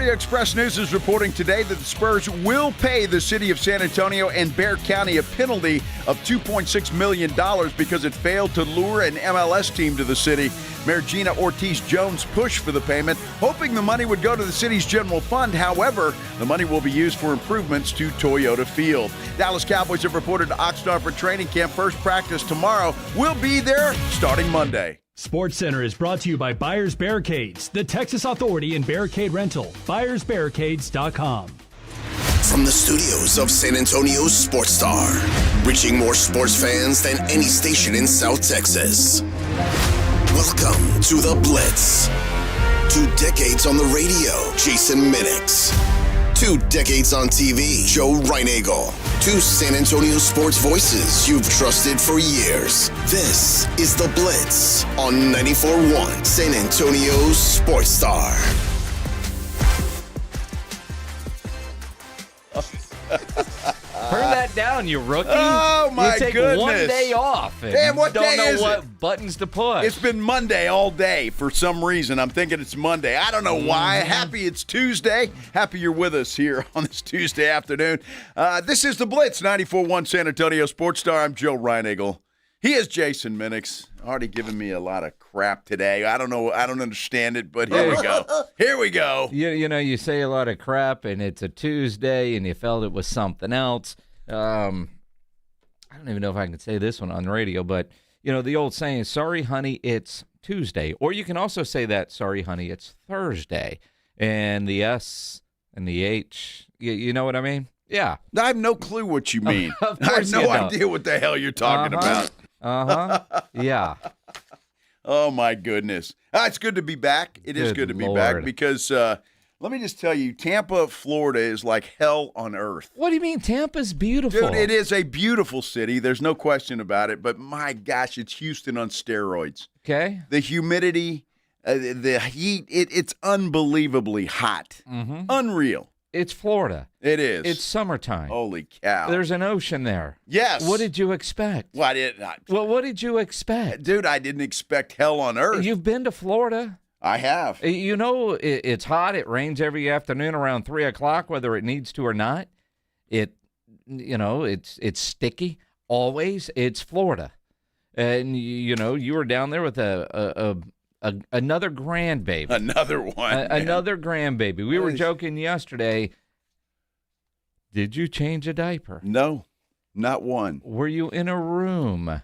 Area Express News is reporting today that the Spurs will pay the city of San Antonio and Bexar County a penalty of $2.6 million because it failed to lure an MLS team to the city. Mayor Gina Ortiz-Jones pushed for the payment, hoping the money would go to the city's general fund. However, the money will be used for improvements to Toyota Field. Dallas Cowboys have reported to Oxnard for training camp. First practice tomorrow. We'll be there starting Monday. SportsCenter is brought to you by Buyers Barricades, the Texas authority in barricade rental. BuyersBarricades.com. From the studios of San Antonio's Sports Star, reaching more sports fans than any station in South Texas. Welcome to the Blitz. 2 decades on the radio, Jason Minix. 2 decades on TV, Joe Reinagel. 2 San Antonio sports voices you've trusted for years. This is The Blitz on 94.1 San Antonio's Sports Star. Turn that down, you rookie. Oh, my you take goodness. one day off. And Damn, what don't day know is what it? buttons to push. It's been Monday all day for some reason. I'm thinking it's Monday. I don't know why. Happy it's Tuesday. Happy you're with us here on this Tuesday afternoon. This is The Blitz, 94.1 San Antonio Sports Star. I'm Joe Reinagel. He is Jason Minix. Already giving me a lot of crap today. I don't know. I don't understand it, but here we go. Here we go. You know, you say a lot of crap, and it's a Tuesday, and you felt it was something else. I don't even know if I can say this one on the radio, but, you know, the old saying, sorry, honey, it's Tuesday. Or you can also say that, sorry, honey, it's Thursday. And the S and the H, you know what I mean? Yeah. I have no clue what you mean. Of I have course no you don't. idea what the hell you're talking about. Yeah. Oh, my goodness. It's good to be back. It is good to be back Lord. because let me just tell you, Tampa, Florida is like hell on earth. What do you mean? Tampa's beautiful. Dude, it is a beautiful city. There's no question about it. But my gosh, it's Houston on steroids. Okay. The humidity, the heat, it's unbelievably hot. Mm-hmm. Unreal. It's Florida. It is. It's summertime. Holy cow. There's an ocean there. Yes. What did you expect? Well, I did not. Well, what did you expect? Dude, I didn't expect hell on earth. You've been to Florida. I have. You know, it's hot. It rains every afternoon around 3 o'clock, whether it needs to or not. It's sticky. Always. It's Florida. And, you know, you were down there with another grandbaby. Another one. Another grandbaby. We were joking yesterday. Did you change a diaper? No, not one. Were you in a room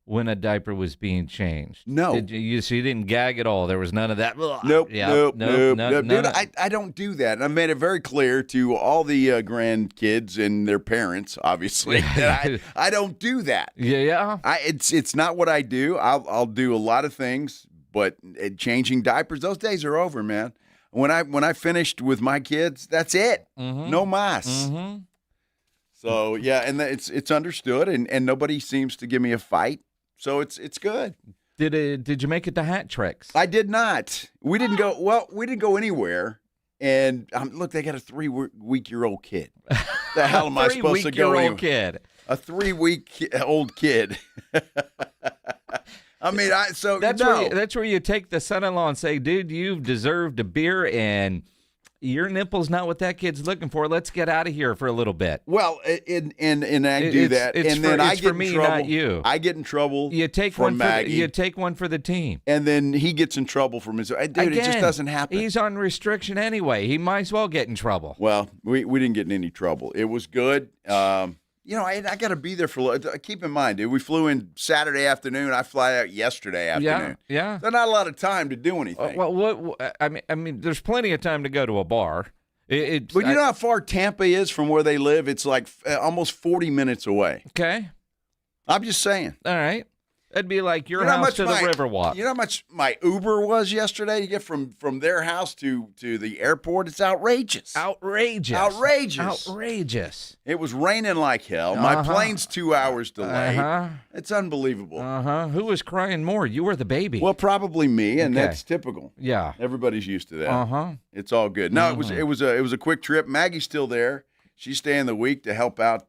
when a diaper was being changed? No. So you didn't gag at all? There was none of that? Nope, Yeah, nope. none Dude, of- I don't do that. And I made it very clear to all the grandkids and their parents, obviously, that I don't do that. Yeah. It's not what I do. I'll do a lot of things, but changing diapers, those days are over, man. When I finished with my kids, that's it. Mm-hmm. No mas. Mm-hmm. So yeah, and it's understood, and nobody seems to give me a fight. So it's good. Did you make it to Hat Tricks? I did not. We didn't go. Well, we didn't go anywhere. And look, they got a 3-week-old kid. The hell am I supposed to go anywhere? Kid. A 3-week-old kid. I mean, that's where you take the son-in-law and say, dude, you've deserved a beer, and your nipple's not what that kid's looking for. Let's get out of here for a little bit. Well, and I do that, and then I get in trouble. Not you. I get in trouble. You take from one Maggie. you take one for the team, and then he gets in trouble from his. Dude, Again, it just doesn't happen. He's on restriction anyway. He might as well get in trouble. Well, we didn't get in any trouble. It was good. I got to be there for. Keep in mind, dude, we flew in Saturday afternoon. I fly out yesterday afternoon. Yeah. There's not a lot of time to do anything. I mean, there's plenty of time to go to a bar. But you know how far Tampa is from where they live? It's like almost 40 minutes away. Okay. I'm just saying. All right. That'd be like your house to the Riverwalk. You know how much my Uber was yesterday to get from their house to the airport? It's outrageous. Outrageous. It was raining like hell. My plane's 2 hours delayed. It's unbelievable. Who was crying more, you or the baby? Well, probably me, and Okay. that's typical. Yeah. Everybody's used to that. It's all good. No, it was a quick trip. Maggie's still there. She's staying the week to help out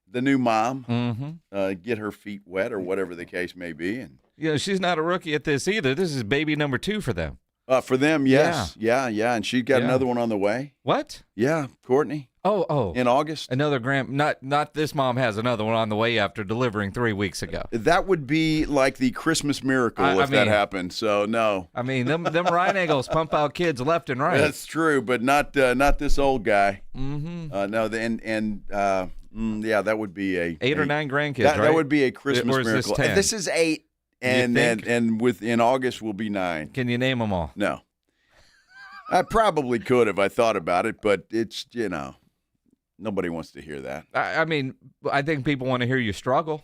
the new mom, get her feet wet or whatever the case may be. And she's not a rookie at this either. This is baby number 2 for them. For them, yes. Yeah. And she got another one on the way. What? Yeah, Courtney. Oh. In August. Another not this mom has another one on the way after delivering 3 weeks ago. That would be like the Christmas miracle if that happened. So, no. I mean, them Ryan Eagles pump out kids left and right. That's true, but not this old guy. Mm-hmm. No, that would be a 8 or 9 grandkids, right? That would be a Christmas or is miracle. This 10? This is 8, and in August will be 9. Can you name them all? No. I probably could if I thought about it, but it's, nobody wants to hear that. I mean, I think people want to hear you struggle.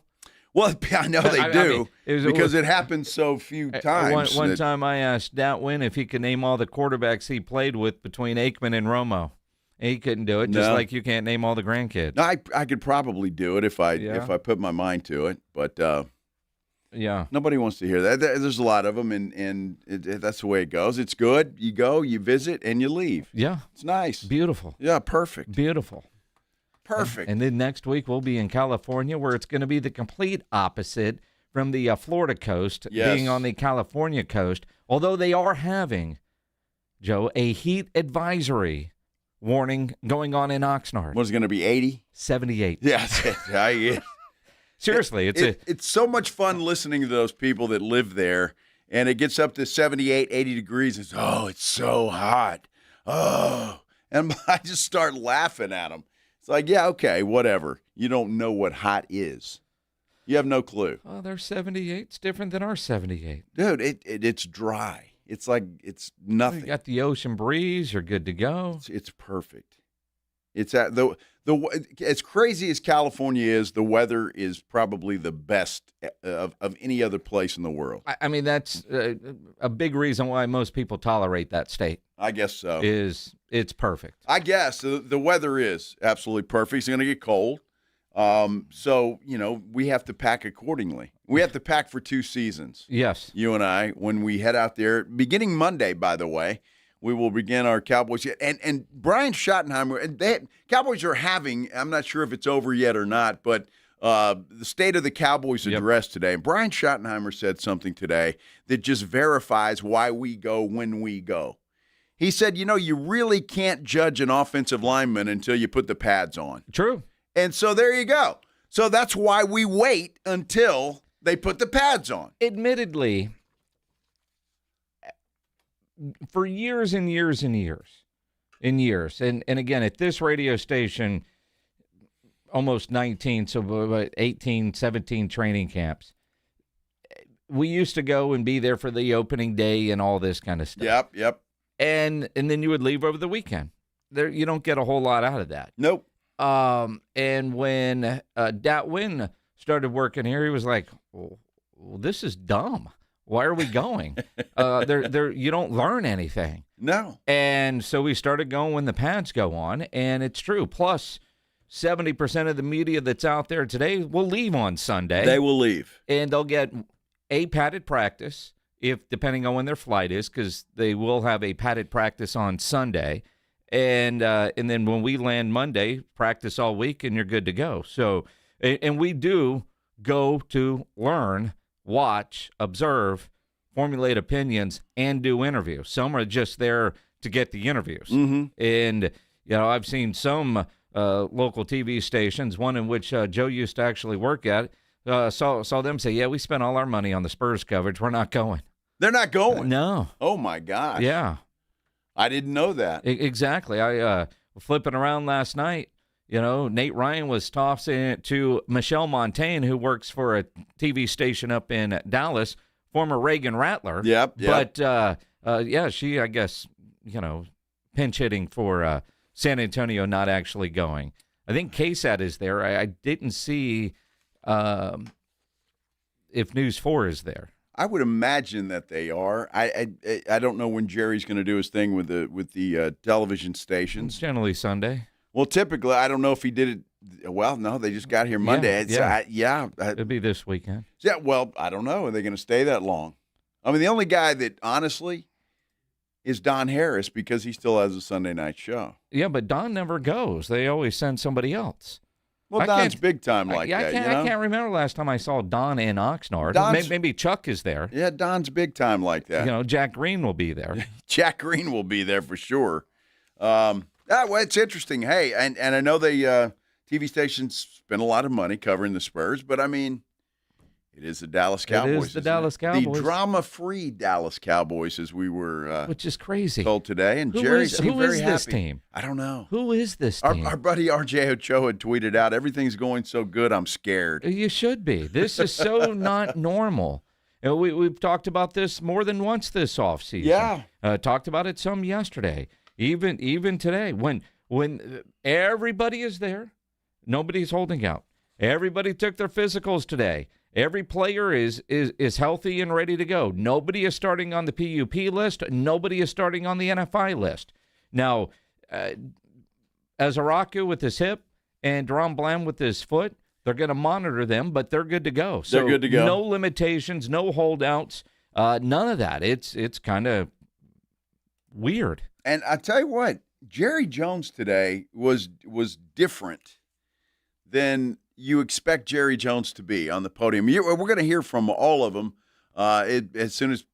Well, I know they do, because it happens so few times. One time I asked Datwin if he could name all the quarterbacks he played with between Aikman and Romo. He couldn't do it, just like you can't name all the grandkids. No, I could probably do it if I put my mind to it, but nobody wants to hear that. There's a lot of them, and that's the way it goes. It's good. You go, you visit, and you leave. Yeah. It's nice. Beautiful. Yeah, perfect. Beautiful. Perfect. And then next week we'll be in California, where it's going to be the complete opposite from the Florida coast being on the California coast, although they are having, Joe, a heat advisory warning going on in Oxnard. What's it going to be, 80? 78. Yeah. Seriously, it's so much fun listening to those people that live there, and it gets up to 78, 80 degrees. It's so hot. Oh, and I just start laughing at them. It's like, yeah, okay, whatever. You don't know what hot is. You have no clue. Oh, their 78's different than our 78. Dude, it's dry. It's like it's nothing. You got the ocean breeze. You're good to go. It's perfect. It's at the as crazy as California is, the weather is probably the best of any other place in the world. I mean, that's a big reason why most people tolerate that state. I guess so. It's perfect. I guess the weather is absolutely perfect. It's going to get cold. So, we have to pack accordingly. We have to pack for 2 seasons. Yes. You and I, when we head out there, beginning Monday, by the way, we will begin our Cowboys. And Brian Schottenheimer, Cowboys are having, I'm not sure if it's over yet or not, but the State of the Cowboys Address today. And Brian Schottenheimer said something today that just verifies why we go when we go. He said, you really can't judge an offensive lineman until you put the pads on. True. And so there you go. So that's why we wait until they put the pads on. Admittedly, for years and years and years and again, at this radio station, almost 19, so about 18, 17 training camps, we used to go and be there for the opening day and all this kind of stuff. Yep. And then you would leave over the weekend. You don't get a whole lot out of that. Nope. And when Datwin started working here, he was like, well, this is dumb. Why are we going? You don't learn anything. No. And so we started going when the pads go on, and it's true. Plus, 70% of the media that's out there today will leave on Sunday. They will leave. And they'll get a padded practice, depending on when their flight is, because they will have a padded practice on Sunday. And then when we land Monday, practice all week, and you're good to go. So, and we do go to learn, watch, observe, formulate opinions, and do interviews. Some are just there to get the interviews. Mm-hmm. And, I've seen some local TV stations, one in which Joe used to actually work at, saw them say, yeah, we spent all our money on the Spurs coverage. We're not going. They're not going? No. Oh, my gosh. Yeah. I didn't know that. Exactly. I flipping around last night. Nate Ryan was tossing it to Michelle Montaigne, who works for a TV station up in Dallas, former Reagan Rattler. Yep. But, she, I guess, pinch hitting for San Antonio not actually going. I think KSAT is there. I didn't see if News 4 is there. I would imagine that they are. I don't know when Jerry's going to do his thing with the television stations. It's generally Sunday. Well, typically, I don't know if he did it. Well, no, they just got here Monday. It'll be this weekend. Yeah, well, I don't know. Are they going to stay that long? I mean, the only guy that, honestly, is Don Harris because he still has a Sunday night show. Yeah, but Don never goes. They always send somebody else. Well, Don's big time like that. I can't remember last time I saw Don in Oxnard. Maybe Chuck is there. Yeah, Don's big time like that. Jack Green will be there. Jack Green will be there for sure. Well, it's interesting. Hey, and I know the TV stations spend a lot of money covering the Spurs, but I mean, it is the Dallas Cowboys. It is the Dallas Cowboys. The drama-free Dallas Cowboys, as we were which is crazy. told today. And Jerry seemed very happy. Who is this team? I don't know. Who is this team? Our buddy R.J. Ochoa had tweeted out, everything's going so good, I'm scared. You should be. This is so not normal. We've talked about this more than once this offseason. Yeah. Talked about it some yesterday. Even today. When everybody is there, nobody's holding out. Everybody took their physicals today. Every player is healthy and ready to go. Nobody is starting on the PUP list. Nobody is starting on the NFI list. Now, Azaraku with his hip and Deron Bland with his foot, they're going to monitor them, but they're good to go. So they're good to go. No limitations, no holdouts, none of that. It's kind of weird. And I tell you what, Jerry Jones today was different than you expect Jerry Jones to be on the podium. We're going to hear from all of them as soon as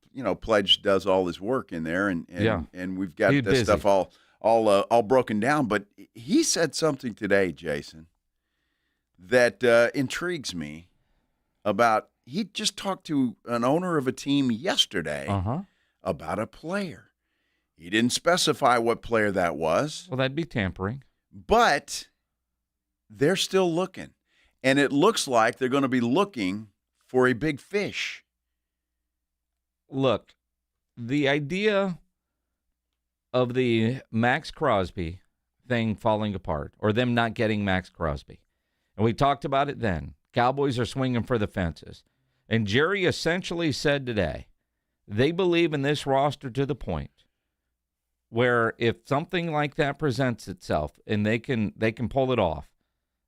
Pledge does all his work in there, and we've got this stuff all broken down. But he said something today, Jason, that intrigues me. He just talked to an owner of a team yesterday about a player. He didn't specify what player that was. Well, that'd be tampering. But they're still looking. And it looks like they're going to be looking for a big fish. Look, the idea of the Max Crosby thing falling apart, or them not getting Max Crosby, and we talked about it then. Cowboys are swinging for the fences. And Jerry essentially said today, they believe in this roster to the point where if something like that presents itself and they can pull it off,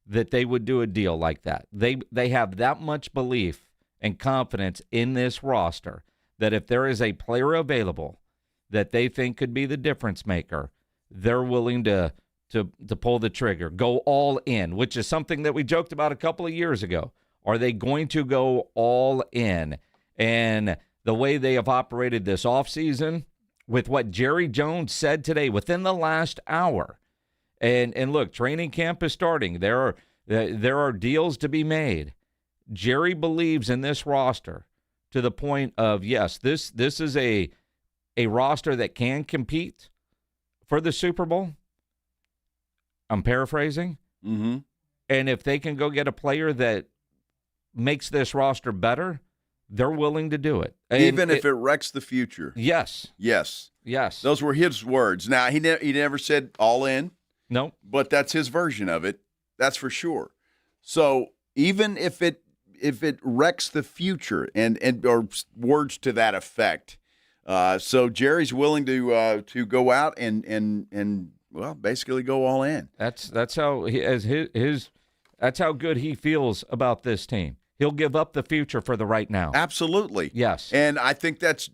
that they would do a deal like that. They have that much belief and confidence in this roster that if there is a player available that they think could be the difference maker, they're willing to pull the trigger, go all in, which is something that we joked about a couple of years ago. Are they going to go all in? And the way they have operated this offseason, with what Jerry Jones said today within the last hour, and look, training camp is starting. There are deals to be made. Jerry believes in this roster to the point of, yes, this is a roster that can compete for the Super Bowl. I'm paraphrasing. Mm-hmm. And if they can go get a player that makes this roster better, they're willing to do it. Even if it wrecks the future. Yes. Yes. Yes. Those were his words. Now, he never said all in. No. But that's his version of it. That's for sure. So even if it wrecks the future and or words to that effect, so Jerry's willing to go out and well, basically go all in. That's how that's how good he feels about this team. He'll give up the future for the right now. Absolutely. Yes. And I think that's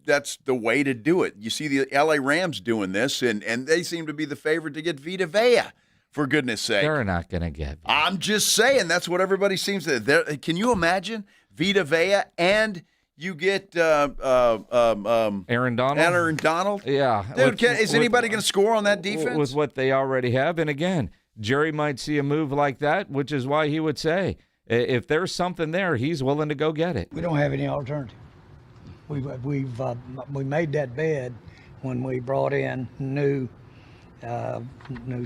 the way to do it. You see the L.A. Rams doing this, and they seem to be the favorite to get Vita Vea, for goodness sake. They're not going to get Vita. I'm just saying, that's what everybody seems to. Can you imagine Vita Vea and you get Aaron Donald? Aaron Donald? Yeah. Dude, is anybody going to score on that defense? With what they already have. And again, Jerry might see a move like that, which is why he would say, if there's something there, he's willing to go get it. We don't have any alternative. We made that bed when we brought in new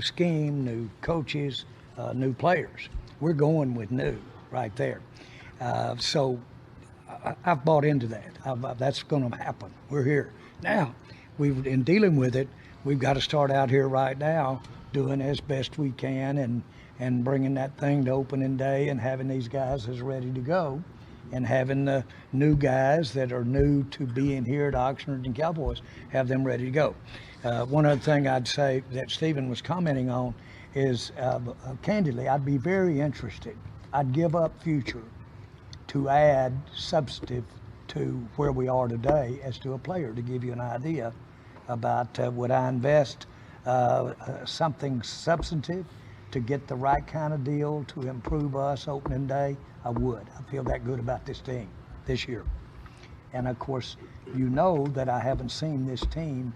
scheme, new coaches, new players. We're going with new right there. So I've bought into that. That's going to happen. We're here now. In dealing with it, we've got to start out here right now, doing as best we can and bringing that thing to opening day and having these guys as ready to go and having the new guys that are new to being here at Oxnard and Cowboys, have them ready to go. One other thing I'd say that Stephen was commenting on is, candidly, I'd be very interested. I'd give up future to add substantive to where we are today as to a player, to give you an idea about would I invest something substantive to get the right kind of deal to improve us opening day, I would. I feel that good about this team this year. And of course, you know that I haven't seen this team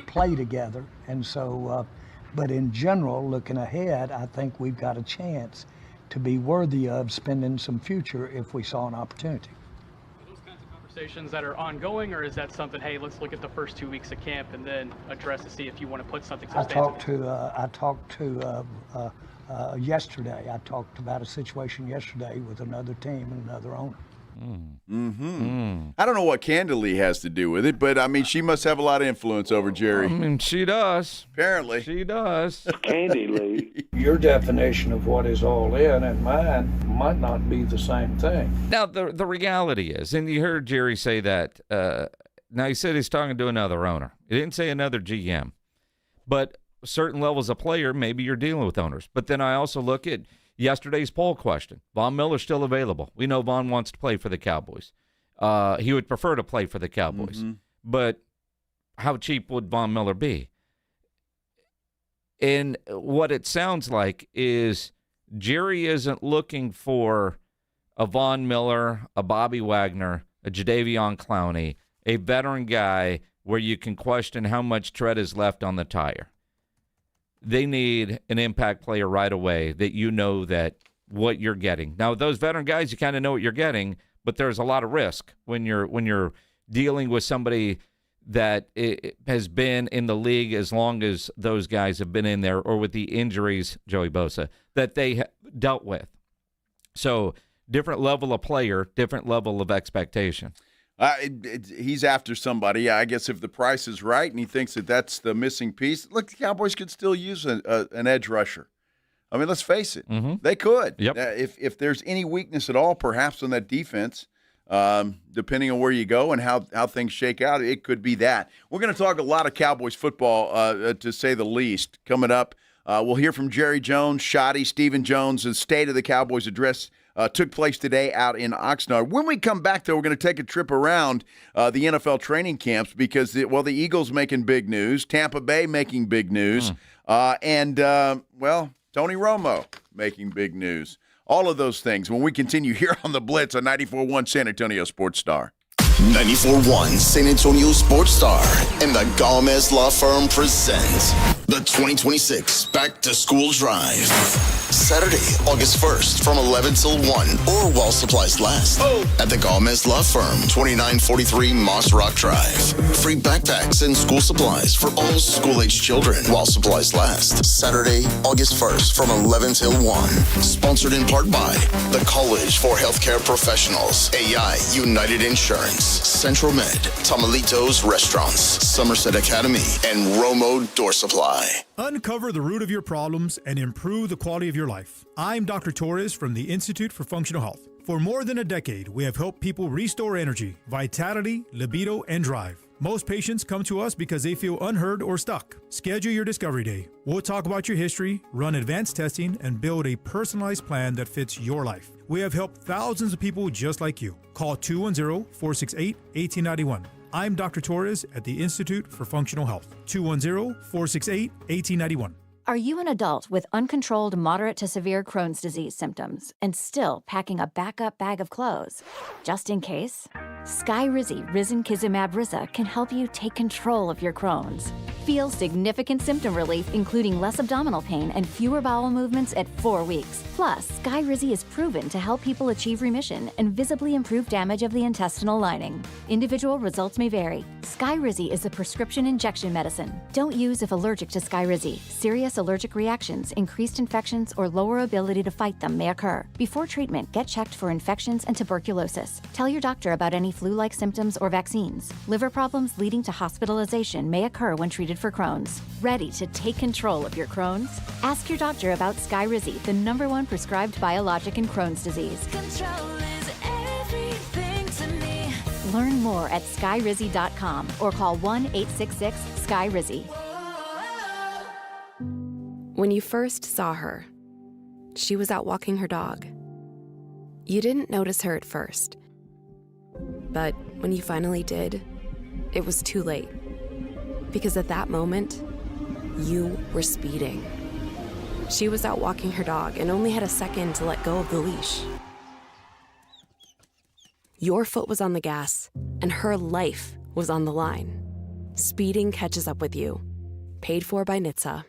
play together. And so, but in general, looking ahead, I think we've got a chance to be worthy of spending some future if we saw an opportunity. Are those kinds of conversations that are ongoing, or is that something, hey, let's look at the first 2 weeks of camp and then address to see if you want to put something substantial? I talked to yesterday. I talked about a situation yesterday with another team and another owner. I don't know what Candy Lee has to do with it, but I mean, she must have a lot of influence over Jerry. I mean, she does. Apparently. She does. Candy Lee. Your definition of what is all in and mine might not be the same thing. Now, the reality is, and you heard Jerry say that, now he said he's talking to another owner. He didn't say another GM. But certain levels of player, maybe you're dealing with owners. But then I also look at yesterday's poll question. Von Miller's still available. We know Von wants to play for the Cowboys. He would prefer to play for the Cowboys. Mm-hmm. But how cheap would Von Miller be? And what it sounds like is Jerry isn't looking for a Von Miller, a Bobby Wagner, a Jadeveon Clowney, a veteran guy where you can question how much tread is left on the tire. They need an impact player right away that you know that what you're getting. Now, those veteran guys, you kind of know what you're getting, but there's a lot of risk when you're dealing with somebody that has been in the league as long as those guys have been in there, or with the injuries, Joey Bosa, that they dealt with. So different level of player, different level of expectation. He's after somebody. I guess if the price is right and he thinks that that's the missing piece, look, the Cowboys could still use an edge rusher. I mean, let's face it. Mm-hmm. They could. Yep. If there's any weakness at all, perhaps on that defense, depending on where you go and how things shake out, it could be that. We're going to talk a lot of Cowboys football, to say the least, coming up. We'll hear from Jerry Jones, Shoddy, Stephen Jones. The State of the Cowboys Address took place today out in Oxnard. When we come back, though, we're going to take a trip around the NFL training camps because, the Eagles making big news, Tampa Bay making big news, and Tony Romo making big news. All of those things when we continue here on the Blitz on 94.1 San Antonio Sports Star. 94.1 San Antonio Sports Star and the Gomez Law Firm present the 2026 Back to School Drive. Saturday, August 1st from 11 till 1 or while supplies last at the Gomez Law Firm, 2943 Moss Rock Drive. Free backpacks and school supplies for all school-age children while supplies last. Saturday, August 1st from 11 till 1. Sponsored in part by the College for Healthcare Professionals, AI United Insurance, Central Med, Tamalitos Restaurants, Somerset Academy, and Romo Door Supply. Uncover the root of your problems and improve the quality of your life. I'm Dr. Torres from the Institute for Functional Health. For more than a decade, we have helped people restore energy, vitality, libido, and drive. Most patients come to us because they feel unheard or stuck. Schedule your discovery day. We'll talk about your history, run advanced testing, and build a personalized plan that fits your life. We have helped thousands of people just like you. Call 210-468-1891. I'm Dr. Torres at the Institute for Functional Health. 210-468-1891. Are you an adult with uncontrolled moderate to severe Crohn's disease symptoms and still packing a backup bag of clothes? Just in case? Skyrizi Risankizumab Riza can help you take control of your Crohn's. Feel significant symptom relief, including less abdominal pain and fewer bowel movements at 4 weeks. Plus, Skyrizi is proven to help people achieve remission and visibly improve damage of the intestinal lining. Individual results may vary. Skyrizi is a prescription injection medicine. Don't use if allergic to Skyrizi. Serious allergic reactions, increased infections, or lower ability to fight them may occur. Before treatment, get checked for infections and tuberculosis. Tell your doctor about any flu-like symptoms or vaccines. Liver problems leading to hospitalization may occur when treated for Crohn's. Ready to take control of your Crohn's? Ask your doctor about Skyrizi, the #1 prescribed biologic in Crohn's disease. Control is everything to me. Learn more at skyrizi.com or call 1-866-SKY-RIZI. When you first saw her, she was out walking her dog. You didn't notice her at first. But when you finally did, it was too late. Because at that moment, you were speeding. She was out walking her dog and only had a second to let go of the leash. Your foot was on the gas, and her life was on the line. Speeding catches up with you. Paid for by NHTSA.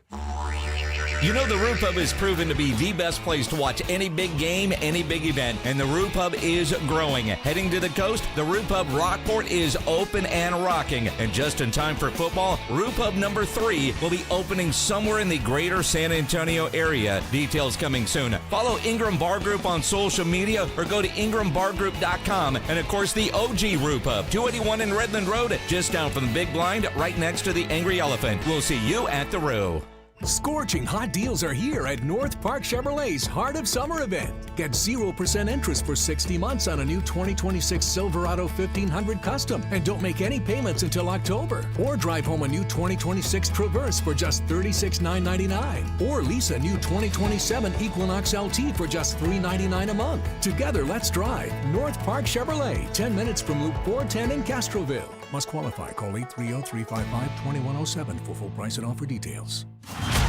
You know, the Roo Pub has proven to be the best place to watch any big game, any big event, and the Roo Pub is growing. Heading to the coast, the Roo Pub Rockport is open and rocking. And just in time for football, Roo Pub number 3 will be opening somewhere in the greater San Antonio area. Details coming soon. Follow Ingram Bar Group on social media or go to ingrambargroup.com. And of course, the OG Roo Pub, 281 in Redland Road, just down from the Big Blind, right next to the Angry Elephant. We'll see you at the Roo. Scorching hot deals are here at North Park Chevrolet's Heart of Summer event. Get 0% interest for 60 months on a new 2026 Silverado 1500 Custom and don't make any payments until October. Or drive home a new 2026 Traverse for just $36,999. Or lease a new 2027 Equinox LT for just $399 a month. Together, let's drive. North Park Chevrolet, 10 minutes from Loop 410 in Castroville. Must qualify. Call 830-355-2107 for full price and offer details.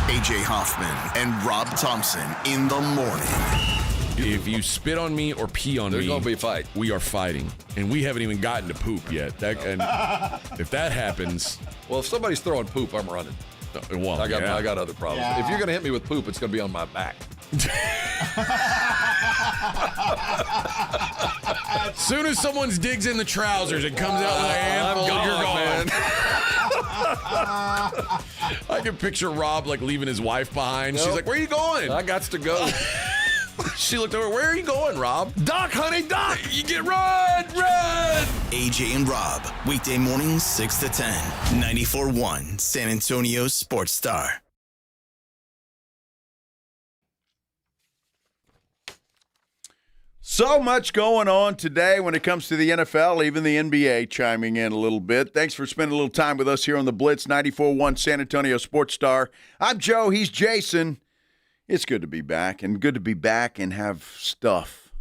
AJ Hoffman and Rob Thompson in the morning. If you spit on me or pee on me, there's gonna be a fight. We are fighting, and we haven't even gotten to poop yet. And if that happens, well, if somebody's throwing poop, I'm running. Well, I got other problems. Yeah. If you're gonna hit me with poop, it's gonna be on my back. As soon as someone digs in the trousers, it comes out with a handful. You're gone. I can picture Rob like leaving his wife behind. She's like, "Where are you going?" I got to go. She looked over. "Where are you going, Rob?" Doc, honey, Doc. You get run. AJ and Rob, weekday mornings 6 to 10, 94.1 San Antonio Sports Star. So much going on today when it comes to the NFL, even the NBA chiming in a little bit. Thanks for spending a little time with us here on the Blitz 94.1 San Antonio Sports Star. I'm Joe. He's Jason. It's good to be back, and good to be back and have stuff.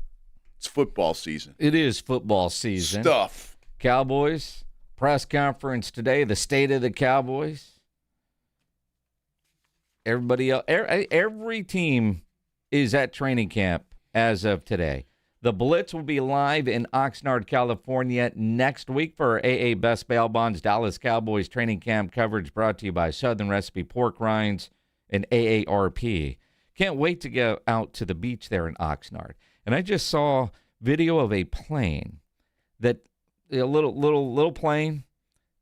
It's football season. It is football season. Stuff. Cowboys, press conference today, the state of the Cowboys. Everybody else, every team is at training camp as of today. The Blitz will be live in Oxnard, California next week for our AA Best Bail Bonds Dallas Cowboys training camp coverage brought to you by Southern Recipe Pork Rinds and AARP. Can't wait to go out to the beach there in Oxnard. And I just saw video of a plane that a little plane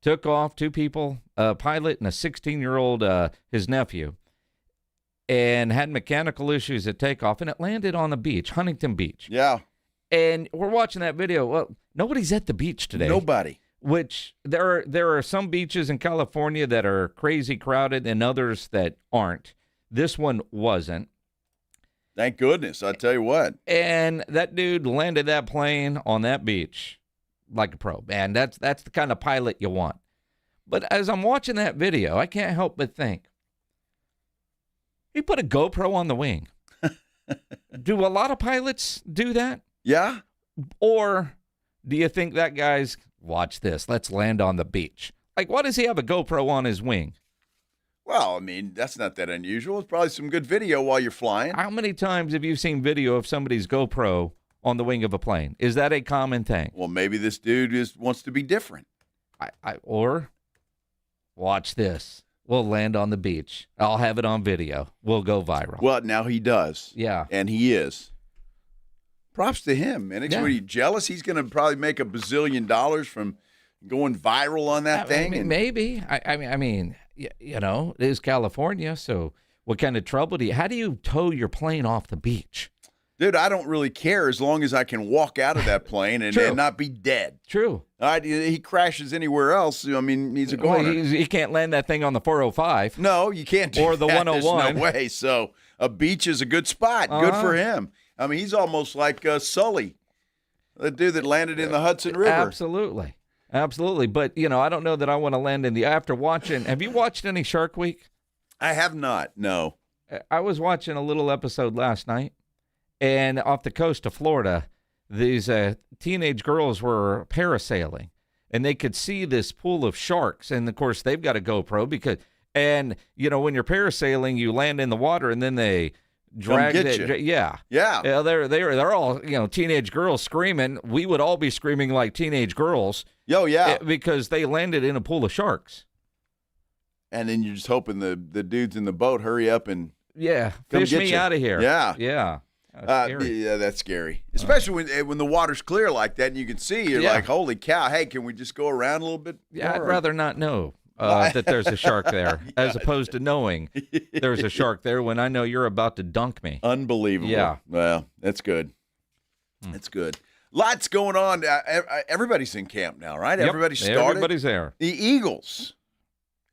took off, 2 people, a pilot and a 16-year-old, his nephew, and had mechanical issues at takeoff, and it landed on the beach, Huntington Beach. Yeah. And we're watching that video. Well, nobody's at the beach today. Nobody. Which there are some beaches in California that are crazy crowded and others that aren't. This one wasn't. Thank goodness. I tell you what. And that dude landed that plane on that beach like a pro. Man, that's the kind of pilot you want. But as I'm watching that video, I can't help but think, he put a GoPro on the wing. Do a lot of pilots do that? Yeah. Or do you think that guy's, watch this, let's land on the beach? Like, why does he have a GoPro on his wing? Well, I mean, that's not that unusual. It's probably some good video while you're flying. How many times have you seen video of somebody's GoPro on the wing of a plane? Is that a common thing? Well, maybe this dude wants to be different. Or, watch this. We'll land on the beach. I'll have it on video. We'll go viral. Well, now he does. Yeah. And he is. Props to him. And are you jealous? He's going to probably make $1 bazillion from going viral on that thing. I mean, maybe. I mean, you know, it is California. So, what kind of trouble how do you tow your plane off the beach? Dude, I don't really care as long as I can walk out of that plane and not be dead. True. He crashes anywhere else. I mean, he's a goner. Well, he can't land that thing on the 405. No, you can't do or the that. 101. There's no way. So a beach is a good spot. Good for him. I mean, he's almost like Sully, the dude that landed in the Hudson River. Absolutely. Absolutely. But, you know, I don't know that I want to land in after watching. Have you watched any Shark Week? I have not, no. I was watching a little episode last night, and off the coast of Florida, these teenage girls were parasailing, and they could see this pool of sharks. And, of course, they've got a GoPro because And, when you're parasailing, you land in the water and then they drag get it. you. Yeah. Yeah. They're all, teenage girls screaming. We would all be screaming like teenage girls. Oh, yeah. Because they landed in a pool of sharks. And then you're just hoping the dudes in the boat hurry up and fish me out of here. Yeah. Yeah. That's scary. Yeah, that's scary. Especially when the water's clear like that and you can see, you're like, holy cow, hey, can we just go around a little bit Yeah, more? I'd rather not know that there's a shark there as opposed to knowing there's a shark there when I know you're about to dunk me. Unbelievable. Yeah. Well, that's good. That's good. Lots going on. Everybody's in camp now, right? Yep. Everybody's started. Everybody's there. The Eagles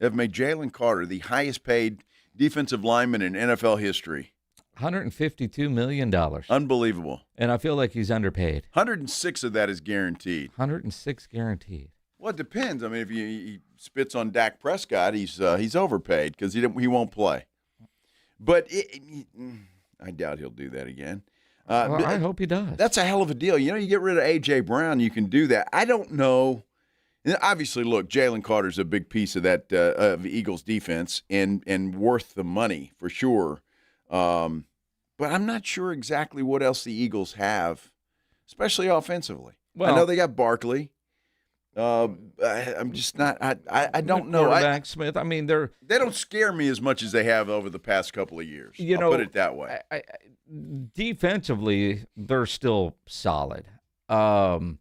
have made Jalen Carter the highest paid defensive lineman in NFL history. $152 million. Unbelievable. And I feel like he's underpaid. 106 of that is guaranteed. 106 guaranteed. Well, it depends. I mean, if he spits on Dak Prescott, he's overpaid because he won't play. But I doubt he'll do that again. Well, I hope he does. That's a hell of a deal. You get rid of A.J. Brown, you can do that. I don't know. Obviously, look, Jalen Carter's a big piece of that of Eagles defense and worth the money for sure. But I'm not sure exactly what else the Eagles have, especially offensively. Well, I know they got Barkley. I'm just not. I don't know. Quarterback Smith. I mean, they don't scare me as much as they have over the past couple of years. I'll put it that way. Defensively, they're still solid. But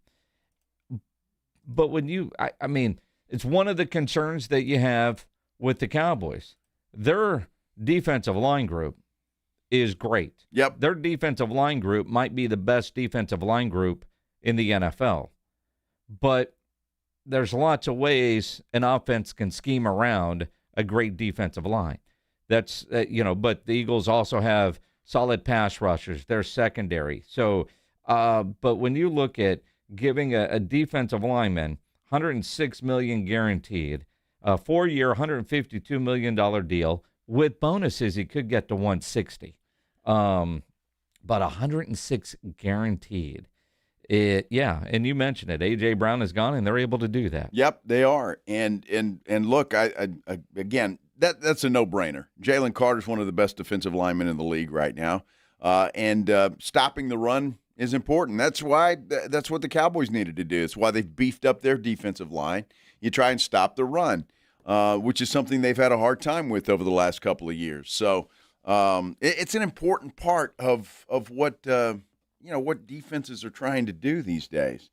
when I mean, it's one of the concerns that you have with the Cowboys. Their defensive line group is great. Yep. Their defensive line group might be the best defensive line group in the NFL. But there's lots of ways an offense can scheme around a great defensive line. That's, but the Eagles also have solid pass rushers. They're secondary. So, but when you look at giving a defensive lineman $106 million guaranteed, a 4-year, $152 million deal with bonuses, he could get to $160. But $106 guaranteed. And you mentioned it. A.J. Brown is gone, and they're able to do that. Yep, they are. And look, again, that's a no-brainer. Jalen Carter's one of the best defensive linemen in the league right now, and stopping the run is important. That's what the Cowboys needed to do. It's why they've beefed up their defensive line. You try and stop the run, which is something they've had a hard time with over the last couple of years. So it's an important part of what what defenses are trying to do these days.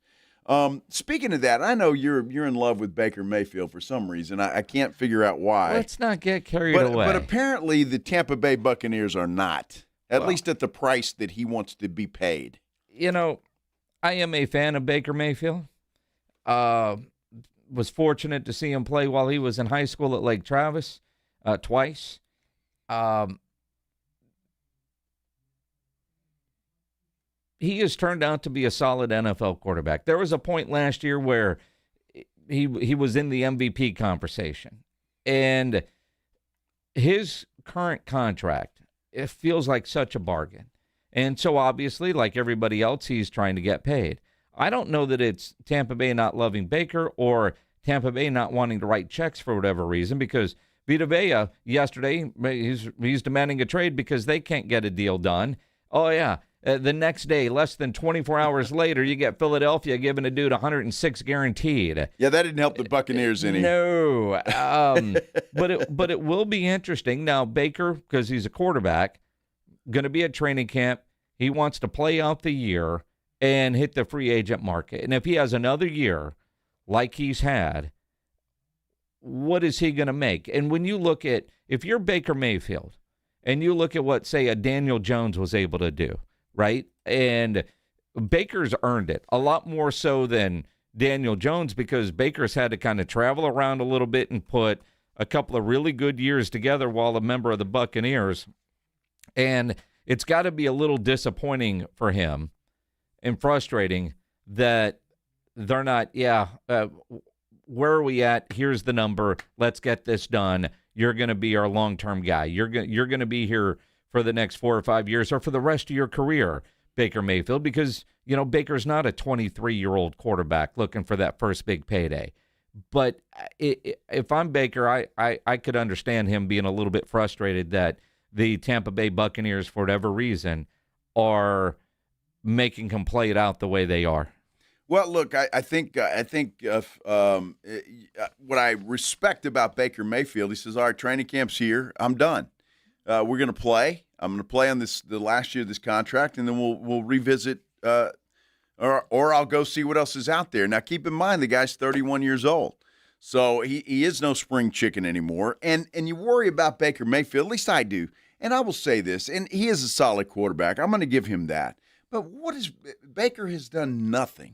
Speaking of that, I know you're in love with Baker Mayfield for some reason. I can't figure out why. Let's not get carried away. But apparently the Tampa Bay Buccaneers are not, at least at the price that he wants to be paid. I am a fan of Baker Mayfield. Was fortunate to see him play while he was in high school at Lake Travis twice. He has turned out to be a solid NFL quarterback. There was a point last year where he was in the MVP conversation, and his current contract, it feels like such a bargain. And so obviously, like everybody else, he's trying to get paid. I don't know that it's Tampa Bay not loving Baker or Tampa Bay not wanting to write checks for whatever reason, because Vita Vea yesterday, he's demanding a trade because they can't get a deal done. Oh, yeah. The next day, less than 24 hours later, you get Philadelphia giving a dude 106 guaranteed. Yeah, that didn't help the Buccaneers any. No. But it will be interesting. Now, Baker, because he's a quarterback, going to be at training camp. He wants to play out the year and hit the free agent market. And if he has another year like he's had, what is he going to make? And when you look at, if you're Baker Mayfield and you look at what, say, a Daniel Jones was able to do, right? And Baker's earned it a lot more so than Daniel Jones, because Baker's had to kind of travel around a little bit and put a couple of really good years together while a member of the Buccaneers. And it's got to be a little disappointing for him and frustrating that they're not, where are we at? Here's the number. Let's get this done. You're going to be our long-term guy. You're going to be here for the next 4 or 5 years or for the rest of your career, Baker Mayfield, because, Baker's not a 23-year-old quarterback looking for that first big payday. But if I'm Baker, I could understand him being a little bit frustrated that the Tampa Bay Buccaneers, for whatever reason, are making him play it out the way they are. Well, look, I think what I respect about Baker Mayfield, he says, all right, training camp's here. I'm done. We're going to play. I'm going to play on the last year of this contract, and then we'll revisit or I'll go see what else is out there. Now, keep in mind, the guy's 31 years old. So he is no spring chicken anymore. And you worry about Baker Mayfield, at least I do. And I will say this, and he is a solid quarterback. I'm going to give him that. But Baker has done nothing.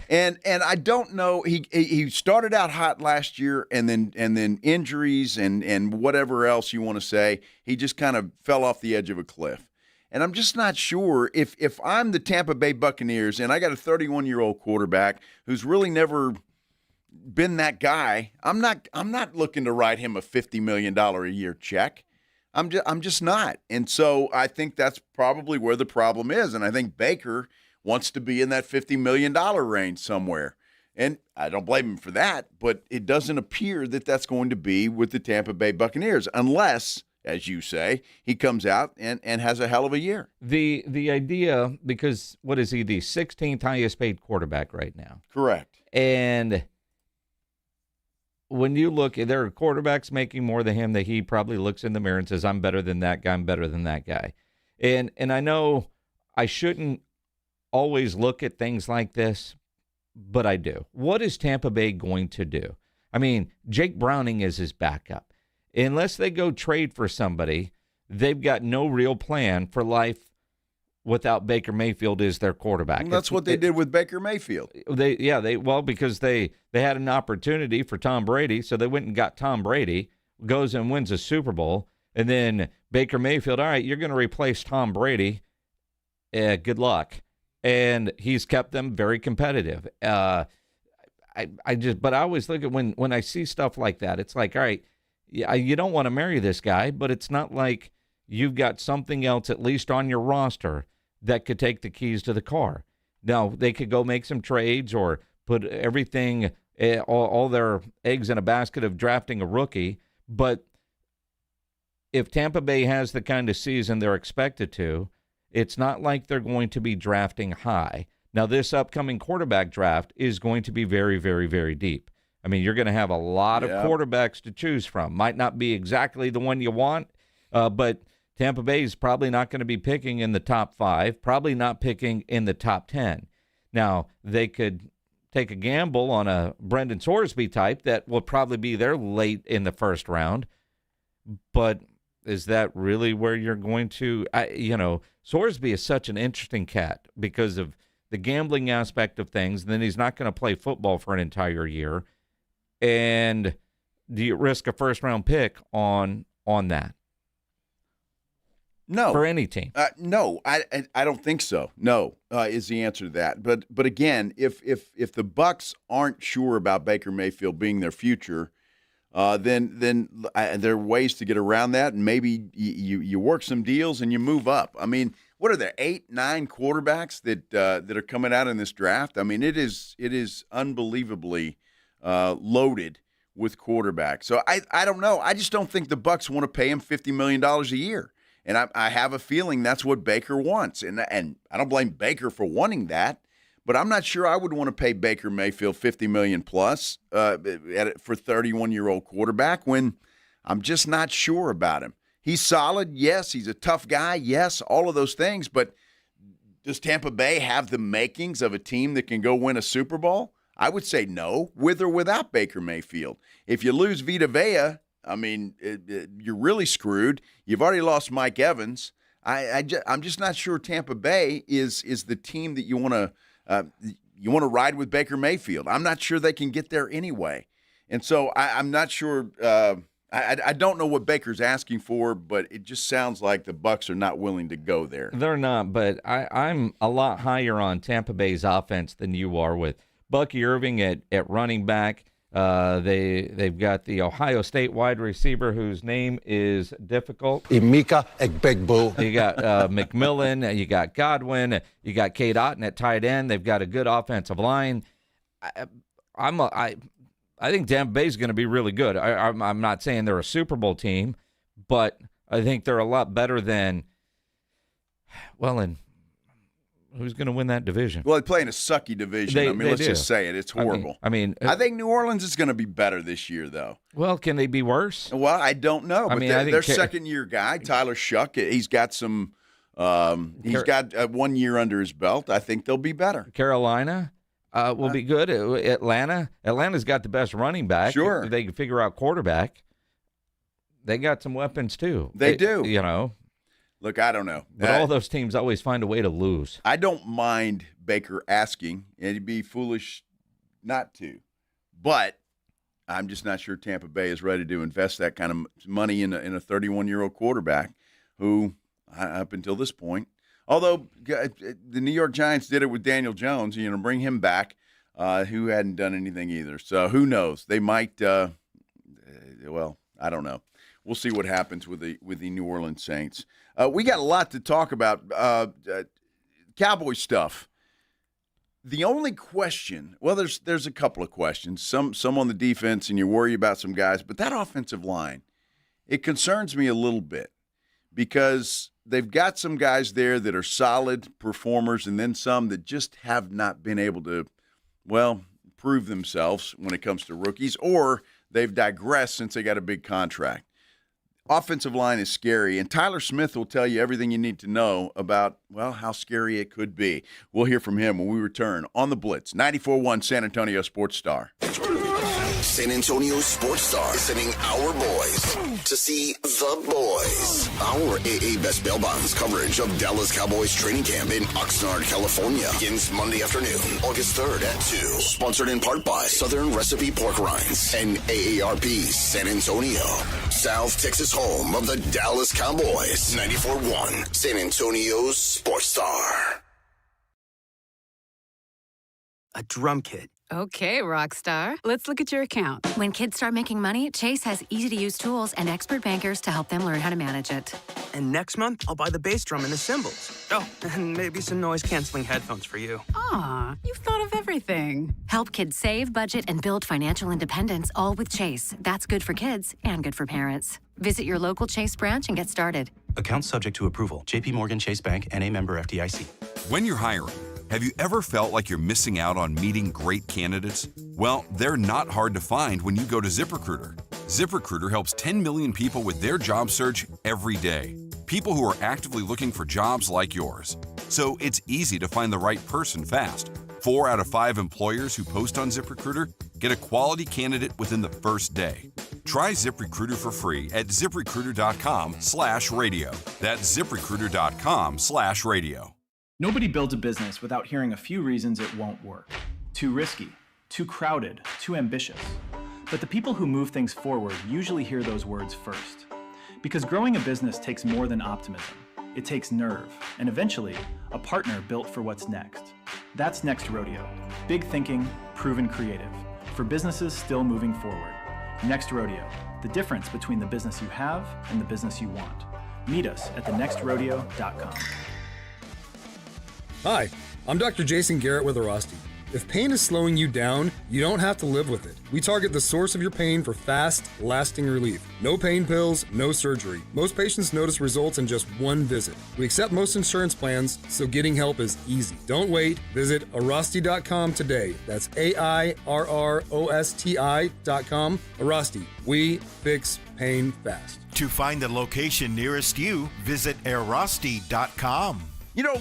And I don't know, he started out hot last year, and then injuries and whatever else you want to say, he just kind of fell off the edge of a cliff. And I'm just not sure if I'm the Tampa Bay Buccaneers and I got a 31-year-old quarterback who's really never been that guy, I'm not looking to write him a $50 million a year check. I'm just not. And so I think that's probably where the problem is. And I think Baker wants to be in that $50 million range somewhere. And I don't blame him for that, but it doesn't appear that that's going to be with the Tampa Bay Buccaneers unless, as you say, he comes out and has a hell of a year. The idea, because what is he, the 16th highest paid quarterback right now? Correct. And when you look, there are quarterbacks making more than him that he probably looks in the mirror and says, I'm better than that guy, I'm better than that guy. And I know I shouldn't always look at things like this, but I do. What is Tampa Bay going to do? I mean, Jake Browning is his backup. Unless they go trade for somebody, they've got no real plan for life without Baker Mayfield as their quarterback. Well, that's what they did with Baker Mayfield. Because they had an opportunity for Tom Brady, so they went and got Tom Brady, goes and wins a Super Bowl, and then Baker Mayfield, all right, you're going to replace Tom Brady. Good luck. And he's kept them very competitive. But I always look at when I see stuff like that, it's like, all right, you don't want to marry this guy, but it's not like you've got something else at least on your roster that could take the keys to the car. Now, they could go make some trades or put everything, all their eggs in a basket of drafting a rookie. But if Tampa Bay has the kind of season they're expected to, it's not like they're going to be drafting high. Now, this upcoming quarterback draft is going to be very, very, very deep. I mean, you're going to have a lot of quarterbacks to choose from. Might not be exactly the one you want, but Tampa Bay is probably not going to be picking in the top 5, probably not picking in the top 10. Now, they could take a gamble on a Brendan Sorsby type that will probably be there late in the first round, but is that really where you're going to, Sorsby is such an interesting cat because of the gambling aspect of things, and then he's not going to play football for an entire year. And do you risk a first-round pick on that? No. For any team? No, I don't think so. No, is the answer to that. But again, if the Bucs aren't sure about Baker Mayfield being their future, then there are ways to get around that, and maybe you work some deals and you move up. I mean, what are there, 8, 9 quarterbacks that are coming out in this draft? I mean, it is unbelievably loaded with quarterbacks. So I don't know. I just don't think the Bucs want to pay him $50 million a year. And I have a feeling that's what Baker wants. And I don't blame Baker for wanting that, but I'm not sure I would want to pay Baker Mayfield $50 million plus for 31-year-old quarterback when I'm just not sure about him. He's solid, yes. He's a tough guy, yes. All of those things. But does Tampa Bay have the makings of a team that can go win a Super Bowl? I would say no, with or without Baker Mayfield. If you lose Vita Vea, I mean, you're really screwed. You've already lost Mike Evans. I'm just not sure Tampa Bay is the team that you want to ride with Baker Mayfield. I'm not sure they can get there anyway, and so I'm not sure. I don't know what Baker's asking for, but it just sounds like the Bucs are not willing to go there. They're not, but I'm a lot higher on Tampa Bay's offense than you are with Bucky Irving at running back. They've got the Ohio State wide receiver whose name is difficult. Emeka Egbegboo. You got McMillan. You got Godwin. You got Cade Otton at tight end. They've got a good offensive line. I think Tampa Bay is going to be really good. I'm not saying they're a Super Bowl team, but I think they're a lot better than, well, and who's going to win that division? Well, they play in a sucky division. Let's just say it. It's horrible. I think New Orleans is going to be better this year, though. Well, can they be worse? Well, I don't know. But their second-year guy, Tyler Shuck, he's got some he's got 1 year under his belt. I think they'll be better. Carolina will be good. Atlanta's got the best running back. Sure. If they can figure out quarterback. They got some weapons, too. They do. Look, I don't know. But all those teams always find a way to lose. I don't mind Baker asking, and it'd be foolish not to. But I'm just not sure Tampa Bay is ready to invest that kind of money in a 31-year-old quarterback who, up until this point, although the New York Giants did it with Daniel Jones, bring him back, who hadn't done anything either. So who knows? They might, I don't know. We'll see what happens with the New Orleans Saints. We got a lot to talk about. Cowboy stuff. The only question, well, there's a couple of questions. Some on the defense, and you worry about some guys, but that offensive line, it concerns me a little bit because they've got some guys there that are solid performers, and then some that just have not been able to, prove themselves when it comes to rookies, or they've digressed since they got a big contract. Offensive line is scary, and Tyler Smith will tell you everything you need to know about, how scary it could be. We'll hear from him when we return on the Blitz, 94.1 San Antonio Sports Star. San Antonio Sports Star sending our boys to see the boys. Our AA Best Bail Bonds coverage of Dallas Cowboys training camp in Oxnard, California begins Monday afternoon, August 3rd at 2. Sponsored in part by Southern Recipe Pork Rinds and AARP San Antonio. South Texas home of the Dallas Cowboys. 94.1 San Antonio's Sports Star. A drum kit. Okay, Rockstar. Let's look at your account. When kids start making money, Chase has easy-to-use tools and expert bankers to help them learn how to manage it. And next month, I'll buy the bass drum and the cymbals. Oh, and maybe some noise-canceling headphones for you. Aw, you've thought of everything. Help kids save, budget, and build financial independence, all with Chase. That's good for kids and good for parents. Visit your local Chase branch and get started. Account subject to approval. J.P. Morgan Chase Bank, N.A. member FDIC. When you're hiring, have you ever felt like you're missing out on meeting great candidates? Well, they're not hard to find when you go to ZipRecruiter. ZipRecruiter helps 10 million people with their job search every day. People who are actively looking for jobs like yours. So it's easy to find the right person fast. 4 out of 5 employers who post on ZipRecruiter get a quality candidate within the first day. Try ZipRecruiter for free at ZipRecruiter.com/radio. That's ZipRecruiter.com/radio. Nobody builds a business without hearing a few reasons it won't work. Too risky, too crowded, too ambitious. But the people who move things forward usually hear those words first. Because growing a business takes more than optimism. It takes nerve, and eventually, a partner built for what's next. That's Next Rodeo. Big thinking, proven creative. For businesses still moving forward. Next Rodeo. The difference between the business you have and the business you want. Meet us at thenextrodeo.com. Hi, I'm Dr. Jason Garrett with Orthopedics. If pain is slowing you down, you don't have to live with it. We target the source of your pain for fast, lasting relief. No pain pills, no surgery. Most patients notice results in just one visit. We accept most insurance plans, so getting help is easy. Don't wait. Visit Orthopedics.com today. That's AIRROSTI.com. Orthopedics. We fix pain fast. To find the location nearest you, visit Airrosti.com.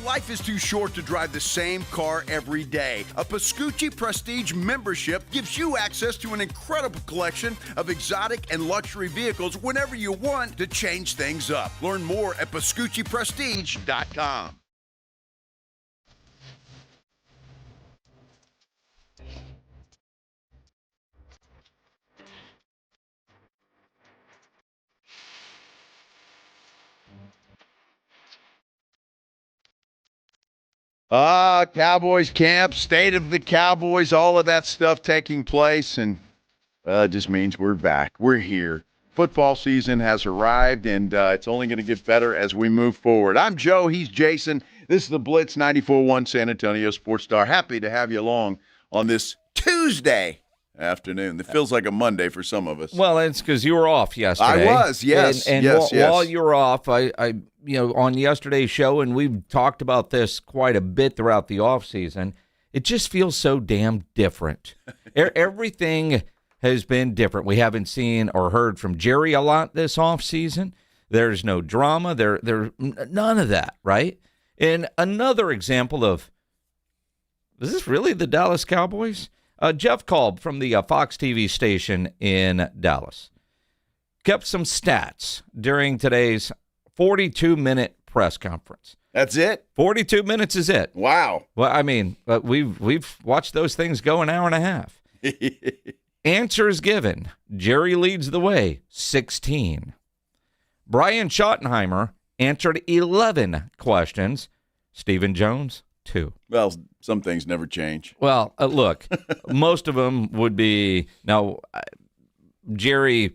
Life is too short to drive the same car every day. A Pascucci Prestige membership gives you access to an incredible collection of exotic and luxury vehicles whenever you want to change things up. Learn more at PascucciPrestige.com. Cowboys camp, state of the Cowboys, all of that stuff taking place, and it just means we're back. We're here. Football season has arrived, and it's only going to get better as we move forward. I'm Joe. He's Jason. This is the Blitz 94.1 San Antonio Sports Star. Happy to have you along on this Tuesday. afternoon. It feels like a Monday for some of us. Well, it's because you were off yesterday. I was, yes. And yes. while you were off, I on yesterday's show, and we've talked about this quite a bit throughout the offseason, it just feels so damn different. Everything has been different. We haven't seen or heard from Jerry a lot this offseason. There's no drama. There's none of that, right? And another example of, is this really the Dallas Cowboys? Jeff Kolb from the Fox TV station in Dallas kept some stats during today's 42-minute press conference. That's it? 42 minutes is it. Wow. Well, I mean, we've watched those things go an hour and a half. Answers given. Jerry leads the way, 16. Brian Schottenheimer answered 11 questions. Stephen Jones, 2. Well, some things never change. Well, look, most of them would be, now, Jerry,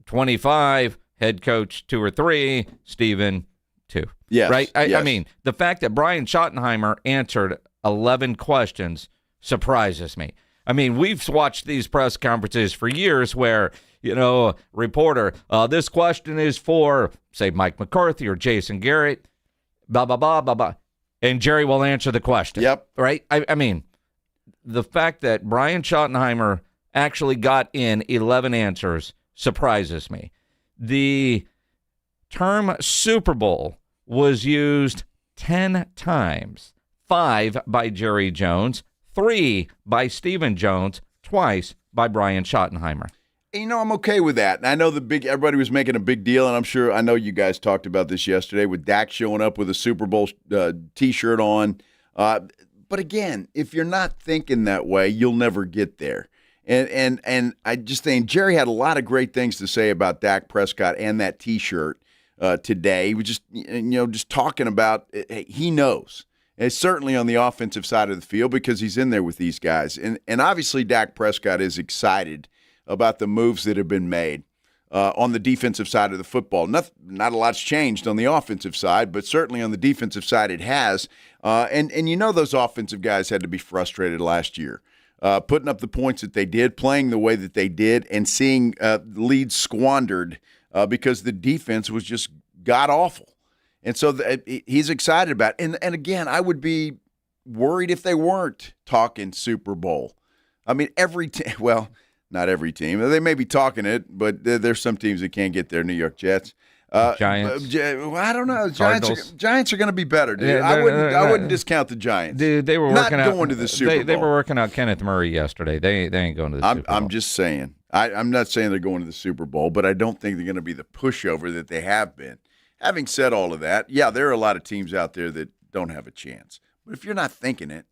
25, head coach, 2 or 3, Stephen, 2. Yes. Right? Yes. I mean, the fact that Brian Schottenheimer answered 11 questions surprises me. I mean, we've watched these press conferences for years where, reporter, this question is for, say, Mike McCarthy or Jason Garrett, blah, blah, blah, blah, blah. And Jerry will answer the question. Yep. Right? I mean, the fact that Brian Schottenheimer actually got in 11 answers surprises me. The term Super Bowl was used 10 times, 5 by Jerry Jones, 3 by Stephen Jones, twice by Brian Schottenheimer. I'm okay with that. And I know everybody was making a big deal, and I know you guys talked about this yesterday with Dak showing up with a Super Bowl T-shirt on. But again, if you're not thinking that way, you'll never get there. And I just think Jerry had a lot of great things to say about Dak Prescott and that T-shirt today. He was just talking about he knows. And it's certainly on the offensive side of the field because he's in there with these guys. And obviously Dak Prescott is excited about the moves that have been made on the defensive side of the football. Not a lot's changed on the offensive side, but certainly on the defensive side it has. And those offensive guys had to be frustrated last year, putting up the points that they did, playing the way that they did, and seeing leads squandered because the defense was just god-awful. And so he's excited about it. And again, I would be worried if they weren't talking Super Bowl. I mean, not every team. They may be talking it, but there's some teams that can't get there. New York Jets. Giants. I don't know. Giants are going to be better, dude. Yeah, I wouldn't discount the Giants. Dude, they were not working out, going to the Super Bowl. They were working out Kenneth Murray yesterday. They ain't going to the Super Bowl. I'm just saying. I'm not saying they're going to the Super Bowl, but I don't think they're going to be the pushover that they have been. Having said all of that, yeah, there are a lot of teams out there that don't have a chance. But if you're not thinking it,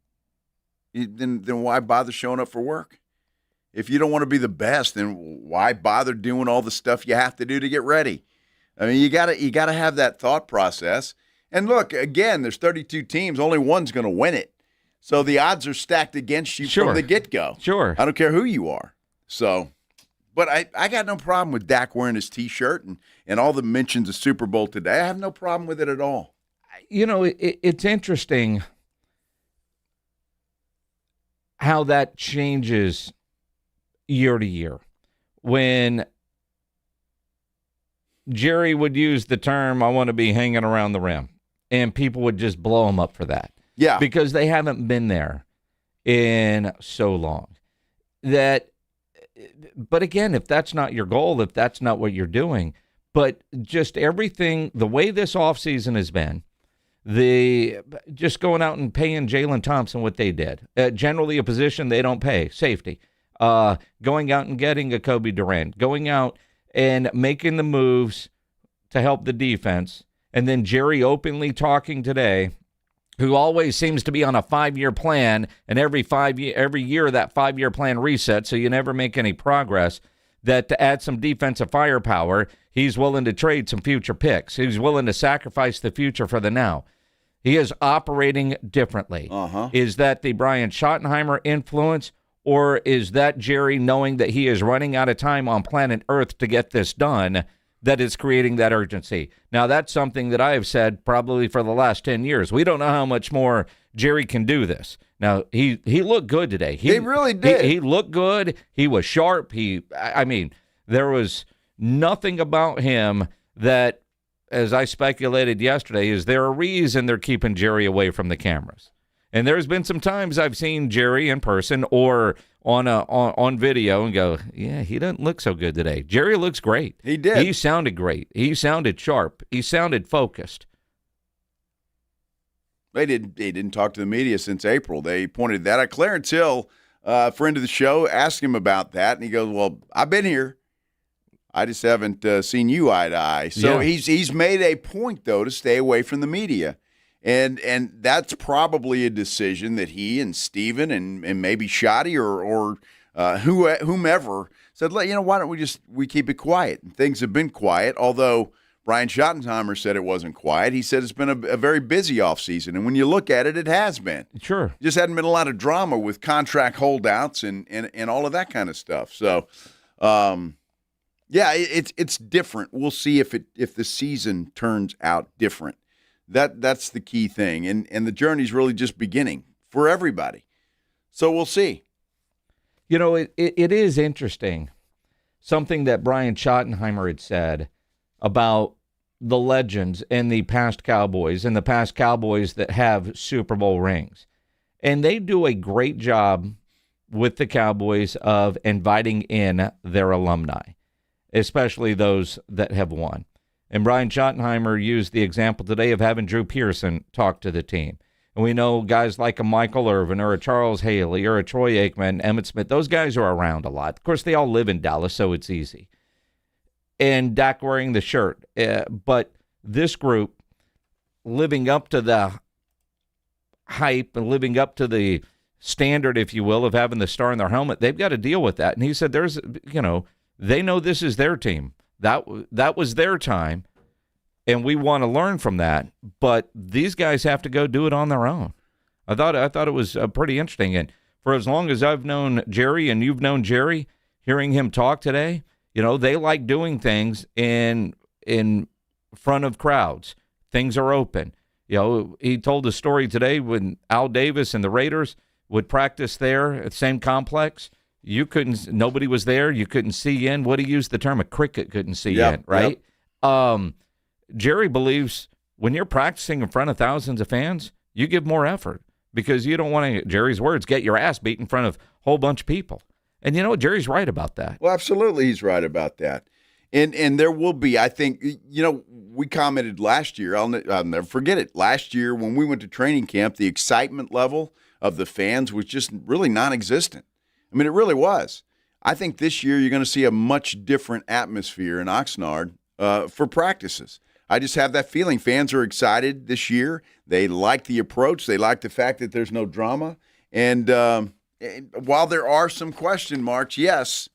then why bother showing up for work? If you don't want to be the best, then why bother doing all the stuff you have to do to get ready? I mean, you gotta have that thought process. And look, again, there's 32 teams. Only one's going to win it. So the odds are stacked against you from the get-go. Sure. I don't care who you are. So, but I got no problem with Dak wearing his T-shirt and all the mentions of Super Bowl today. I have no problem with it at all. It's interesting how that changes year to year. When Jerry would use the term, I want to be hanging around the rim, and people would just blow him up for that. Yeah. Because they haven't been there in so long. But again, if that's not your goal, if that's not what you're doing, but just everything, the way this offseason has been, just going out and paying Jalen Thompson what they did, generally a position they don't pay, safety. Going out and getting a Kobe Durant, going out and making the moves to help the defense, and then Jerry openly talking today, who always seems to be on a 5-year plan, and every year that 5-year plan resets, so you never make any progress, that to add some defensive firepower, he's willing to trade some future picks. He's willing to sacrifice the future for the now. He is operating differently. Is that the Brian Schottenheimer influence? Or is that Jerry knowing that he is running out of time on planet Earth to get this done that is creating that urgency? Now, that's something that I have said probably for the last 10 years. We don't know how much more Jerry can do this. Now, he looked good today. He really did. He looked good. He was sharp. I mean, there was nothing about him that, as I speculated yesterday, is there a reason they're keeping Jerry away from the cameras? And there's been some times I've seen Jerry in person or on video and go, yeah, he doesn't look so good today. Jerry looks great. He did. He sounded great. He sounded sharp. He sounded focused. They didn't talk to the media since April. They pointed that out. Clarence Hill, friend of the show, asked him about that, and he goes, well, I've been here. I just haven't seen you eye to eye. So he's made a point, though, to stay away from the media. And that's probably a decision that he and Steven and maybe Shotty or whomever said, why don't we keep it quiet? And things have been quiet, although Brian Schottenheimer said it wasn't quiet. He said it's been a very busy offseason. And when you look at it, it has been. Sure. Just hadn't been a lot of drama with contract holdouts and all of that kind of stuff. So, it's different. We'll see if the season turns out different. That's the key thing. And the journey's really just beginning for everybody. So we'll see. You know, it is interesting. Something that Brian Schottenheimer had said about the legends and the past Cowboys and the past Cowboys that have Super Bowl rings. And they do a great job with the Cowboys of inviting in their alumni, especially those that have won. And Brian Schottenheimer used the example today of having Drew Pearson talk to the team. And we know guys like a Michael Irvin or a Charles Haley or a Troy Aikman, Emmitt Smith, those guys are around a lot. Of course, they all live in Dallas, so it's easy. And Dak wearing the shirt. But this group, living up to the hype and living up to the standard, if you will, of having the star in their helmet, they've got to deal with that. And he said they know this is their team. That was their time, and we want to learn from that. But these guys have to go do it on their own. I thought it was pretty interesting. And for as long as I've known Jerry and you've known Jerry, hearing him talk today, they like doing things in front of crowds. Things are open. He told a story today when Al Davis and the Raiders would practice there at the same complex. Nobody was there. You couldn't see in. What he used the term, a cricket couldn't see in, right? Yep. Jerry believes when you're practicing in front of thousands of fans, you give more effort because you don't want to, Jerry's words, get your ass beat in front of a whole bunch of people. And Jerry's right about that. Well, absolutely he's right about that. And there will be, I think, we commented last year, I'll never forget it, last year when we went to training camp, the excitement level of the fans was just really non-existent. I mean, it really was. I think this year you're going to see a much different atmosphere in Oxnard for practices. I just have that feeling. Fans are excited this year. They like the approach. They like the fact that there's no drama. And while there are some question marks, yes,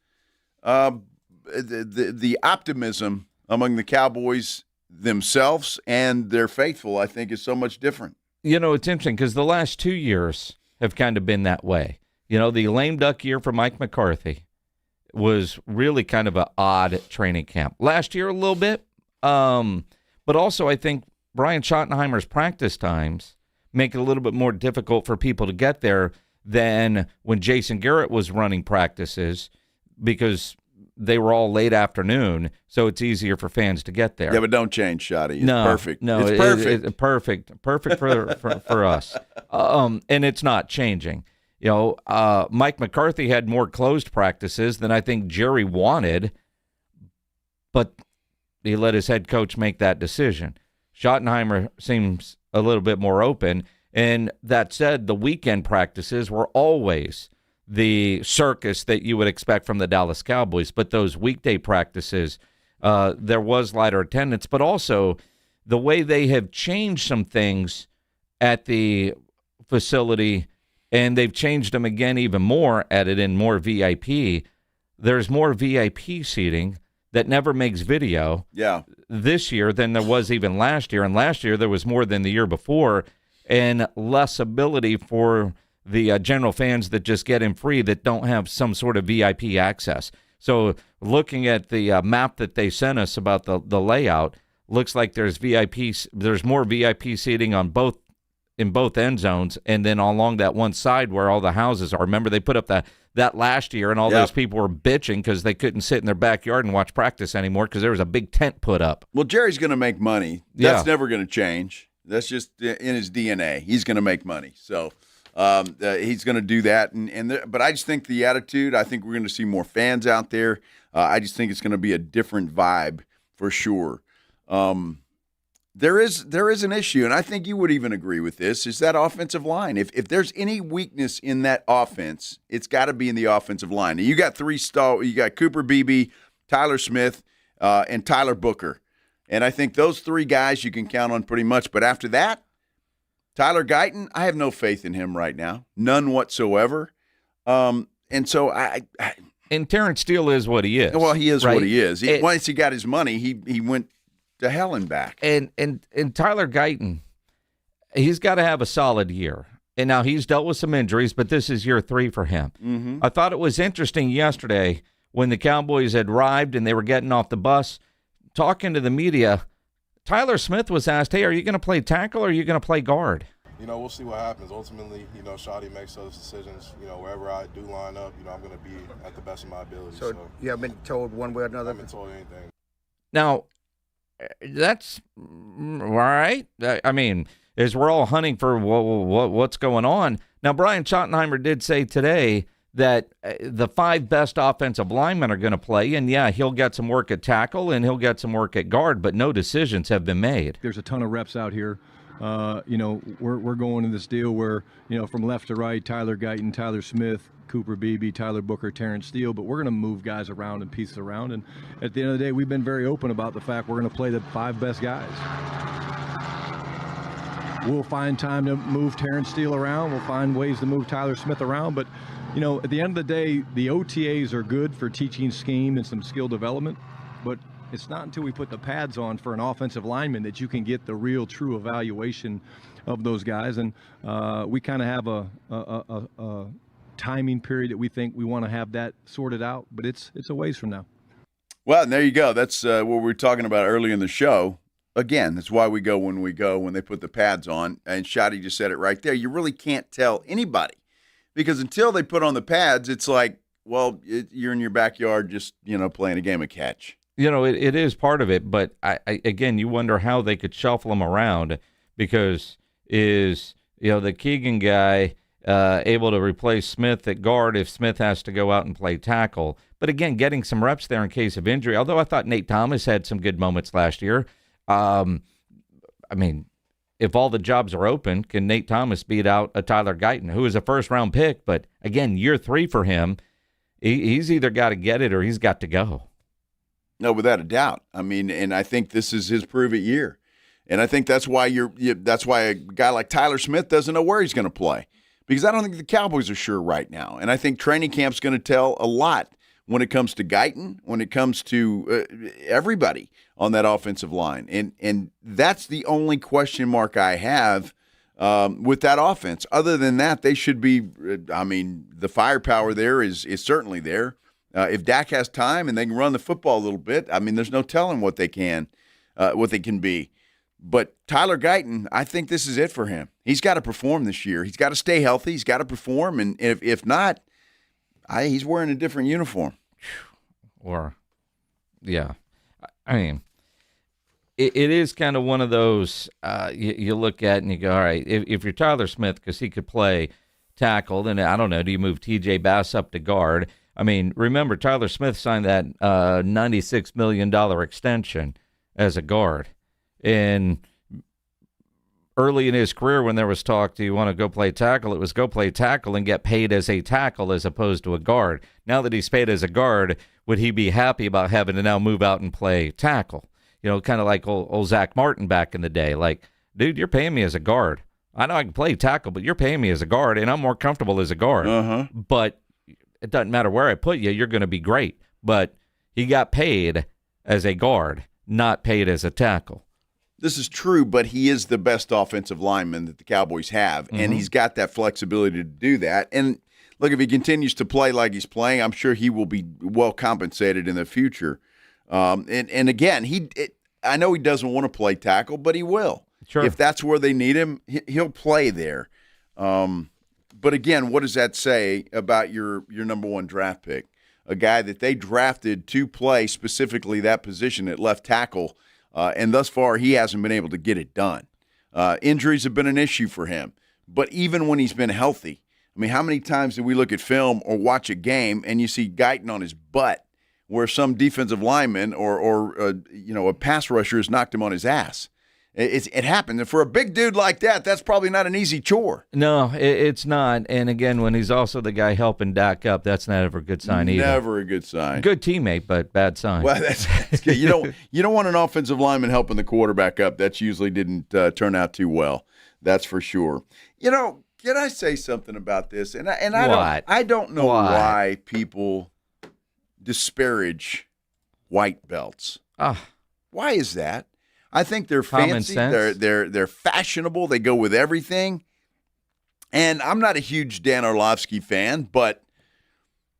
the optimism among the Cowboys themselves and their faithful, I think, is so much different. It's interesting because the last 2 years have kind of been that way. The lame duck year for Mike McCarthy was really kind of an odd training camp. Last year a little bit, but also I think Brian Schottenheimer's practice times make it a little bit more difficult for people to get there than when Jason Garrett was running practices because they were all late afternoon, so it's easier for fans to get there. Yeah, but don't change, Shotty. It's perfect. No, it's perfect. It's perfect for us. And it's not changing. Mike McCarthy had more closed practices than I think Jerry wanted, but he let his head coach make that decision. Schottenheimer seems a little bit more open, and that said, the weekend practices were always the circus that you would expect from the Dallas Cowboys, but those weekday practices, there was lighter attendance, but also the way they have changed some things at the facility, and they've changed them again even more, added in more VIP. There's more VIP seating that never makes video this year than there was even last year, and last year there was more than the year before, and less ability for the general fans that just get in free that don't have some sort of VIP access. So looking at the map that they sent us about the layout, looks like there's more VIP seating on both in both end zones, and then along that one side where all the houses are. Remember, they put up that last year, and all those people were bitching because they couldn't sit in their backyard and watch practice anymore because there was a big tent put up. Well, Jerry's going to make money. That's never going to change. That's just in his DNA. He's going to make money. So he's going to do that. But I just think the attitude, I think we're going to see more fans out there. I just think it's going to be a different vibe for sure. There is an issue, and I think you would even agree with this, is that offensive line. If there's any weakness in that offense, it's got to be in the offensive line. Now, you got you got Cooper Beebe, Tyler Smith, and Tyler Booker. And I think those three guys you can count on pretty much. But after that, Tyler Guyton, I have no faith in him right now. None whatsoever. And so And Terrence Steele is what he is. Well, he is right? what he is. Once he got his money, he went to hell and back. And Tyler Guyton, he's got to have a solid year. And now he's dealt with some injuries, but this is year 3 for him. Mm-hmm. I thought it was interesting yesterday when the Cowboys had arrived and they were getting off the bus, talking to the media, Tyler Smith was asked, hey, are you going to play tackle or are you going to play guard? We'll see what happens. Ultimately, Shawty makes those decisions. Wherever I do line up, I'm going to be at the best of my ability. So you haven't been told one way or another? I haven't told anything. Now, that's all right. I mean, as we're all hunting for what's going on. Now, Brian Schottenheimer did say today that the 5 best offensive linemen are going to play, and he'll get some work at tackle and he'll get some work at guard, but no decisions have been made. There's a ton of reps out here. We're going to this deal where, from left to right, Tyler Guyton, Tyler Smith, Cooper Beebe, Tyler Booker, Terrence Steele, but we're going to move guys around and pieces around. And at the end of the day, we've been very open about the fact we're going to play the 5 best guys. We'll find time to move Terrence Steele around. We'll find ways to move Tyler Smith around. But, at the end of the day, the OTAs are good for teaching scheme and some skill development. But it's not until we put the pads on for an offensive lineman that you can get the real, true evaluation of those guys. And we kind of have a timing period that we think we want to have that sorted out. But it's a ways from now. Well, and there you go. That's what we were talking about earlier in the show. Again, that's why we go when they put the pads on. And Shotty just said it right there. You really can't tell anybody. Because until they put on the pads, it's like, well, you're in your backyard just, playing a game of catch. It is part of it, but again, you wonder how they could shuffle them around because the Keegan guy able to replace Smith at guard if Smith has to go out and play tackle. But again, getting some reps there in case of injury, although I thought Nate Thomas had some good moments last year. If all the jobs are open, can Nate Thomas beat out a Tyler Guyton, who is a first-round pick? But again, year 3 for him, he's either got to get it or he's got to go. No, without a doubt. And I think this is his prove-it year. And I think that's why that's why a guy like Tyler Smith doesn't know where he's going to play. Because I don't think the Cowboys are sure right now. And I think training camp's going to tell a lot when it comes to Guyton, when it comes to everybody on that offensive line. And that's the only question mark I have with that offense. Other than that, they should be the firepower there is certainly there. If Dak has time and they can run the football a little bit, there's no telling what they can be. But Tyler Guyton, I think this is it for him. He's got to perform this year. He's got to stay healthy. He's got to perform. And if not, he's wearing a different uniform. It is kind of one of those you look at and you go, all right, if you're Tyler Smith, because he could play tackle, then I don't know, do you move TJ Bass up to guard? Remember, Tyler Smith signed that $96 million extension as a guard. And early in his career, when there was talk, do you want to go play tackle? It was go play tackle and get paid as a tackle as opposed to a guard. Now that he's paid as a guard, would he be happy about having to now move out and play tackle? Kind of like old Zach Martin back in the day. Like, dude, you're paying me as a guard. I know I can play tackle, but you're paying me as a guard, and I'm more comfortable as a guard. Uh-huh. But it doesn't matter where I put you, you're going to be great. But he got paid as a guard, not paid as a tackle. This is true, but he is the best offensive lineman that the Cowboys have, and he's got that flexibility to do that. And look, if he continues to play like he's playing, I'm sure he will be well compensated in the future. And again, I know he doesn't want to play tackle, but he will. Sure. If that's where they need him, he'll play there. But again, what does that say about your number one draft pick? A guy that they drafted to play specifically that position at left tackle, and thus far he hasn't been able to get it done. Injuries have been an issue for him. But even when he's been healthy, I mean, how many times do we look at film or watch a game and you see Guyton on his butt where some defensive lineman or a pass rusher has knocked him on his ass? It happens. And for a big dude like that, that's probably not an easy chore. No, it's not. And again, when he's also the guy helping Dak up, that's not ever a good sign either. Never a good sign. Good teammate, but bad sign. Well, that's good. You don't want an offensive lineman helping the quarterback up. That usually didn't turn out too well. That's for sure. Can I say something about this? And I don't know why people disparage white belts. Why is that? I think they're fancy. They're fashionable. They go with everything. And I'm not a huge Dan Orlovsky fan, but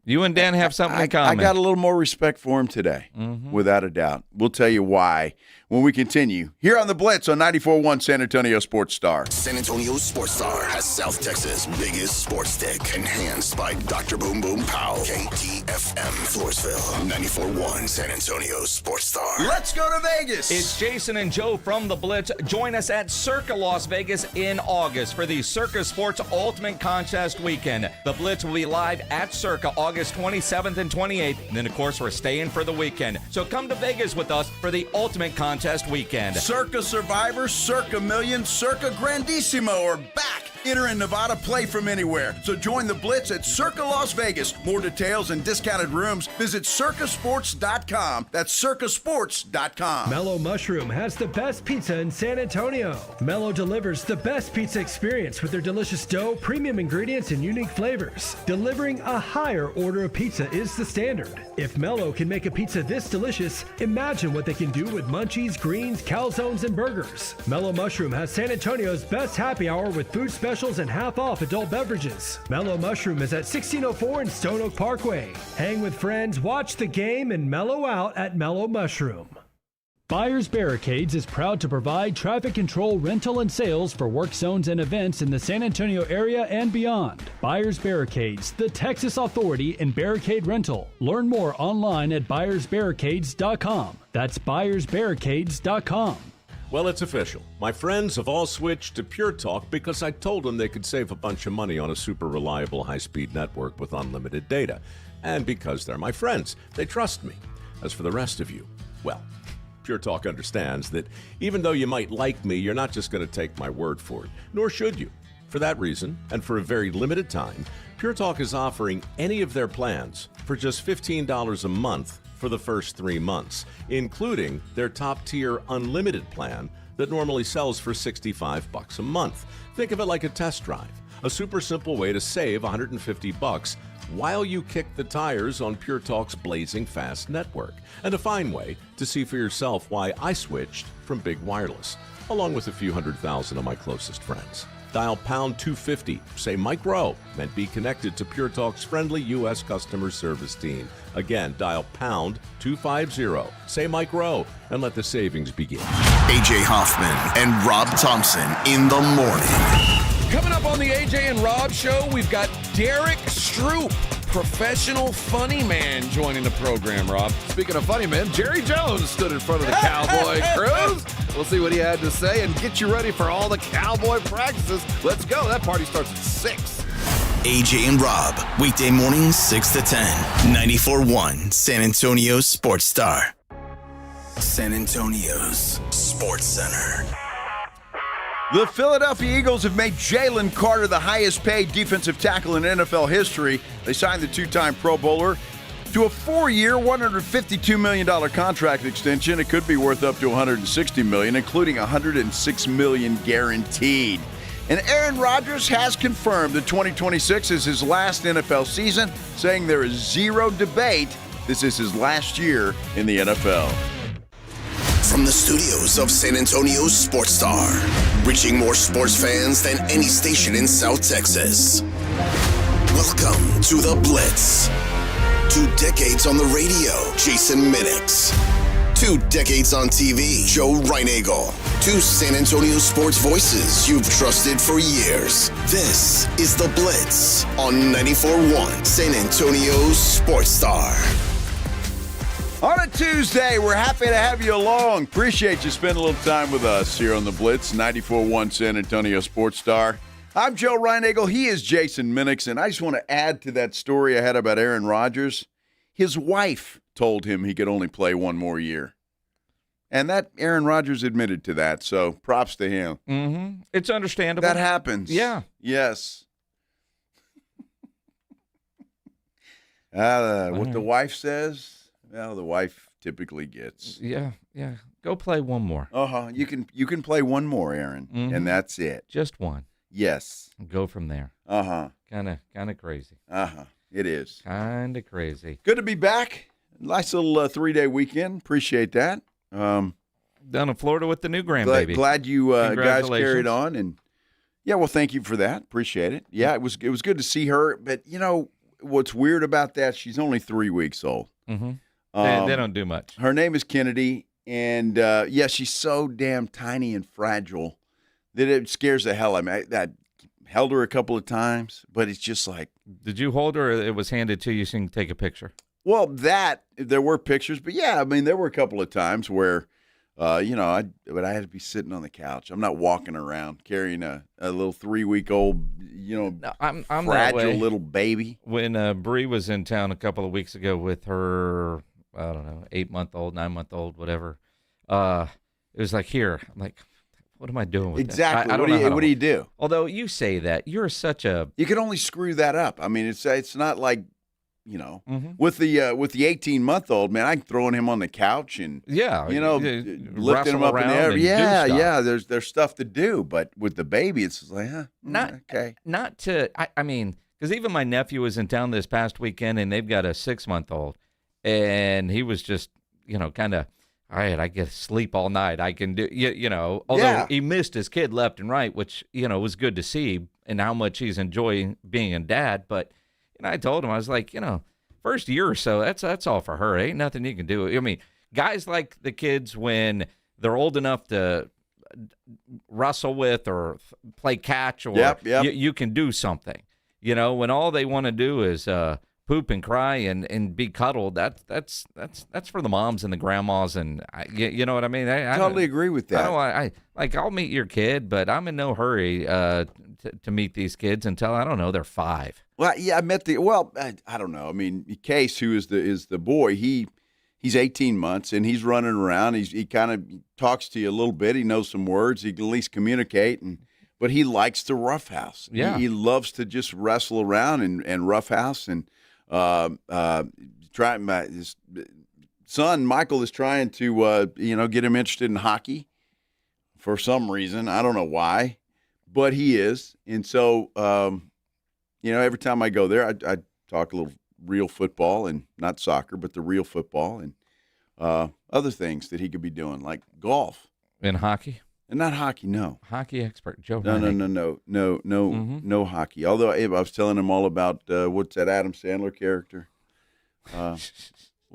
you and Dan have something in common. I got a little more respect for him today, without a doubt. We'll tell you why when we continue here on the Blitz on 94.1 San Antonio Sports Star. San Antonio Sports Star has South Texas' biggest sports stick, enhanced by Dr. Boom Boom Pow. KTFM, Floresville, 94.1 San Antonio Sports Star. Let's go to Vegas. It's Jason and Joe from the Blitz. Join us at Circa Las Vegas in August for the Circa Sports Ultimate Contest Weekend. The Blitz will be live at Circa August 27th and 28th. And then, of course, we're staying for the weekend. So come to Vegas with us for the Ultimate Contest Weekend. Circa Survivor, Circa Million, Circa Grandissimo are back. Enter in Nevada, play from anywhere. So join the Blitz at Circa Las Vegas. More details and discounted rooms, visit circasports.com. That's circasports.com. Mellow Mushroom has the best pizza in San Antonio. Mellow delivers the best pizza experience with their delicious dough, premium ingredients, and unique flavors. Delivering a higher order of pizza is the standard. If Mellow can make a pizza this delicious, imagine what they can do with munchies, greens, calzones, and burgers. Mellow Mushroom has San Antonio's best happy hour with food specials and half-off adult beverages. Mellow Mushroom is at 1604 in Stone Oak Parkway. Hang with friends, watch the game, and mellow out at Mellow Mushroom. Buyers Barricades is proud to provide traffic control, rental, and sales for work zones and events in the San Antonio area and beyond. Buyers Barricades, the Texas authority in barricade rental. Learn more online at buyersbarricades.com. That's buyersbarricades.com. Well, it's official. My friends have all switched to Pure Talk because I told them they could save a bunch of money on a super reliable high-speed network with unlimited data. And because they're my friends, they trust me. As for the rest of you, well, Pure Talk understands that even though you might like me, you're not just going to take my word for it, nor should you. For that reason, and for a very limited time, Pure Talk is offering any of their plans for just $15 a month for the first 3 months, including their top-tier unlimited plan that normally sells for $65 a month. Think of it like a test drive, a super simple way to save $150 while you kick the tires on Pure Talk's blazing fast network, and a fine way to see for yourself why I switched from big wireless, along with a few 100,000 of my closest friends. Dial pound 250, say mroe, and be connected to Pure Talk's friendly U.S. customer service team. Again, dial pound 250, say mroe, and let the savings begin. AJ Hoffman and Rob Thompson in the morning. Coming up on the AJ and Rob show, we've got Derek Stroop, professional funny man, joining the program, Rob. Speaking of funny men, Jerry Jones stood in front of the Cowboy crews. We'll see what he had to say and get you ready for all the Cowboy practices. Let's go. That party starts at 6. AJ and Rob, weekday mornings 6 to 10, 94.1 San Antonio Sports Star. San Antonio's Sports Center. The Philadelphia Eagles have made Jalen Carter the highest-paid defensive tackle in NFL history. They signed the two-time Pro Bowler to a 4-year, $152 million contract extension. It could be worth up to $160 million, including $106 million guaranteed. And Aaron Rodgers has confirmed that 2026 is his last NFL season, saying there is zero debate this is his last year in the NFL. From the studios of San Antonio Sports Star, reaching more sports fans than any station in South Texas. Welcome to the Blitz. 2 decades on the radio, Jason Minix. 2 decades on TV, Joe Reinagel. Two San Antonio sports voices you've trusted for years. This is The Blitz on 94.1 San Antonio's Sports Star. On a Tuesday, we're happy to have you along. Appreciate you spending a little time with us here on The Blitz, 94.1 San Antonio Sports Star. I'm Joe Reinagel. He is Jason Minix, and I just want to add to that story I had about Aaron Rodgers. His wife told him he could only play one more year. And that Aaron Rodgers admitted to that, so props to him. Mm-hmm. It's understandable. That happens. Yeah. Yes. What the wife says, well, the wife typically gets. Yeah. Go play one more. You can play one more, Aaron, and that's it. Just one. Yes. Go from there. Kind of crazy. It is. Kind of crazy. Good to be back. Nice little 3-day weekend. Appreciate that. Down in Florida with the new grandbaby. Glad you guys carried on, and well, thank you for that. Appreciate it. Yeah, it was good to see her. But you know what's weird about that? She's only 3 weeks old. Mm-hmm. They don't do much. Her name is Kennedy, and she's so damn tiny and fragile that it scares the hell out of me. I held her a couple of times, but it's just like. Did you hold her, or it was handed to you so you can take a picture? Well, there were pictures, but there were a couple of times where, I had to be sitting on the couch. I'm not walking around carrying a little 3-week-old, I'm fragile little baby. When Bree was in town a couple of weeks ago with her, I don't know, 8-month-old, 9-month-old, whatever, it was like, here. I'm like, what am I doing with exactly? That? I don't know what do you do? Although you say that, you're such a. You can only screw that up. I mean, it's not like. With the 18-month-old, man, I'm throwing him on the couch and lifting him up in the air. Yeah. There's stuff to do, but with the baby, it's like, okay. Not to. I mean, because even my nephew was in town this past weekend, and they've got a 6-month-old, and he was just, kind of, all right, I get to sleep all night. I can do, although he missed his kid left and right, which was good to see, and how much he's enjoying being a dad, but. I told him, I was like, first year or so, that's all for her. Ain't nothing you can do. I mean, guys like the kids when they're old enough to wrestle with or play catch or you can do something. When all they want to do is poop and cry and be cuddled, that's for the moms and the grandmas. And you know what I mean? I totally agree with that. I'll meet your kid, but I'm in no hurry to meet these kids until, I don't know, they're 5. Well, I met I don't know. I mean, Case, who is the boy, he's 18 months, and he's running around. He kind of talks to you a little bit. He knows some words. He can at least communicate, but he likes to roughhouse. Yeah. He loves to just wrestle around and roughhouse. And his son, Michael, is trying to, get him interested in hockey for some reason. I don't know why, but he is. And so, every time I go there, I talk a little real football and not soccer, but the real football and other things that he could be doing, like golf. And hockey? And not hockey, no. Hockey expert, Joe. No hockey. Although I was telling him all about, what's that Adam Sandler character?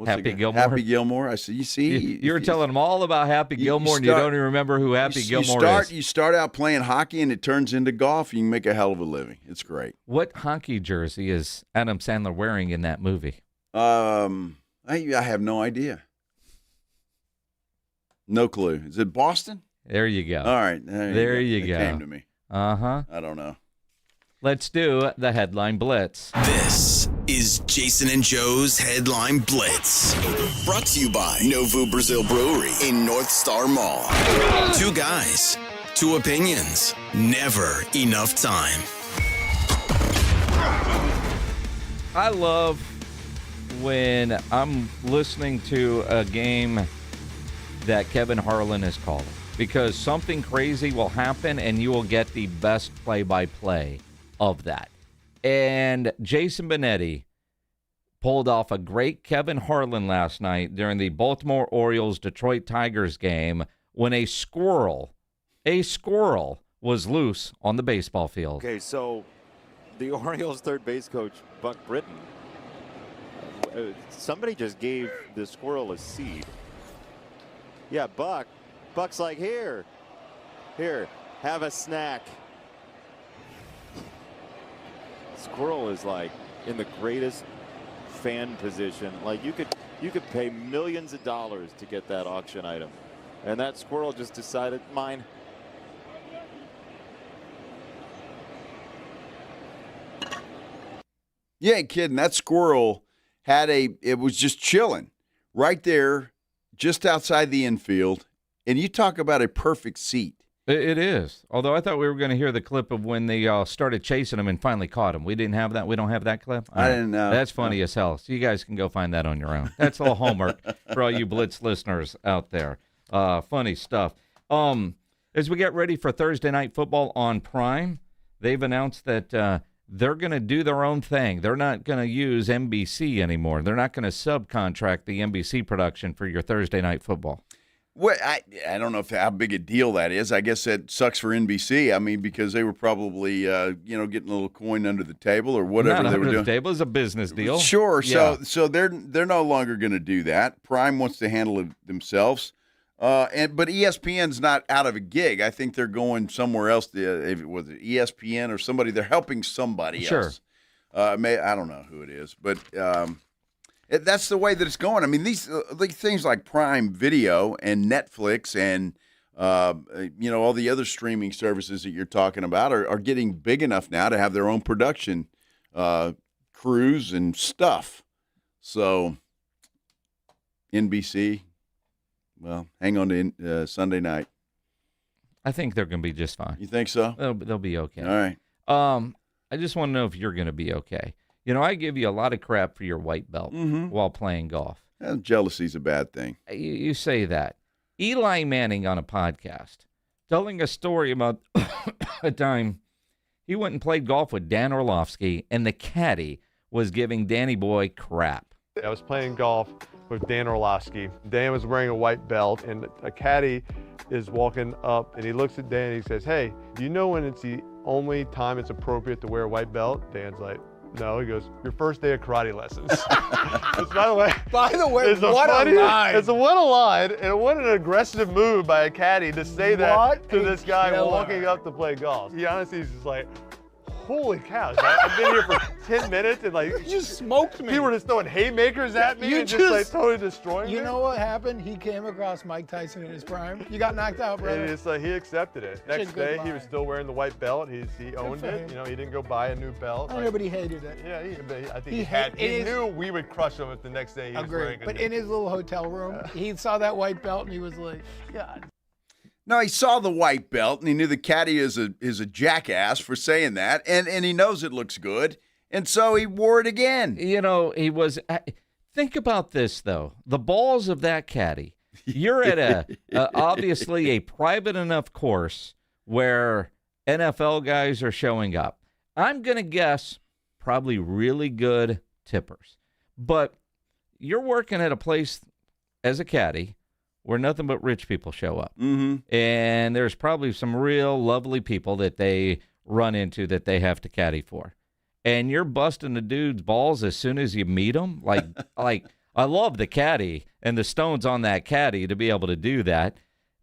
Happy Gilmore? Happy Gilmore. I said, you see. You were telling him all about Happy Gilmore, and you don't even remember who Happy Gilmore is. You start out playing hockey, and it turns into golf. You can make a hell of a living. It's great. What hockey jersey is Adam Sandler wearing in that movie? I have no idea. No clue. Is it Boston? There you go. All right. There you go. It came to me. Uh-huh. I don't know. Let's do the Headline Blitz. This is Jason and Joe's Headline Blitz. Brought to you by Novo Brazil Brewery in North Star Mall. 2 guys, 2 opinions, never enough time. I love when I'm listening to a game that Kevin Harlan is calling, because something crazy will happen and you will get the best play-by-play of that. And Jason Benetti pulled off a great Kevin Harlan last night during the Baltimore Orioles-Detroit Tigers game when a squirrel was loose on the baseball field. Okay, so the Orioles third base coach, Buck Britton, somebody just gave the squirrel a seed. Yeah, Buck's like, here, Here, have a snack. Squirrel is like in the greatest fan position. Like you could pay millions of dollars to get that auction item. And that squirrel just decided mine. You ain't kidding. That squirrel it was just chilling right there just outside the infield. And you talk about a perfect seat. It is. Although I thought we were going to hear the clip of when they started chasing him and finally caught him. We didn't have that. We don't have that clip. I didn't know. That's funny as hell. So you guys can go find that on your own. That's a little homework for all you Blitz listeners out there. Funny stuff. As we get ready for Thursday Night Football on Prime, they've announced that they're going to do their own thing. They're not going to use NBC anymore. They're not going to subcontract the NBC production for your Thursday Night Football. Well, I don't know how big a deal that is. I guess that sucks for NBC. I mean, because they were probably getting a little coin under the table or whatever they were doing. The table is a business deal. Sure. Yeah. So they're no longer going to do that. Prime wants to handle it themselves. But ESPN's not out of a gig. I think they're going somewhere else. If it was ESPN or somebody, they're helping somebody else. I don't know who it is, but. That's the way that it's going. I mean, these things like Prime Video and Netflix and all the other streaming services that you're talking about are getting big enough now to have their own production crews and stuff. So NBC, well, hang on to Sunday night. I think they're going to be just fine. You think so? They'll be okay. All right. I just want to know if you're going to be okay. You know, I give you a lot of crap for your white belt while playing golf. Jealousy's a bad thing. You say that. Eli Manning on a podcast telling a story about a time he went and played golf with Dan Orlovsky, and the caddy was giving Danny Boy crap. I was playing golf with Dan Orlovsky. Dan was wearing a white belt, and a caddy is walking up, and he looks at Dan and he says, "Hey, do you know when it's the only time it's appropriate to wear a white belt?" Dan's like, "No." He goes, "Your first day of karate lessons." Which, by the way, what a line. It's a line, and what an aggressive move by a caddy to say that to this guy walking up to play golf. He honestly is just like, holy cow, I've been here for 10 minutes and like you smoked me. People were just throwing haymakers at me and just like totally destroying me. You know what happened? He came across Mike Tyson in his prime. You got knocked out, brother. And it's like he accepted it. Next day he was still wearing the white belt. He owned it. You know, he didn't go buy a new belt. I know, but he hated it. Yeah, I think he knew we would crush him if the next day he was wearing it. But in his little hotel room, he saw that white belt and he was like, God. No, he saw the white belt, and he knew the caddy is a jackass for saying that, and he knows it looks good, and so he wore it again. You know, he was think about this, though. The balls of that caddy. You're at obviously a private enough course where NFL guys are showing up. I'm going to guess probably really good tippers. But you're working at a place as a caddy where nothing but rich people show up. Mm-hmm. And there's probably some real lovely people that they run into that they have to caddy for. And you're busting the dude's balls as soon as you meet him. Like I love the caddy and the stones on that caddy to be able to do that.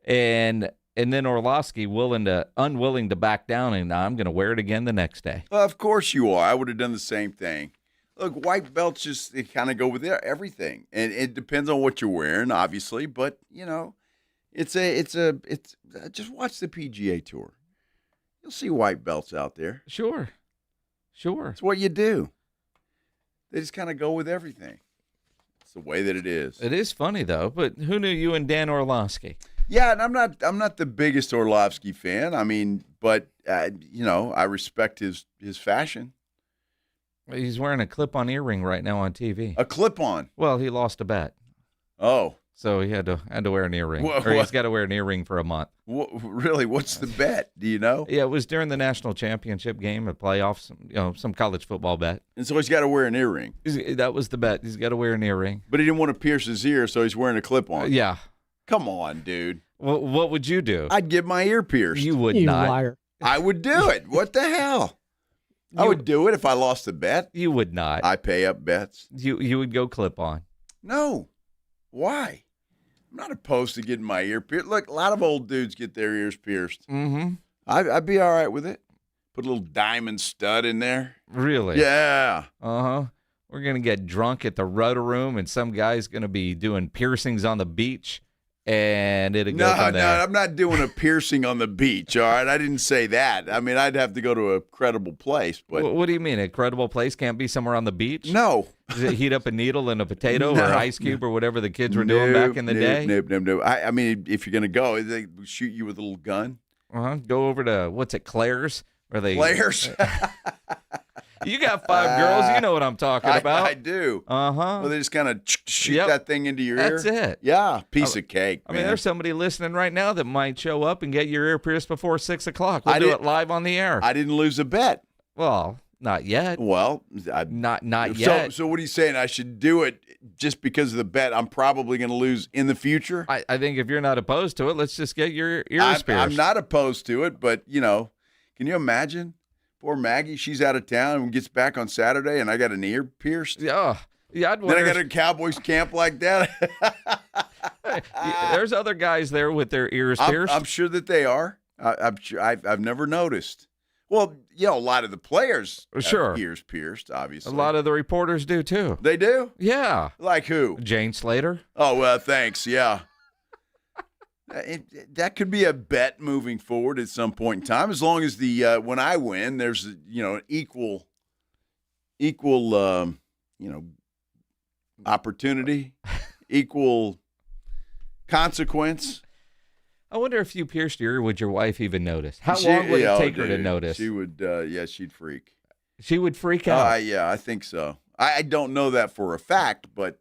And then Orlovsky unwilling to back down, and I'm going to wear it again the next day. Well, of course you are. I would have done the same thing. Look, white belts they kind of go with everything, and it depends on what you're wearing, obviously. But you know, it's just watch the PGA Tour. You'll see white belts out there. Sure. It's what you do. They just kind of go with everything. It's the way that it is. It is funny though. But who knew you and Dan Orlovsky? Yeah, and I'm not the biggest Orlovsky fan. I mean, but I respect his fashion. He's wearing a clip-on earring right now on TV. A clip-on? Well, he lost a bet. Oh. So he had to wear an earring. Or he's got to wear an earring for a month. Really? What's the bet? Do you know? Yeah, it was during the national championship game, a playoffs, some college football bet. And so he's got to wear an earring. That was the bet. He's got to wear an earring. But he didn't want to pierce his ear, so he's wearing a clip-on. Yeah. Come on, dude. Well, what would you do? I'd get my ear pierced. You would not. Liar. I would do it. What the hell? I would do it if I lost a bet. You would not. I pay up bets. You would go clip on. No. Why? I'm not opposed to getting my ear pierced. Look, a lot of old dudes get their ears pierced. Mm-hmm. I'd be all right with it. Put a little diamond stud in there. Really? Yeah. Uh-huh. We're going to get drunk at the Rotor Room, and some guy's going to be doing piercings on the beach, and it'll go from there. No, I'm not doing a piercing on the beach, all right? I didn't say that. I mean, I'd have to go to a credible place. But What do you mean? A credible place can't be somewhere on the beach? No. Does it heat up a needle and a potato No. or ice cube or whatever the kids were doing back in the day? No. I mean, if you're going to go, they shoot you with a little gun. Go over to, what's it, Claire's? Claire's? You got 5 girls. You know what I'm talking about. I do. Uh-huh. Well, they just kind of shoot that thing into your ear. That's it. Yeah, piece of cake, I mean, there's somebody listening right now that might show up and get your ear pierced before 6 o'clock. We'll do it live on the air. I didn't lose a bet. Well, not yet. Well, not yet. So what are you saying? I should do it just because of the bet I'm probably going to lose in the future? I think if you're not opposed to it, let's just get your ears pierced. I'm not opposed to it, but, can you imagine? Poor Maggie, she's out of town and gets back on Saturday, and I got an ear pierced. Yeah, I'd then I got a Cowboys camp like that. There's other guys there with their ears pierced. I'm sure that they are. I'm sure. I've never noticed. Well, a lot of the players have ears pierced, obviously. A lot of the reporters do too. They do? Yeah. Like who? Jane Slater. Oh, well, thanks. Yeah. That could be a bet moving forward at some point in time, as long as when I win, there's an equal opportunity, equal consequence. I wonder if you pierced your ear, would your wife even notice? How long would it take her to notice? She would. She'd freak. She would freak out. Yeah, I think so. I don't know that for a fact, but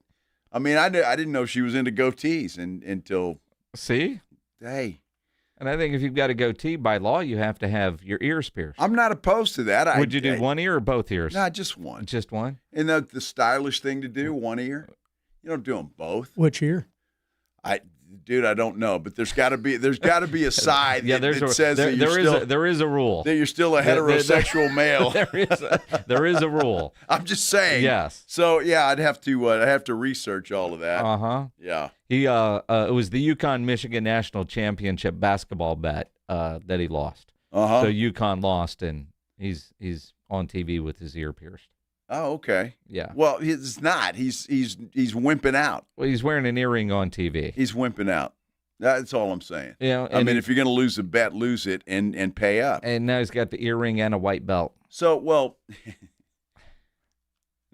I mean, I didn't know she was into goatees until. See? Hey. And I think if you've got a goatee, by law, you have to have your ears pierced. I'm not opposed to that. Would you do one ear or both ears? No, just one. Just one? Isn't that the stylish thing to do, one ear? You don't do them both. Which ear? Dude, I don't know, but there's got to be a side that says that there is a rule that you're still a heterosexual male. There is a rule. I'm just saying. Yes. So I'd have to research all of that. Yeah. He it was the UConn-Michigan National Championship basketball bet that he lost. So UConn lost, and he's on TV with his ear pierced. Oh, okay. Yeah. Well, he's not. He's wimping out. Well, he's wearing an earring on TV. He's wimping out. That's all I'm saying. Yeah. I mean, if you're going to lose a bet, lose it and pay up. And now he's got the earring and a white belt. So, well,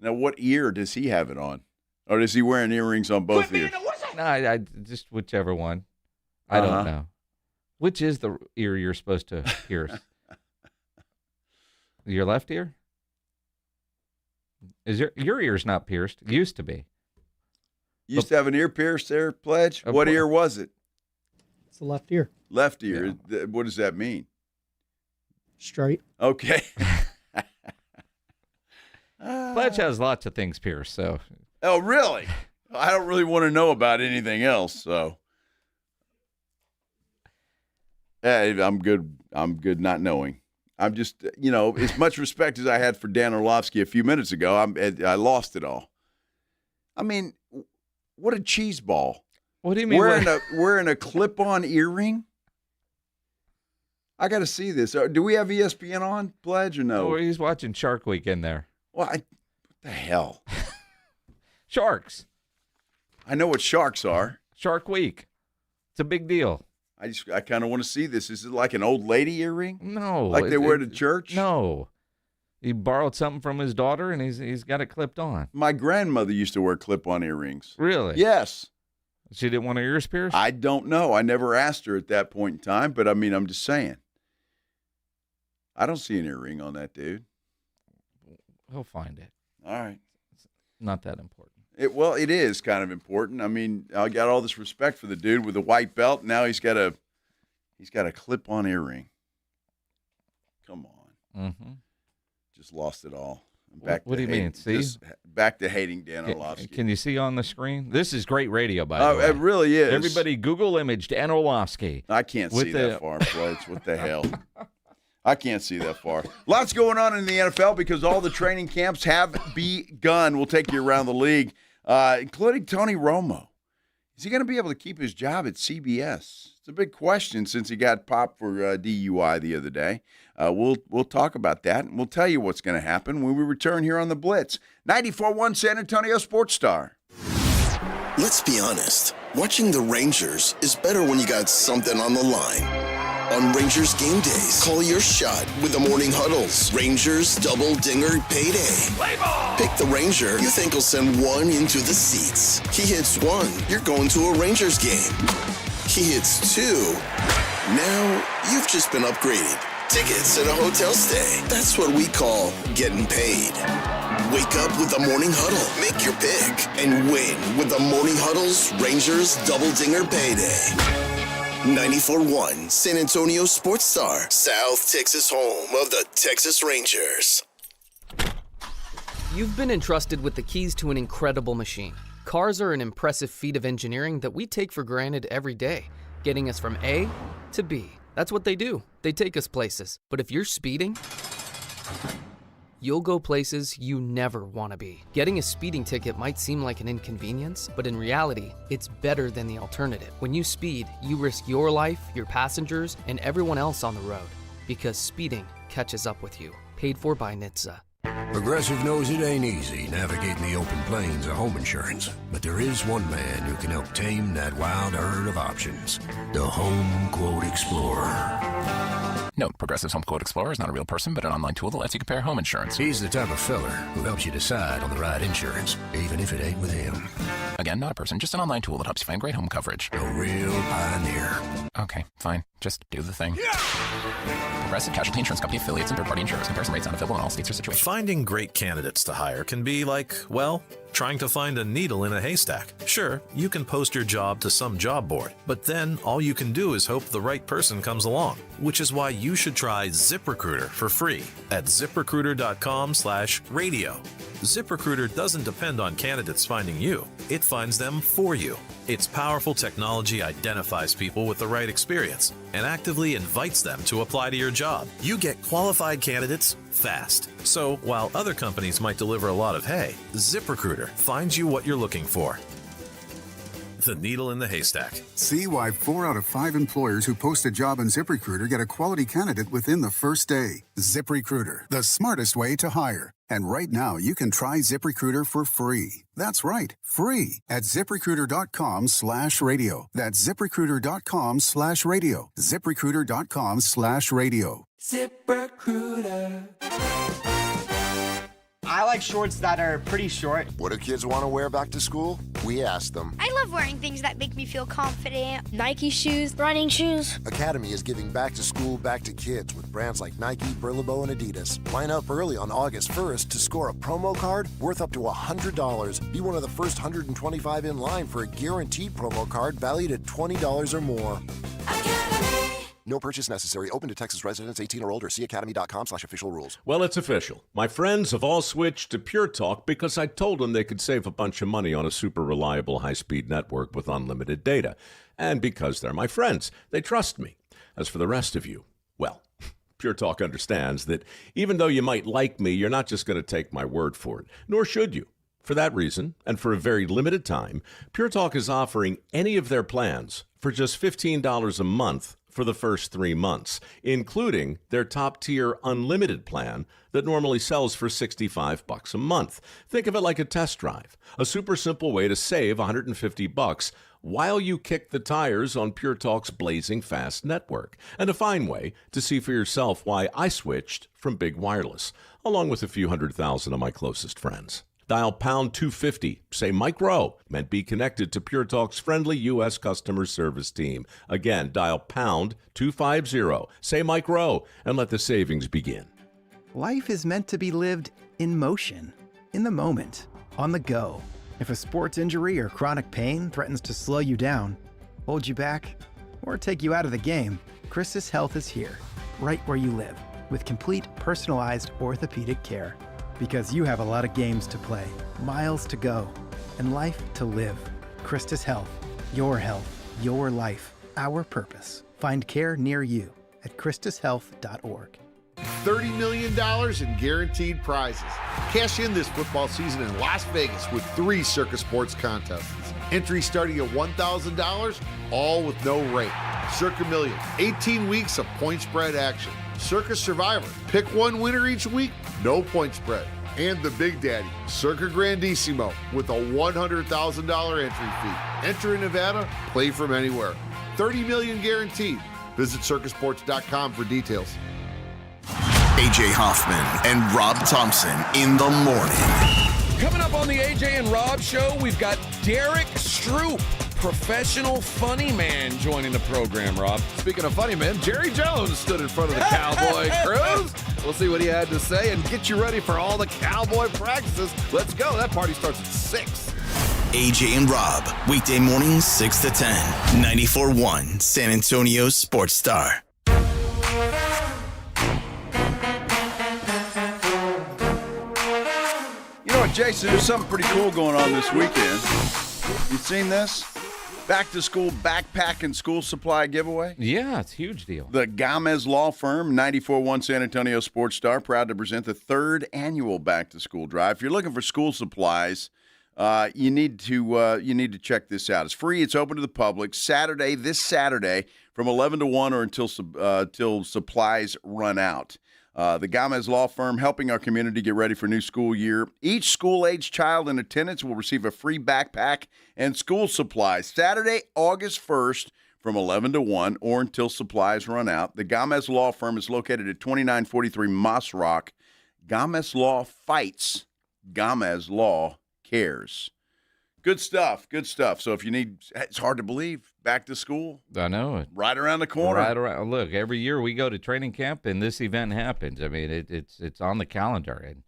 now what ear does he have it on? Or is he wearing earrings on both ears? No, I just whichever one. I don't know. Which is the ear you're supposed to pierce? Your left ear? Is your ear's not pierced? It used to be. You used to have an ear pierced there, Pledge? What ear was it? It's the left ear. Left ear. Yeah. What does that mean? Straight. Okay. Pledge has lots of things pierced, so. Oh, really? I don't really want to know about anything else, so. I'm good. I'm good not knowing. I'm just, as much respect as I had for Dan Orlovsky a few minutes ago, I lost it all. I mean, what a cheese ball. What do you mean? Wearing a clip-on earring? I got to see this. Do we have ESPN on, Pledge, or no? Oh, he's watching Shark Week in there. Well, what the hell? Sharks. I know what sharks are. Shark Week. It's a big deal. I kind of want to see this. Is it like an old lady earring? No. Like they wear to church? No. He borrowed something from his daughter, and he's got it clipped on. My grandmother used to wear clip-on earrings. Really? Yes. She didn't want her ears pierced? I don't know. I never asked her at that point in time, but, I'm just saying. I don't see an earring on that dude. He'll find it. All right. It's not that important. It is kind of important. I mean, I got all this respect for the dude with the white belt. Now he's got a clip-on earring. Come on. Mm-hmm. Just lost it all. What do you mean? See? Back to hating Dan Orlovsky. Can you see on the screen? This is great radio, by the way. It really is. Everybody Google image Dan Orlovsky. I can't see that far, Pledge. What the hell? I can't see that far. Lots going on in the NFL because all the training camps have begun. We'll take you around the league, including Tony Romo. Is he going to be able to keep his job at CBS? It's a big question since he got popped for DUI the other day. We'll talk about that, and we'll tell you what's going to happen when we return here on the Blitz. 94.1 San Antonio Sports Star. Let's be honest. Watching the Rangers is better when you got something on the line. On Rangers game days, call your shot with the morning huddles. Rangers double dinger payday. Play ball! Pick the Ranger you think will send one into the seats. He hits one, you're going to a Rangers game. He hits two. Now you've just been upgraded. Tickets and a hotel stay. That's what we call getting paid. Wake up with the Morning Huddle. Make your pick and win with the Morning Huddle's Rangers Double Dinger Payday. 94.1 San Antonio Sports Star, South Texas home of the Texas Rangers. You've been entrusted with the keys to an incredible machine. Cars are an impressive feat of engineering that we take for granted every day, getting us from A to B. That's what they do. They take us places. But if you're speeding, you'll go places you never want to be. Getting a speeding ticket might seem like an inconvenience, but in reality, it's better than the alternative. When you speed, you risk your life, your passengers, and everyone else on the road, because speeding catches up with you. Paid for by NHTSA. Progressive knows it ain't easy navigating the open plains of home insurance, but there is one man who can help tame that wild herd of options. The Home Quote Explorer. Note, Progressive's Home Quote Explorer is not a real person, but an online tool that lets you compare home insurance. He's the type of fella who helps you decide on the right insurance, even if it ain't with him. Again, not a person, just an online tool that helps you find great home coverage. A real pioneer. Okay, fine. Just do the thing. Progressive Casualty Insurance Company affiliates and third-party insurers. Comparison rates not available in all states or situations. Finding great candidates to hire can be like, well, trying to find a needle in a haystack. Sure, you can post your job to some job board, but then all you can do is hope the right person comes along, which is why you should try ZipRecruiter for free at ZipRecruiter.com/radio. ZipRecruiter doesn't depend on candidates finding you. It finds them for you. Its powerful technology identifies people with the right experience and actively invites them to apply to your job. You get qualified candidates fast. So while other companies might deliver a lot of hay, ZipRecruiter finds you what you're looking for. The needle in the haystack. See why 4 out of 5 employers who post a job on ZipRecruiter get a quality candidate within the first day. ZipRecruiter, the smartest way to hire. And right now, you can try ZipRecruiter for free. That's right, free at ZipRecruiter.com/radio. That's ZipRecruiter.com/radio. ZipRecruiter.com/radio. ZipRecruiter. I like shorts that are pretty short. What do kids want to wear back to school? We asked them. I love wearing things that make me feel confident. Nike shoes, running shoes. Academy is giving back to school back to kids with brands like Nike, Burlebo, and Adidas. Line up early on August 1st to score a promo card worth up to $100. Be one of the first 125 in line for a guaranteed promo card valued at $20 or more. No purchase necessary. Open to Texas residents 18 or older. See academy.com/official rules. Well, it's official. My friends have all switched to Pure Talk because I told them they could save a bunch of money on a super reliable high-speed network with unlimited data. And because they're my friends, they trust me. As for the rest of you, well, Pure Talk understands that even though you might like me, you're not just going to take my word for it, nor should you. For that reason, and for a very limited time, Pure Talk is offering any of their plans for just $15 a month for the first 3 months, including their top-tier unlimited plan that normally sells for $65 a month. Think of it like a test drive, a super simple way to save $150 while you kick the tires on Pure Talk's blazing fast network, and a fine way to see for yourself why I switched from big wireless, along with a few 100,000 of my closest friends. Dial pound 250, say mroe, and be connected to Pure Talk's friendly U.S. customer service team. Again, dial pound 250, say mroe, and let the savings begin. Life is meant to be lived in motion, in the moment, on the go. If a sports injury or chronic pain threatens to slow you down, hold you back, or take you out of the game, Christus Health is here, right where you live, with complete personalized orthopedic care. Because you have a lot of games to play, miles to go, and life to live. Christus Health, your life, our purpose. Find care near you at ChristusHealth.org. $30 million in guaranteed prizes. Cash in this football season in Las Vegas with 3 Circus Sports contests. Entry starting at $1,000, all with no rate. Circa Million, 18 weeks of point spread action. Circa Survivor, pick one winner each week, no point spread. And the Big Daddy, Circa Grandissimo, with a $100,000 entry fee. Enter in Nevada, play from anywhere. 30 million guaranteed. Visit circusports.com for details. AJ Hoffman and Rob Thompson in the morning. Coming up on the AJ and Rob show, we've got Derek Stroop, professional funny man, joining the program, Rob. Speaking of funny men, Jerry Jones stood in front of the Cowboy crews. We'll see what he had to say and get you ready for all the Cowboy practices. Let's go. That party starts at 6. AJ and Rob, weekday mornings 6 to 10, 94.1 San Antonio Sports Star. You know what, Jason, there's something pretty cool going on this weekend. You seen this? Back to school backpack and school supply giveaway? Yeah, it's a huge deal. The Gomez Law Firm, 94.1 San Antonio Sports Star, proud to present the 3rd annual back to school drive. If you're looking for school supplies, you need to check this out. It's free. It's open to the public. This Saturday, from 11 to 1 or until supplies run out. The Gomez Law Firm helping our community get ready for new school year. Each school-age child in attendance will receive a free backpack and school supplies. Saturday, August 1st, from 11 to 1 or until supplies run out. The Gomez Law Firm is located at 2943 Moss Rock. Gomez Law fights. Gomez Law cares. Good stuff. Good stuff. So if you need, it's hard to believe, back to school. I know it. Right around the corner. Right around. Look, every year we go to training camp and this event happens. I mean, it's on the calendar and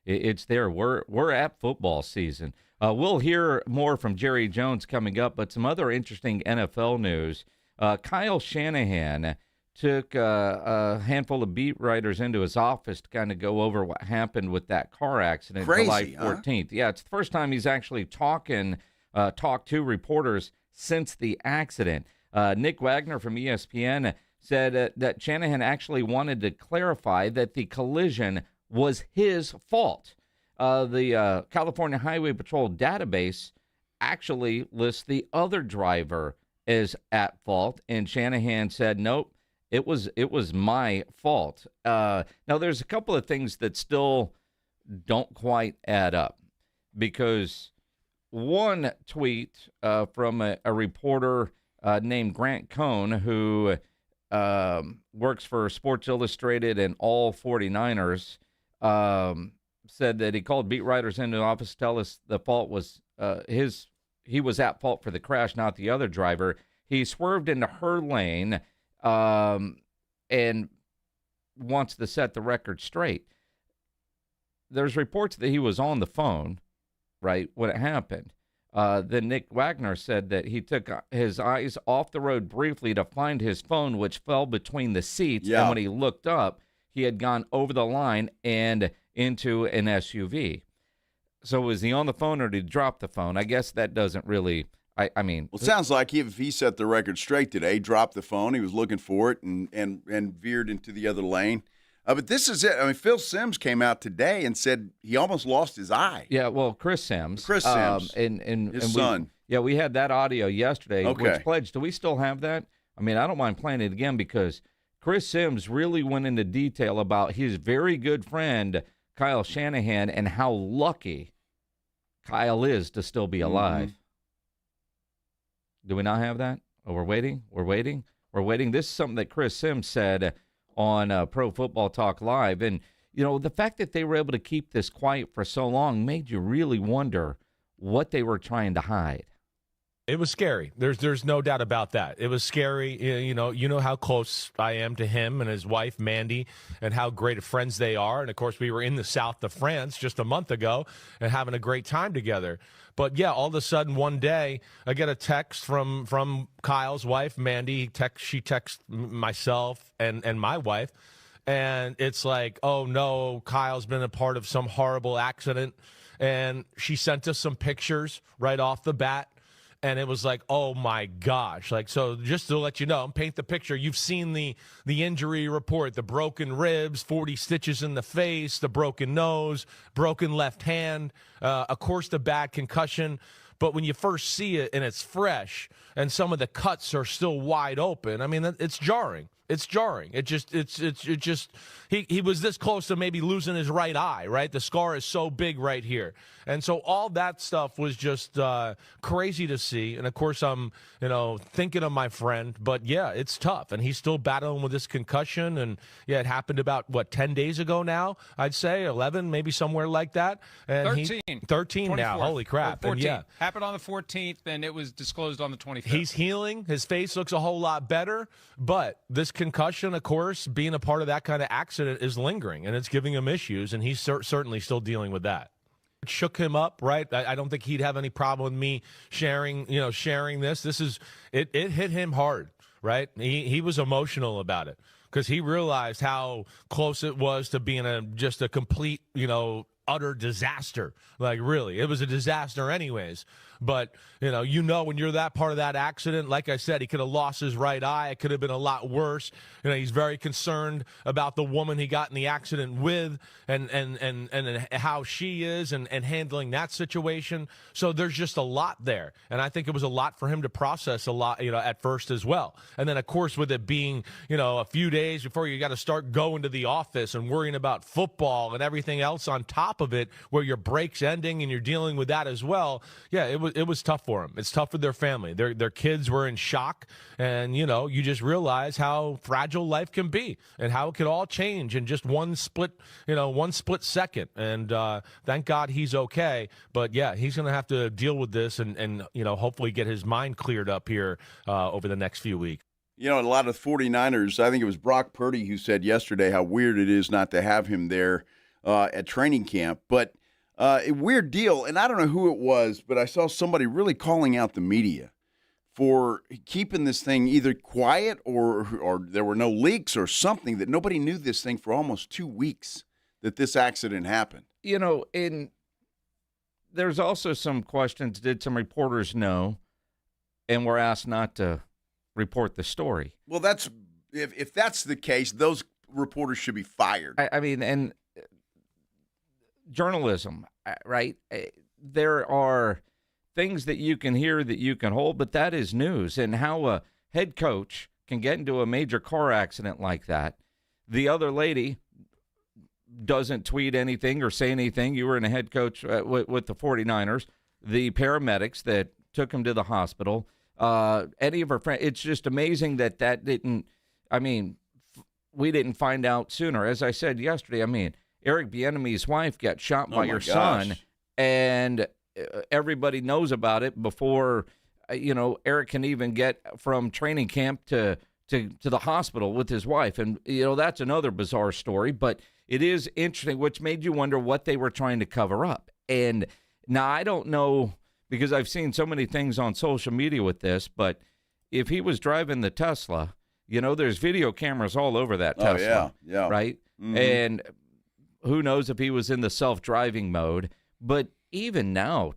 it's there. We're at football season. We'll hear more from Jerry Jones coming up, but some other interesting NFL news. Kyle Shanahan took a handful of beat writers into his office to kind of go over what happened with that car accident July 14th. Huh? Yeah, it's the first time he's actually talked to reporters since the accident. Nick Wagner from ESPN said that Shanahan actually wanted to clarify that the collision was his fault. The California Highway Patrol database actually lists the other driver as at fault, and Shanahan said, nope, it was my fault. Now, there's a couple of things that still don't quite add up, because one tweet from a reporter named Grant Cohn, who works for Sports Illustrated and all 49ers, said that he called beat writers into the office to tell us the fault was he was at fault for the crash, not the other driver. He swerved into her lane and wants to set the record straight. There's reports that he was on the phone, right, when it happened. Then Nick Wagner said that he took his eyes off the road briefly to find his phone, which fell between the seats. Yeah. And when he looked up, he had gone over the line and into an SUV. So was he on the phone or did he drop the phone? I guess that doesn't really... I mean, well, it sounds like if he set the record straight today, dropped the phone, he was looking for it and veered into the other lane. But this is it. I mean, Phil Simms came out today and said he almost lost his eye. Yeah, well, Chris Simms. And his son. We had that audio yesterday. Okay. Which pledged. Do we still have that? I mean, I don't mind playing it again because Chris Simms really went into detail about his very good friend, Kyle Shanahan, and how lucky Kyle is to still be alive. Mm-hmm. Do we not have that? Oh, we're waiting. This is something that Chris Simms said on Pro Football Talk Live. And, you know, the fact that they were able to keep this quiet for so long made you really wonder what they were trying to hide. It was scary. There's no doubt about that. It was scary. You know how close I am to him and his wife, Mandy, and how great of friends they are. And, of course, we were in the south of France just a month ago and having a great time together. But, yeah, all of a sudden one day I get a text from Kyle's wife, Mandy. She texts myself and my wife. And it's like, oh, no, Kyle's been a part of some horrible accident. And she sent us some pictures right off the bat. And it was like, oh, my gosh. Like, so just to let you know, paint the picture, you've seen the injury report, the broken ribs, 40 stitches in the face, the broken nose, broken left hand, of course, the bad concussion. But when you first see it and it's fresh and some of the cuts are still wide open, I mean, it's jarring. It's jarring. It just he was this close to maybe losing his right eye, right? The scar is so big right here. And so all that stuff was just crazy to see. And of course I'm, thinking of my friend, but yeah, it's tough. And he's still battling with this concussion. And yeah, it happened about 10 days ago now, I'd say 11, maybe somewhere like that. And 13 now. Holy crap. 14th. And yeah. Happened on the 14th and it was disclosed on the 25th. He's healing. His face looks a whole lot better, but this concussion, of course, being a part of that kind of accident is lingering, and it's giving him issues, and he's certainly still dealing with that. It shook him up, right? I don't think he'd have any problem with me sharing this. It hit him hard, right? He was emotional about it because he realized how close it was to being just a complete, utter disaster. Like, really, it was a disaster anyways. But, when you're that part of that accident, like I said, he could have lost his right eye. It could have been a lot worse. He's very concerned about the woman he got in the accident with and how she is and handling that situation. So there's just a lot there. And I think it was a lot for him to process a lot, at first as well. And then, of course, with it being, a few days before you got to start going to the office and worrying about football and everything else on top of it, where your break's ending and you're dealing with that as well. Yeah, it was tough for him. It's tough for their family. Their kids were in shock, and you just realize how fragile life can be and how it could all change in just one split second. And thank God he's okay. But yeah, he's going to have to deal with this and hopefully get his mind cleared up here over the next few weeks. A lot of 49ers, I think it was Brock Purdy who said yesterday how weird it is not to have him there at training camp. But a weird deal, and I don't know who it was, but I saw somebody really calling out the media for keeping this thing either quiet or there were no leaks or something, that nobody knew this thing for almost 2 weeks that this accident happened. And there's also some questions. Did some reporters know and were asked not to report the story? Well, if that's the case, those reporters should be fired. I mean, and journalism, right? There are things that you can hear that you can hold, but that is news. And how a head coach can get into a major car accident like that. The other lady doesn't tweet anything or say anything. You were in a head coach with the 49ers. The paramedics that took him to the hospital, any of her friends, it's just amazing that didn't, we didn't find out sooner. As I said yesterday, Eric Bieniemy's wife got shot by your son, and everybody knows about it before, Eric can even get from training camp to the hospital with his wife. And, that's another bizarre story, but it is interesting, which made you wonder what they were trying to cover up. And now I don't know, because I've seen so many things on social media with this, but if he was driving the Tesla, there's video cameras all over that Tesla. Yeah. Right? Mm-hmm. And who knows if he was in the self-driving mode. But even now,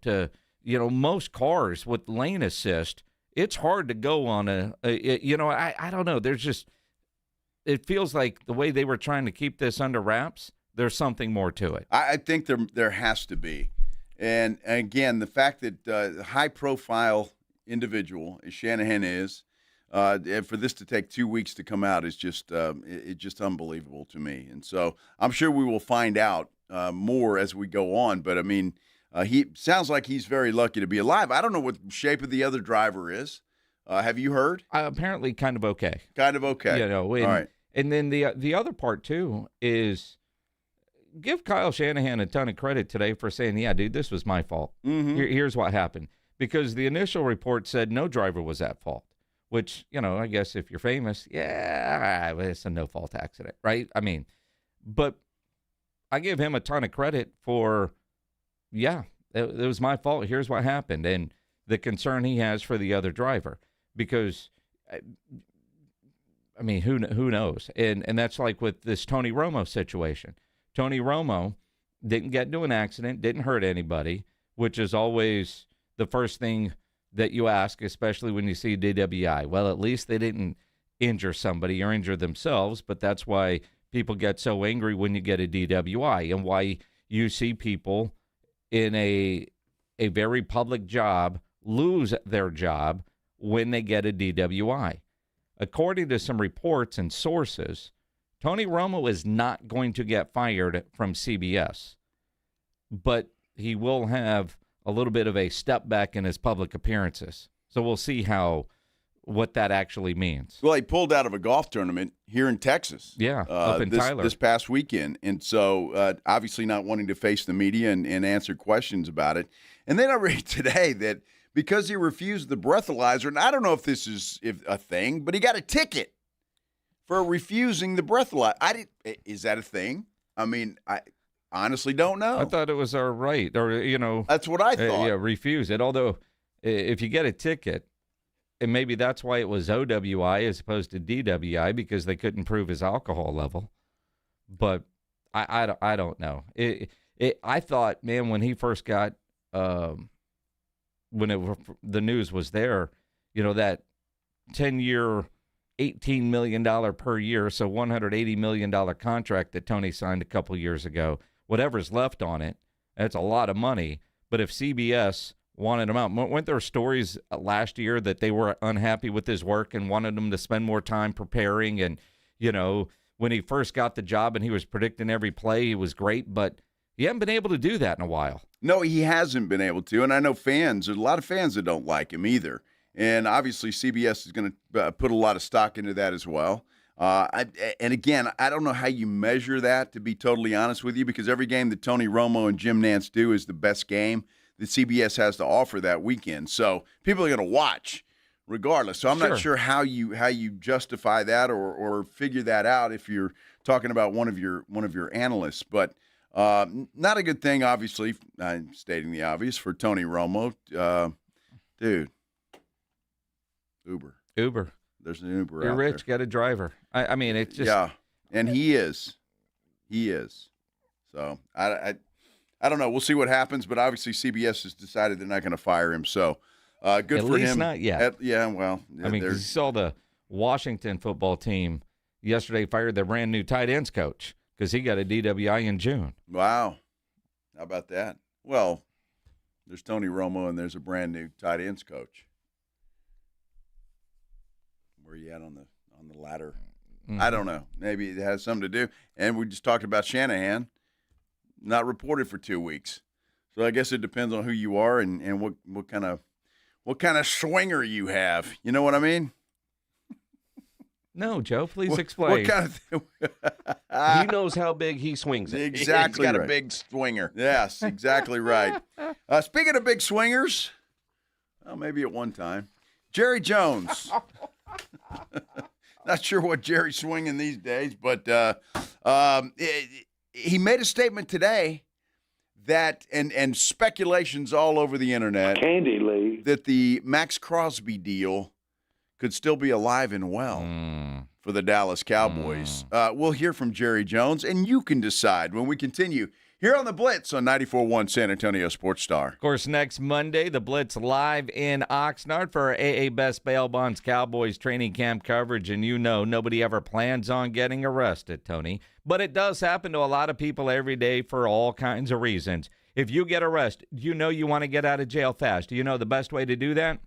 most cars with lane assist, it's hard to go on I don't know. There's just, it feels like the way they were trying to keep this under wraps, there's something more to it. I think there has to be. And again, the fact that high-profile individual, as Shanahan is, for this to take 2 weeks to come out is just it's just unbelievable to me. And so I'm sure we will find out more as we go on. But, he sounds like he's very lucky to be alive. I don't know what shape of the other driver is. Have you heard? Apparently kind of okay. Kind of okay. All right. And then the other part, too, is give Kyle Shanahan a ton of credit today for saying, yeah, dude, this was my fault. Mm-hmm. Here's what happened. Because the initial report said no driver was at fault, which, I guess if you're famous, yeah, it's a no-fault accident, right? But I give him a ton of credit for, yeah, it was my fault. Here's what happened. And the concern he has for the other driver. Because, who knows? And that's like with this Tony Romo situation. Tony Romo didn't get into an accident, didn't hurt anybody, which is always the first thing that you ask, especially when you see DWI. Well, at least they didn't injure somebody or injure themselves, but that's why people get so angry when you get a DWI and why you see people in a a very public job lose their job when they get a DWI. According to some reports and sources, Tony Romo is not going to get fired from CBS, but he will have a little bit of a step back in his public appearances. So we'll see what that actually means. Well, he pulled out of a golf tournament here in Texas. Yeah, up in Tyler. This past weekend. And so obviously not wanting to face the media and answer questions about it. And then I read today that because he refused the breathalyzer, and I don't know if this is a thing, but he got a ticket for refusing the breathalyzer. Is that a thing? I mean, I honestly don't know. I thought it was our right, or, That's what I thought. Refuse it. Although, if you get a ticket, and maybe that's why it was OWI as opposed to DWI, because they couldn't prove his alcohol level. But I don't know. I thought, man, when he first got when the news was there, that 10-year, $18 million per year, so $180 million contract that Tony signed a couple years ago, whatever's left on it, that's a lot of money. But if CBS wanted him out, weren't there stories last year that they were unhappy with his work and wanted him to spend more time preparing? And, when he first got the job and he was predicting every play, he was great, but he hasn't been able to do that in a while. No, he hasn't been able to. And I know there's a lot of fans that don't like him either. And obviously CBS is going to put a lot of stock into that as well. And again, I don't know how you measure that, to be totally honest with you, because every game that Tony Romo and Jim Nantz do is the best game that CBS has to offer that weekend. So people are going to watch regardless. So I'm not sure how you justify that or figure that out if you're talking about one of your analysts. But not a good thing, obviously, stating the obvious, for Tony Romo. Dude, Uber. There's an Uber You're out rich, there. get a driver. I mean, it's just... Yeah, and he is. So, I don't know. We'll see what happens, but obviously CBS has decided they're not going to fire him. So, good at for him. At least not yet. I mean, 'cause you saw the Washington football team yesterday fired their brand new tight ends coach because he got a DWI in June. Wow. How about that? Well, there's Tony Romo and there's a brand new tight ends coach. Where are you at on the ladder? Mm-hmm. I don't know. Maybe it has something to do. And we just talked about Shanahan, not reported for 2 weeks. So I guess it depends on who you are and what kind of swinger you have. You know what I mean? No, Joe, please explain. What kind of He knows how big he swings it. Exactly. He's got right. a big swinger. Yes, exactly right. Speaking of big swingers, well, maybe at one time, Jerry Jones. Not sure what Jerry's swinging these days, but he made a statement today that, and speculations all over the internet, Candy Lee, that the Max Crosby deal could still be alive and well for the Dallas Cowboys. We'll hear from Jerry Jones, and you can decide when we continue here on the Blitz on 94.1 San Antonio Sports Star. Of course, next Monday, the Blitz live in Oxnard for our AA Best Bail Bonds Cowboys training camp coverage. And nobody ever plans on getting arrested, Tony. But it does happen to a lot of people every day for all kinds of reasons. If you get arrested, you want to get out of jail fast. Do you know the best way to do that?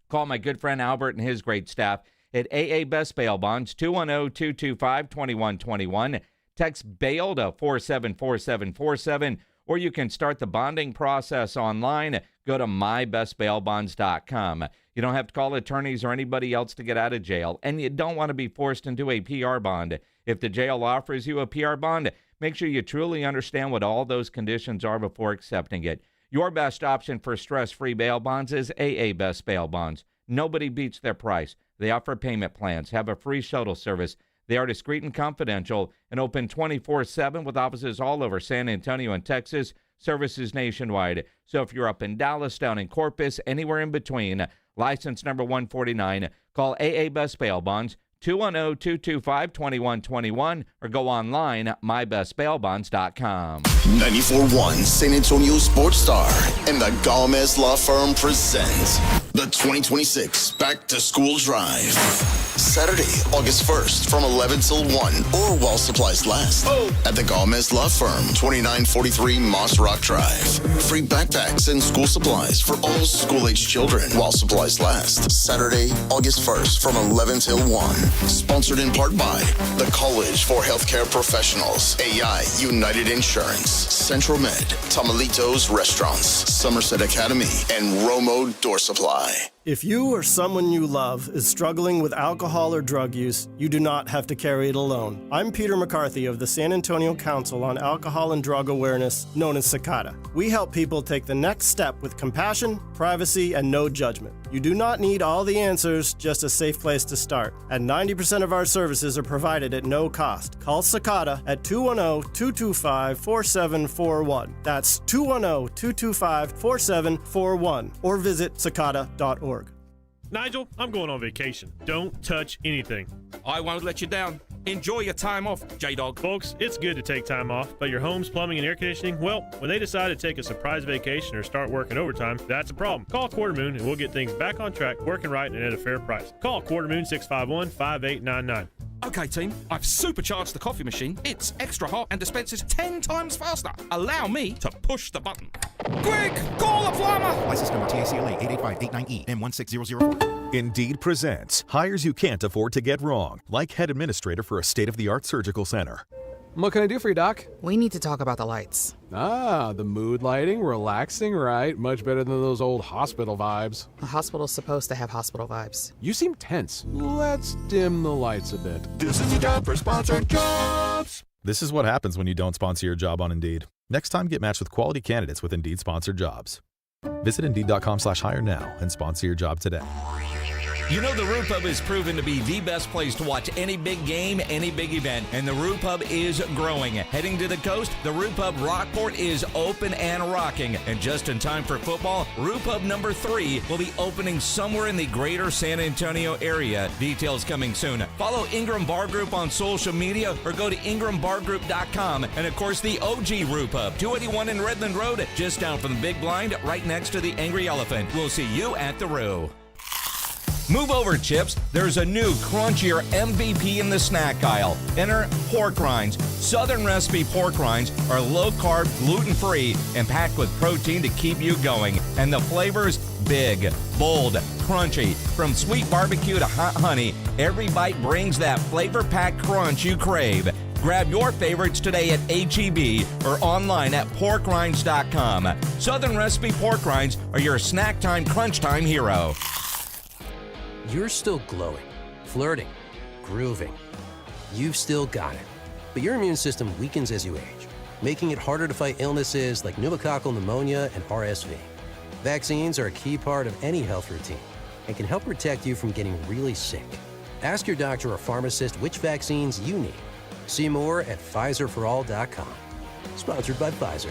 Call my good friend Albert and his great staff at AA Best Bail Bonds, 210-225-2121. Text BAIL to 474747, or you can start the bonding process online. Go to mybestbailbonds.com. You don't have to call attorneys or anybody else to get out of jail, and you don't want to be forced into a PR bond. If the jail offers you a PR bond, make sure you truly understand what all those conditions are before accepting it. Your best option for stress-free bail bonds is AA Best Bail Bonds. Nobody beats their price. They offer payment plans, have a free shuttle service. They are discreet and confidential and open 24/7 with offices all over San Antonio and Texas, services nationwide. So if you're up in Dallas, down in Corpus, anywhere in between, license number 149, call AA Best Bail Bonds, 210-225-2121, or go online at mybestbailbonds.com. 94.1 San Antonio Sports Star and the Gomez Law Firm presents The 2026 Back to School Drive. Saturday, August 1st from 11 till 1 or while supplies last. At the Gomez Law Firm, 2943 Moss Rock Drive. Free backpacks and school supplies for all school-age children while supplies last. Saturday, August 1st from 11 till 1. Sponsored in part by the College for Healthcare Professionals, AI United Insurance, Central Med, Tamalitos Restaurants, Somerset Academy, and Romo Door Supply. If you or someone you love is struggling with alcohol or drug use, you do not have to carry it alone. I'm Peter McCarthy of the San Antonio Council on Alcohol and Drug Awareness, known as CICADA. We help people take the next step with compassion, privacy, and no judgment. You do not need all the answers, just a safe place to start. And 90% of our services are provided at no cost. Call CICADA at 210-225-4741. That's 210-225-4741. Or visit cicada.org. Nigel, I'm going on vacation. Don't touch anything. I won't let you down. Enjoy your time off, J-Dog. Folks, it's good to take time off, but your home's plumbing and air conditioning, well, when they decide to take a surprise vacation or start working overtime, that's a problem. Call Quarter Moon and we'll get things back on track, working right and at a fair price. Call Quarter Moon 651-5899. Okay, team, I've supercharged the coffee machine. It's extra hot and dispenses 10 times faster. Allow me to push the button. Quick, call the plumber! License number TSAOG 88589E M16004. Indeed presents hires you can't afford to get wrong, like head administrator for a state-of-the-art surgical center. What can I do for you, Doc? We need to talk about the lights. Ah, the mood lighting, relaxing, right? Much better than those old hospital vibes. A hospital's supposed to have hospital vibes. You seem tense. Let's dim the lights a bit. This is your job for sponsored jobs. This is what happens when you don't sponsor your job on Indeed. Next time, get matched with quality candidates with Indeed sponsored jobs. Visit Indeed.com/hire now and sponsor your job today. You know, the Roo Pub is proven to be the best place to watch any big game, any big event, and the Roo Pub is growing. Heading to the coast, the Roo Pub Rockport is open and rocking. And just in time for football, Roo Pub number 3 will be opening somewhere in the greater San Antonio area. Details coming soon. Follow Ingram Bar Group on social media or go to ingrambargroup.com. And of course, the OG Roo Pub, 281 in Redland Road, just down from the Big Blind, right next to the Angry Elephant. We'll see you at the Roo. Move over, Chips. There's a new crunchier MVP in the snack aisle. Enter pork rinds. Southern recipe pork rinds are low-carb, gluten-free, and packed with protein to keep you going. And the flavors, big, bold, crunchy. From sweet barbecue to hot honey, every bite brings that flavor-packed crunch you crave. Grab your favorites today at H-E-B or online at porkrinds.com. Southern recipe pork rinds are your snack time, crunch time hero. You're still glowing, flirting, grooving. You've still got it. But your immune system weakens as you age, making it harder to fight illnesses like pneumococcal pneumonia and RSV. Vaccines are a key part of any health routine and can help protect you from getting really sick. Ask your doctor or pharmacist which vaccines you need. See more at PfizerForAll.com. Sponsored by Pfizer.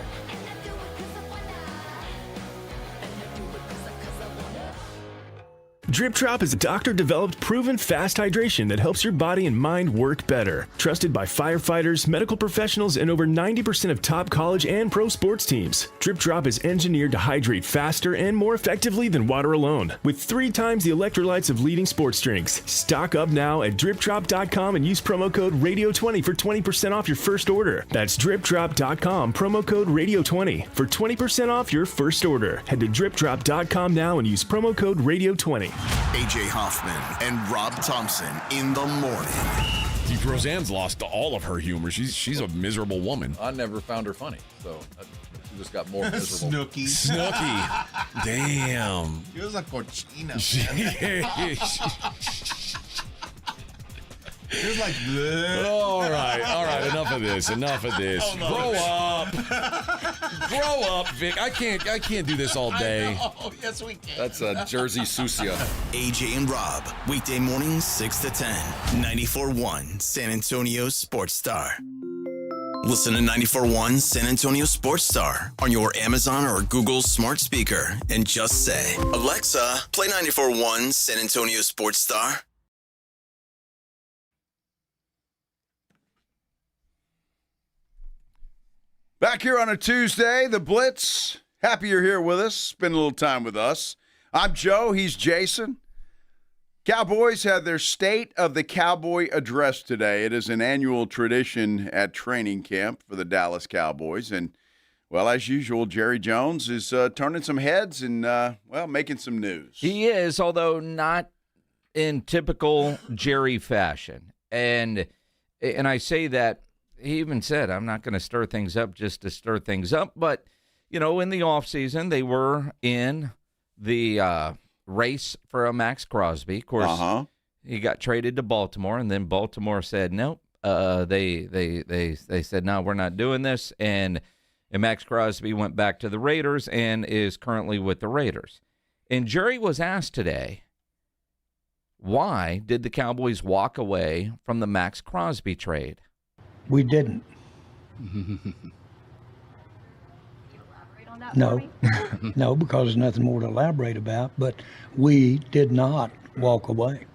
Drip Drop is a doctor-developed, proven fast hydration that helps your body and mind work better. Trusted by firefighters, medical professionals, and over 90% of top college and pro sports teams. Drip Drop is engineered to hydrate faster and more effectively than water alone, with 3 times the electrolytes of leading sports drinks. Stock up now at dripdrop.com and use promo code RADIO20 for 20% off your first order. That's dripdrop.com, promo code RADIO20 for 20% off your first order. Head to dripdrop.com now and use promo code RADIO20. AJ Hoffman and Rob Thompson in the morning. Roseanne's lost all of her humor. She's a miserable woman. I never found her funny, so she just got more miserable. Snooki. Damn. She was a cochina. It was like, bleh. All right. Enough of this. Oh, no. Grow up, Vic. I can't do this all day. Yes, we can. That's a Jersey Susia. AJ and Rob, weekday mornings 6 to 10, 94.1 San Antonio Sports Star. Listen to 94.1 San Antonio Sports Star on your Amazon or Google smart speaker and just say, Alexa, play 94.1 San Antonio Sports Star. Back here on a Tuesday, the Blitz. Happy you're here with us. Spend a little time with us. I'm Joe. He's Jason. Cowboys had their State of the Cowboy Address today. It is an annual tradition at training camp for the Dallas Cowboys. And, well, as usual, Jerry Jones is turning some heads and, making some news. He is, although not in typical Jerry fashion. And I say that, he even said, I'm not going to stir things up just to stir things up. But, in the offseason, they were in the race for a Max Crosby. Of course, he got traded to Baltimore, and then Baltimore said, nope. They said, no, we're not doing this. And Max Crosby went back to the Raiders and is currently with the Raiders. And Jerry was asked today, why did the Cowboys walk away from the Max Crosby trade? We didn't. No, no, because there's nothing more to elaborate about, but we did not walk away.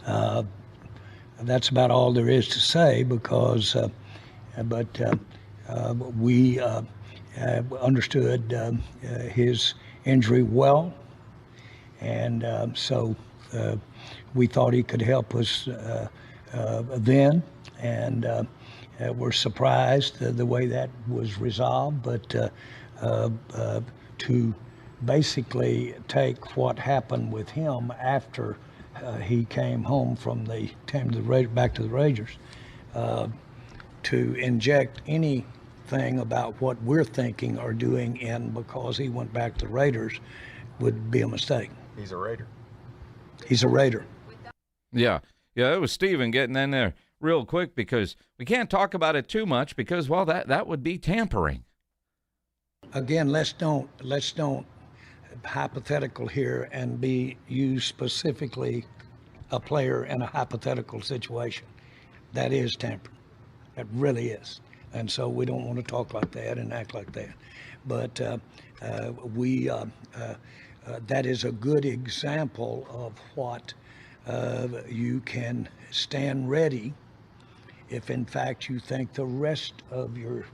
That's about all there is to say because, we understood his injury well, and so we thought he could help us then, and we're surprised the way that was resolved, but to basically take what happened with him after he came home from back to the Raiders, to inject anything about what we're thinking or doing in because he went back to the Raiders would be a mistake. He's a Raider. He's a Raider. Yeah, it was Steven getting in there real quick because we can't talk about it too much because, well, that would be tampering. Again, let's don't hypothetical here and use specifically a player in a hypothetical situation. That is tampering. That really is. And so we don't want to talk like that and act like that. But that is a good example of what you can stand ready if in fact you think the rest of your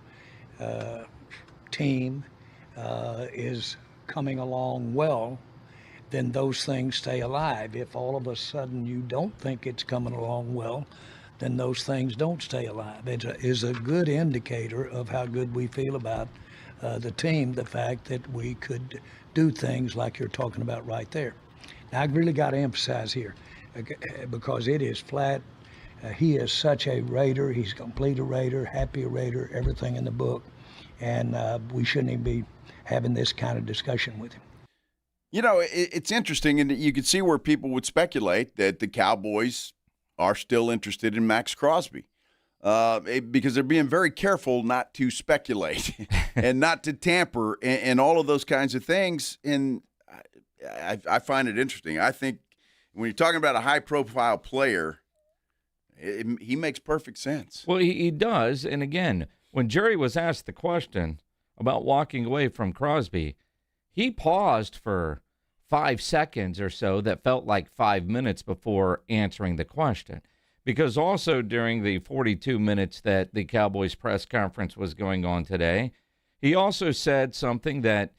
team is coming along well, then those things stay alive. If all of a sudden you don't think it's coming along well, then those things don't stay alive. It is a good indicator of how good we feel about the team, the fact that we could do things like you're talking about right there. Now, I really got to emphasize here, because it is flat. He is such a Raider. He's complete a Raider, happy a Raider, everything in the book. And we shouldn't even be having this kind of discussion with him. It's interesting, and you can see where people would speculate that the Cowboys are still interested in Max Crosby because they're being very careful not to speculate and not to tamper and all of those kinds of things. And I find it interesting. I think when you're talking about a high-profile player, he makes perfect sense. Well, he does. And again, when Jerry was asked the question about walking away from Crosby, he paused for 5 seconds or so that felt like 5 minutes before answering the question. Because also during the 42 minutes that the Cowboys press conference was going on today, he also said something that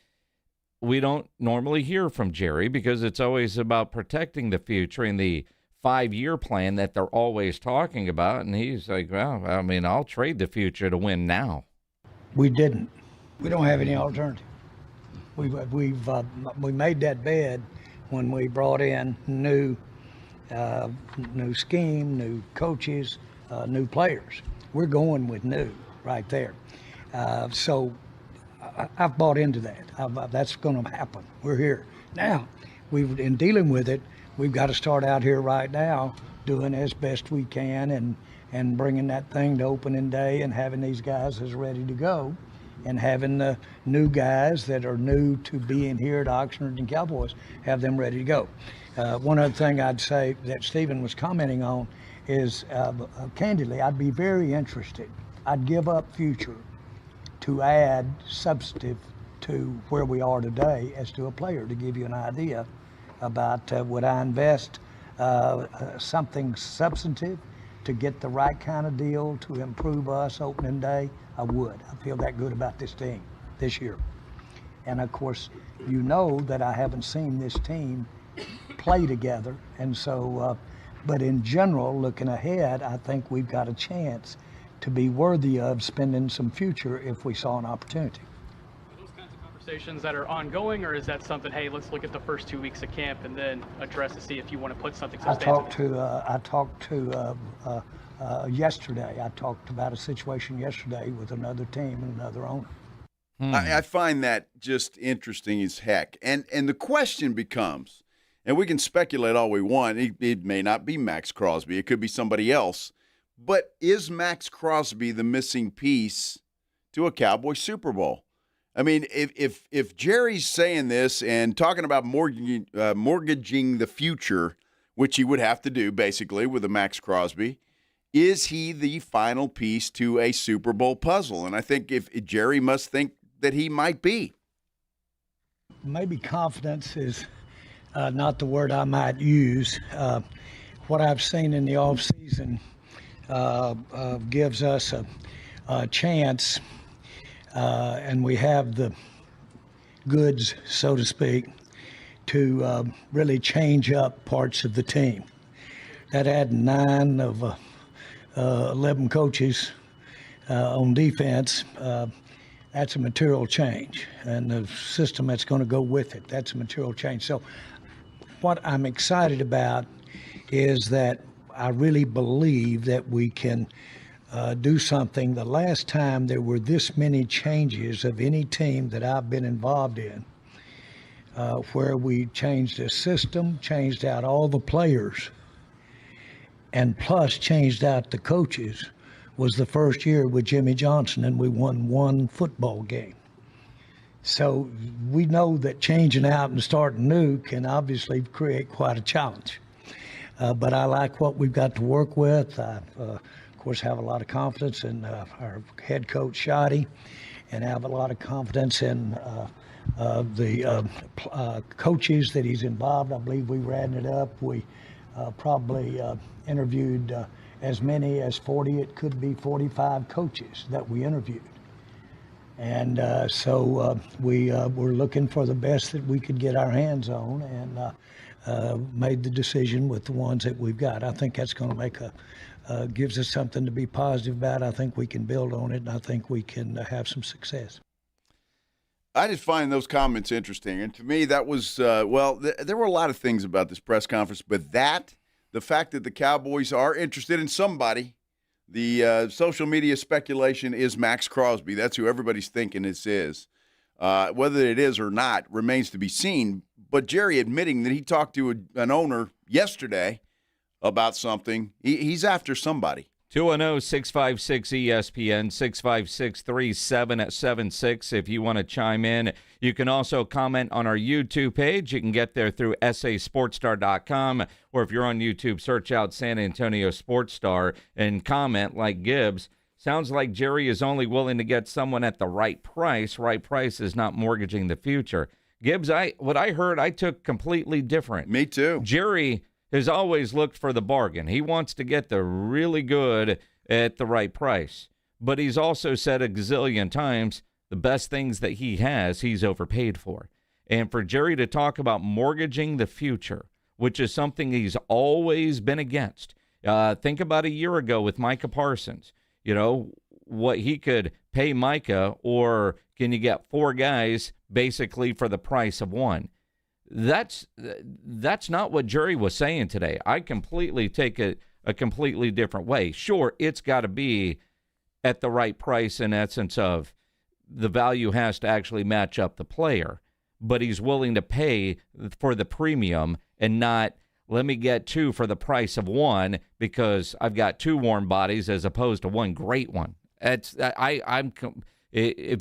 we don't normally hear from Jerry because it's always about protecting the future and the 5-year plan that they're always talking about. And he's like, well, I mean, I'll trade the future to win now. We didn't. We don't have any alternative. We made that bed when we brought in new scheme, new coaches, new players. We're going with new right there. So I've bought into that. That's going to happen. We're here. Now, in dealing with it, we've got to start out here right now doing as best we can and bringing that thing to opening day and having these guys as ready to go and having the new guys that are new to being here at Oxnard and Cowboys, have them ready to go. One other thing I'd say that Stephen was commenting on is, candidly, I'd be very interested. I'd give up future to add substantive to where we are today as to a player, to give you an idea about would I invest something substantive to get the right kind of deal to improve us opening day? I would. I feel that good about this team this year. And of course, you know that I haven't seen this team play together. And so, but in general, looking ahead, I think we've got a chance to be worthy of spending some future if we saw an opportunity. Are those kinds of conversations that are ongoing, or is that something, hey, let's look at the first 2 weeks of camp and then address to see if you want to put something substantive? I talked to yesterday. I talked about a situation yesterday with another team and another owner. I find that just interesting as heck. And the question becomes, and we can speculate all we want, it may not be Max Crosby. It could be somebody else. But is Max Crosby the missing piece to a Cowboys Super Bowl? I mean, if Jerry's saying this and talking about mortgaging the future, which he would have to do basically with a Max Crosby, is he the final piece to a Super Bowl puzzle? And I think if Jerry must think that he might be. Maybe confidence is not the word I might use. What I've seen in the offseason gives us a chance, and we have the goods, so to speak, to really change up parts of the team. That had 9 of 11 coaches on defense. That's a material change, and the system that's going to go with it, that's a material change. So what I'm excited about is that I really believe that we can do something. The last time there were this many changes of any team that I've been involved in, where we changed the system, changed out all the players, and plus changed out the coaches, was the first year with Jimmy Johnson, and we won 1 football game. So we know that changing out and starting new can obviously create quite a challenge. But I like what we've got to work with. I, of course, have a lot of confidence in our head coach, Shotty, and have a lot of confidence in the coaches that he's involved. I believe we ran it up. We probably interviewed as many as 40, it could be 45 coaches that we interviewed. And so we're looking for the best that we could get our hands on, and made the decision with the ones that we've got. I think that's going to make gives us something to be positive about. I think we can build on it, and I think we can have some success. I just find those comments interesting. And to me, that was, there were a lot of things about this press conference, but the fact that the Cowboys are interested in somebody, the social media speculation is Max Crosby. That's who everybody's thinking this is. Whether it is or not remains to be seen. But Jerry admitting that he talked to an owner yesterday about something, he's after somebody. 210-656-ESPN, 656-3776 if you want to chime in. You can also comment on our YouTube page. You can get there through sasportstar.com, or if you're on YouTube, search out San Antonio Sports Star and comment like Gibbs. Sounds like Jerry is only willing to get someone at the right price. Right price is not mortgaging the future. Gibbs, what I heard, I took completely different. Me too. Jerry has always looked for the bargain. He wants to get the really good at the right price. But he's also said a gazillion times the best things that he has, he's overpaid for. And for Jerry to talk about mortgaging the future, which is something he's always been against. Think about a year ago with Micah Parsons. You know, what he could pay Micah, or can you get 4 guys basically for the price of 1? That's not what Jerry was saying today. I completely take it a completely different way. Sure, it's got to be at the right price in essence of the value has to actually match up the player, but he's willing to pay for the premium and not let me get 2 for the price of 1 because I've got 2 warm bodies as opposed to 1 great one. If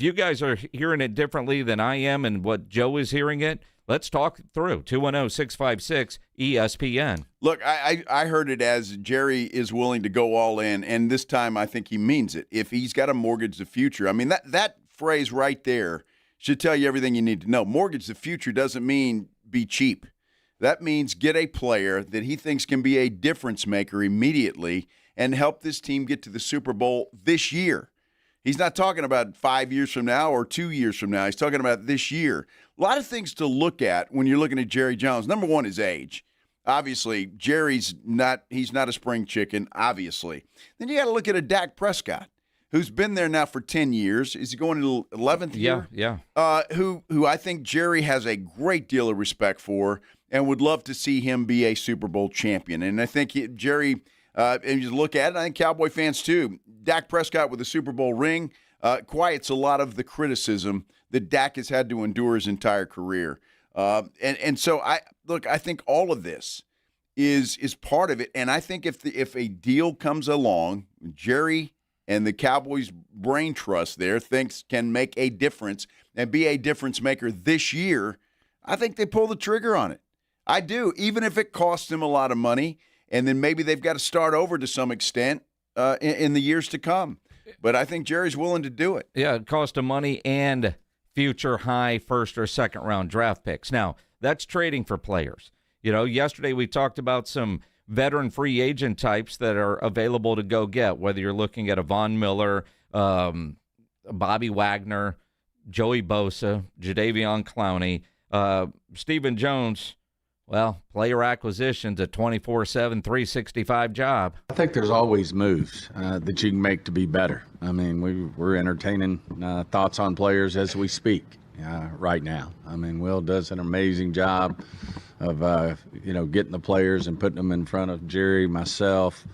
you guys are hearing it differently than I am and what Joe is hearing it, let's talk through 210-656-ESPN. Look, I heard it as Jerry is willing to go all in, and this time I think he means it. If he's got to mortgage the future, I mean, that phrase right there should tell you everything you need to know. Mortgage the future doesn't mean be cheap. That means get a player that he thinks can be a difference maker immediately and help this team get to the Super Bowl this year. He's not talking about 5 years from now or 2 years from now. He's talking about this year. A lot of things to look at when you're looking at Jerry Jones. Number one is age. Obviously, he's not a spring chicken, obviously. Then you got to look at a Dak Prescott, who's been there now for 10 years. Is he going to the 11th year? Yeah. Who I think Jerry has a great deal of respect for and would love to see him be a Super Bowl champion. And I think Jerry, and you look at it, I think Cowboy fans too, Dak Prescott with a Super Bowl ring quiets a lot of the criticism that Dak has had to endure his entire career. And so I think all of this is part of it. And I think if a deal comes along, Jerry and the Cowboys brain trust there thinks can make a difference and be a difference maker this year, I think they pull the trigger on it. I do, even if it costs them a lot of money, and then maybe they've got to start over to some extent in the years to come. But I think Jerry's willing to do it. Yeah, it costs them money and future high first or second round draft picks. Now, that's trading for players. Yesterday we talked about some veteran free agent types that are available to go get, whether you're looking at a Von Miller, Bobby Wagner, Joey Bosa, Jadeveon Clowney, Stephen Jones. Well, player acquisition's a 24/7, 365 job. I think there's always moves that you can make to be better. I mean, we're entertaining thoughts on players as we speak right now. I mean, Will does an amazing job of, getting the players and putting them in front of Jerry, myself,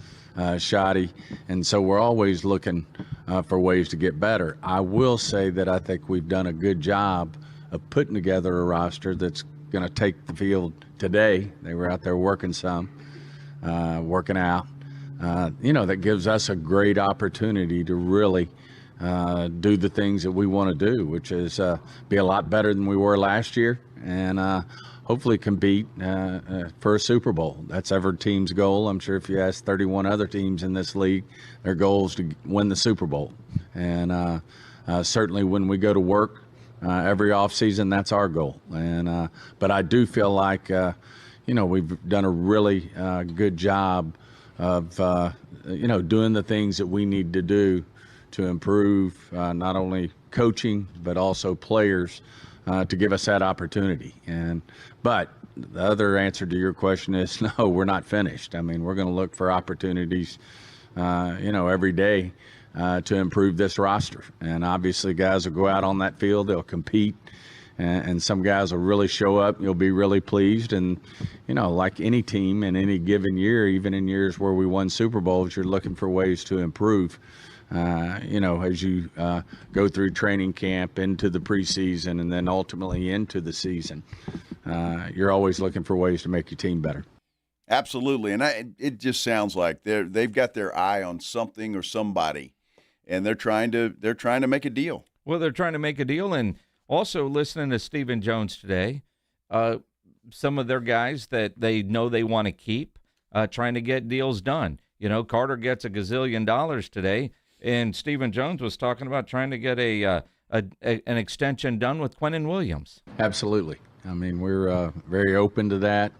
Shoddy. And so we're always looking for ways to get better. I will say that I think we've done a good job of putting together a roster that's going to take the field today. They were out there working working out. That gives us a great opportunity to really do the things that we want to do, which is be a lot better than we were last year and hopefully compete for a Super Bowl. That's every team's goal. I'm sure if you ask 31 other teams in this league, their goal is to win the Super Bowl. And certainly when we go to work, every offseason, that's our goal. And but I do feel like, we've done a really good job of, doing the things that we need to do to improve not only coaching but also players to give us that opportunity. But the other answer to your question is no, we're not finished. I mean, we're going to look for opportunities, every day. To improve this roster. And obviously guys will go out on that field, they'll compete, and some guys will really show up, you'll be really pleased. And, like any team in any given year, even in years where we won Super Bowls, you're looking for ways to improve, as you go through training camp into the preseason and then ultimately into the season. You're always looking for ways to make your team better. Absolutely. And it just sounds like they've got their eye on something or somebody. And they're trying to make a deal. Well, they're trying to make a deal, and also listening to Stephen Jones today, some of their guys that they know they want to keep, trying to get deals done. Carter gets $1 gazillion today, and Stephen Jones was talking about trying to get an extension done with Quinnen Williams. Absolutely. I mean, we're very open to that.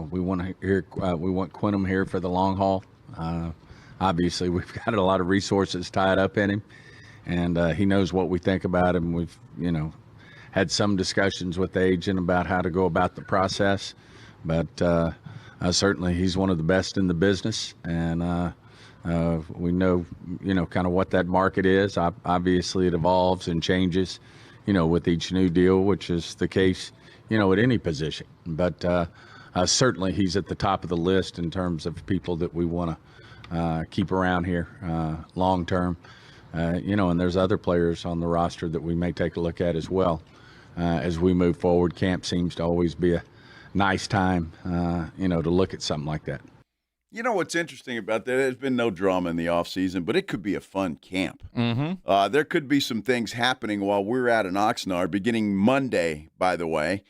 We want Quinnen here for the long haul. Obviously, we've got a lot of resources tied up in him, and he knows what we think about him. We've, had some discussions with the agent about how to go about the process, but certainly he's one of the best in the business, and we know, kind of what that market is. Obviously, it evolves and changes, with each new deal, which is the case, at any position. But certainly he's at the top of the list in terms of people that we want to keep around here long term, and there's other players on the roster that we may take a look at as well as we move forward. Camp seems to always be a nice time, to look at something like that. What's interesting about that? There's been no drama in the offseason, but it could be a fun camp. Mm-hmm. There could be some things happening while we're out in Oxnard, beginning Monday, by the way.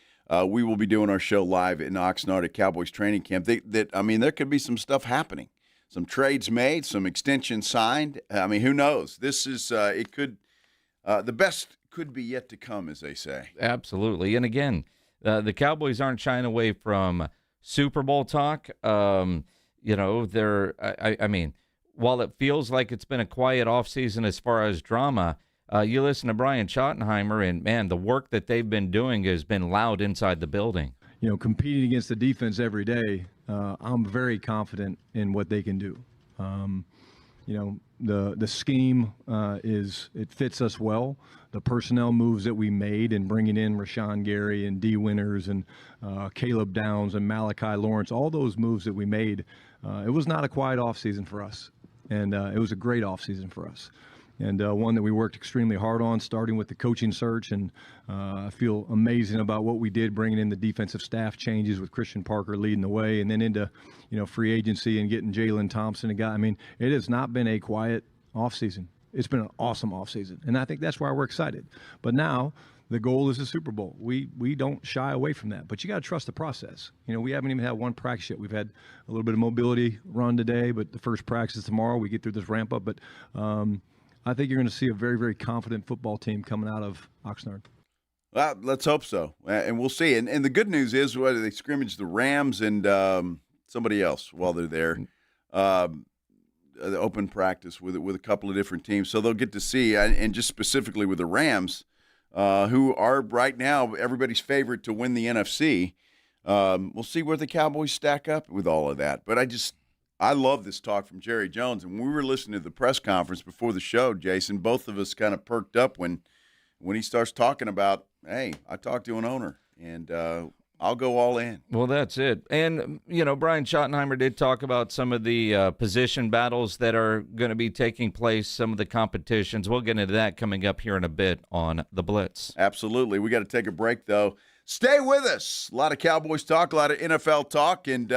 We will be doing our show live in Oxnard at Cowboys training camp. There could be some stuff happening. Some trades made, some extensions signed. I mean, who knows? This is the best could be yet to come, as they say. Absolutely. And again, the Cowboys aren't shying away from Super Bowl talk. while it feels like it's been a quiet offseason as far as drama, you listen to Brian Schottenheimer, and, man, the work that they've been doing has been loud inside the building. Competing against the defense every day, I'm very confident in what they can do. The scheme it fits us well. The personnel moves that we made in bringing in Rashawn Gary and D. Winters and Caleb Downs and Malachi Lawrence, all those moves that we made, it was not a quiet offseason for us. And it was a great offseason for us. And one that we worked extremely hard on, starting with the coaching search. And I feel amazing about what we did, bringing in the defensive staff changes with Christian Parker leading the way, and then into, free agency and getting Jalen Thompson, a guy. I mean, it has not been a quiet offseason. It's been an awesome offseason. And I think that's why we're excited. But now the goal is the Super Bowl. We don't shy away from that. But you got to trust the process. We haven't even had one practice yet. We've had a little bit of mobility run today, but the first practice is tomorrow. We get through this ramp up. But I think you're going to see a very, very confident football team coming out of Oxnard. Well, let's hope so, and we'll see. And the good news is, whether they scrimmage the Rams and somebody else while they're there, the open practice with a couple of different teams, so they'll get to see. And just specifically with the Rams, who are right now everybody's favorite to win the NFC. We'll see where the Cowboys stack up with all of that. But I love this talk from Jerry Jones. And when we were listening to the press conference before the show, Jason, both of us kind of perked up when he starts talking about, hey, I talked to an owner, and I'll go all in. Well, that's it. And, Brian Schottenheimer did talk about some of the position battles that are going to be taking place, some of the competitions. We'll get into that coming up here in a bit on The Blitz. Absolutely. We got to take a break, though. Stay with us. A lot of Cowboys talk, a lot of NFL talk, and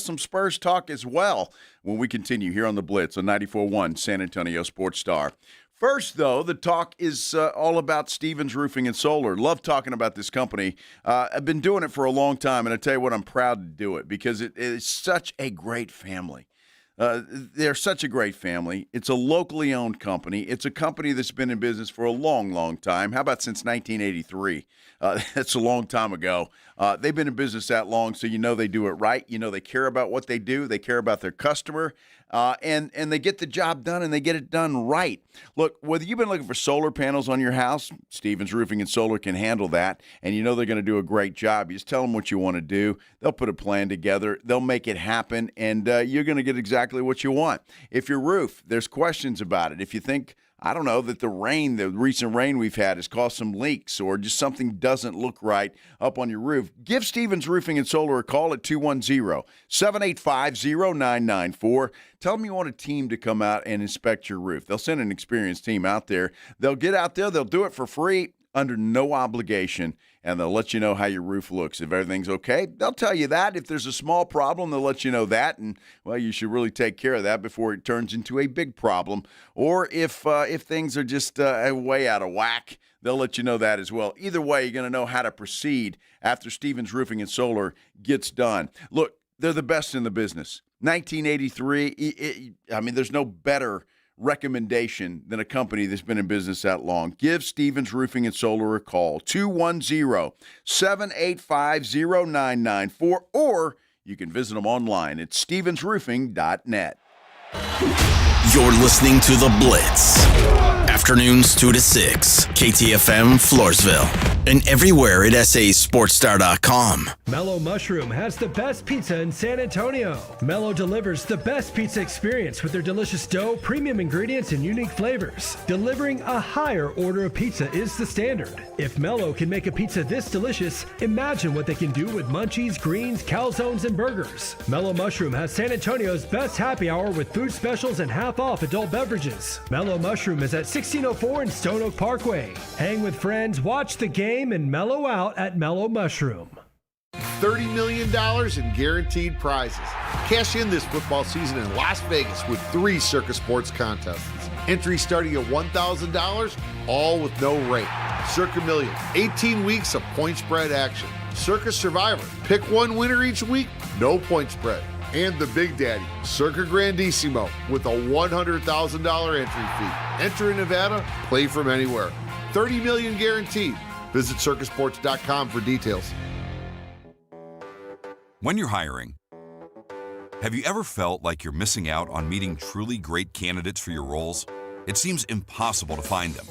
some Spurs talk as well when we continue here on The Blitz on 94.1 San Antonio Sports Star. First, though, the talk is all about Stevens Roofing and Solar. Love talking about this company. I've been doing it for a long time, and I tell you what, I'm proud to do it because it is such a great family. They're such a great family. It's a locally owned company. It's a company that's been in business for a long, long time. How about since 1983? That's a long time ago. They've been in business that long, so they do it right. They care about what they do. They care about their customer, and they get the job done, and they get it done right. Look, whether you've been looking for solar panels on your house, Stevens Roofing and Solar can handle that, and they're going to do a great job. You just tell them what you want to do. They'll put a plan together. They'll make it happen, and you're going to get exactly what you want. If your roof, there's questions about it. If you think, I don't know, that the recent rain we've had has caused some leaks or just something doesn't look right up on your roof, give Stevens Roofing and Solar a call at 210-785-0994. Tell them you want a team to come out and inspect your roof. They'll send an experienced team out there. They'll get out there. They'll do it for free, under no obligation, and they'll let you know how your roof looks. If everything's okay, they'll tell you that. If there's a small problem, they'll let you know that, and, well, you should really take care of that before it turns into a big problem. Or if things are just way out of whack, they'll let you know that as well. Either way, you're going to know how to proceed after Stevens Roofing and Solar gets done. Look, they're the best in the business. 1983, there's no better recommendation than a company that's been in business that long. Give Stevens Roofing and Solar a call, 210-785-0994, or you can visit them online at stevensroofing.net. You're listening to The Blitz. Afternoons 2 to 6. KTFM Floresville. And everywhere at sasportstar.com. Mellow Mushroom has the best pizza in San Antonio. Mellow delivers the best pizza experience with their delicious dough, premium ingredients, and unique flavors. Delivering a higher order of pizza is the standard. If Mellow can make a pizza this delicious, imagine what they can do with munchies, greens, calzones, and burgers. Mellow Mushroom has San Antonio's best happy hour with food specials and half-off adult beverages. Mellow Mushroom is at 1604 in Stone Oak Parkway. Hang with friends, watch the game, and mellow out at Mellow Mushroom. $30 million in guaranteed prizes. Cash in this football season in Las Vegas with 3 Circus Sports contests. Entry starting at $1,000, all with no rate. Circa Million, 18 weeks of point spread action. Circus Survivor, pick one winner each week, no point spread. And the Big Daddy, Circa Grandissimo, with a $100,000 entry fee. Enter in Nevada, play from anywhere. $30 million guaranteed. Visit circusports.com for details. When you're hiring, Have you ever felt like you're missing out on meeting truly great candidates for your roles? It seems impossible to find them,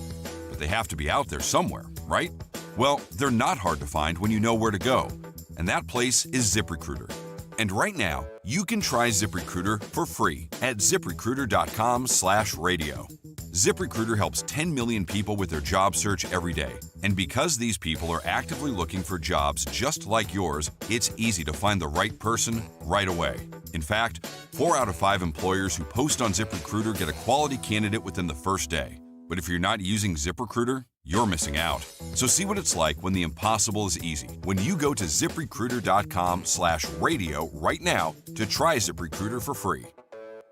but they have to be out there somewhere, right? Well, they're not hard to find when you know where to go, and that place is ZipRecruiter. And right now, you can try ZipRecruiter for free at ZipRecruiter.com/radio. ZipRecruiter helps 10 million people with their job search every day. And because these people are actively looking for jobs just like yours, it's easy to find the right person right away. In fact, 4 out of 5 employers who post on ZipRecruiter get a quality candidate within the first day. But if you're not using ZipRecruiter, you're missing out. So see what it's like when the impossible is easy. When you go to ZipRecruiter.com/radio right now to try ZipRecruiter for free.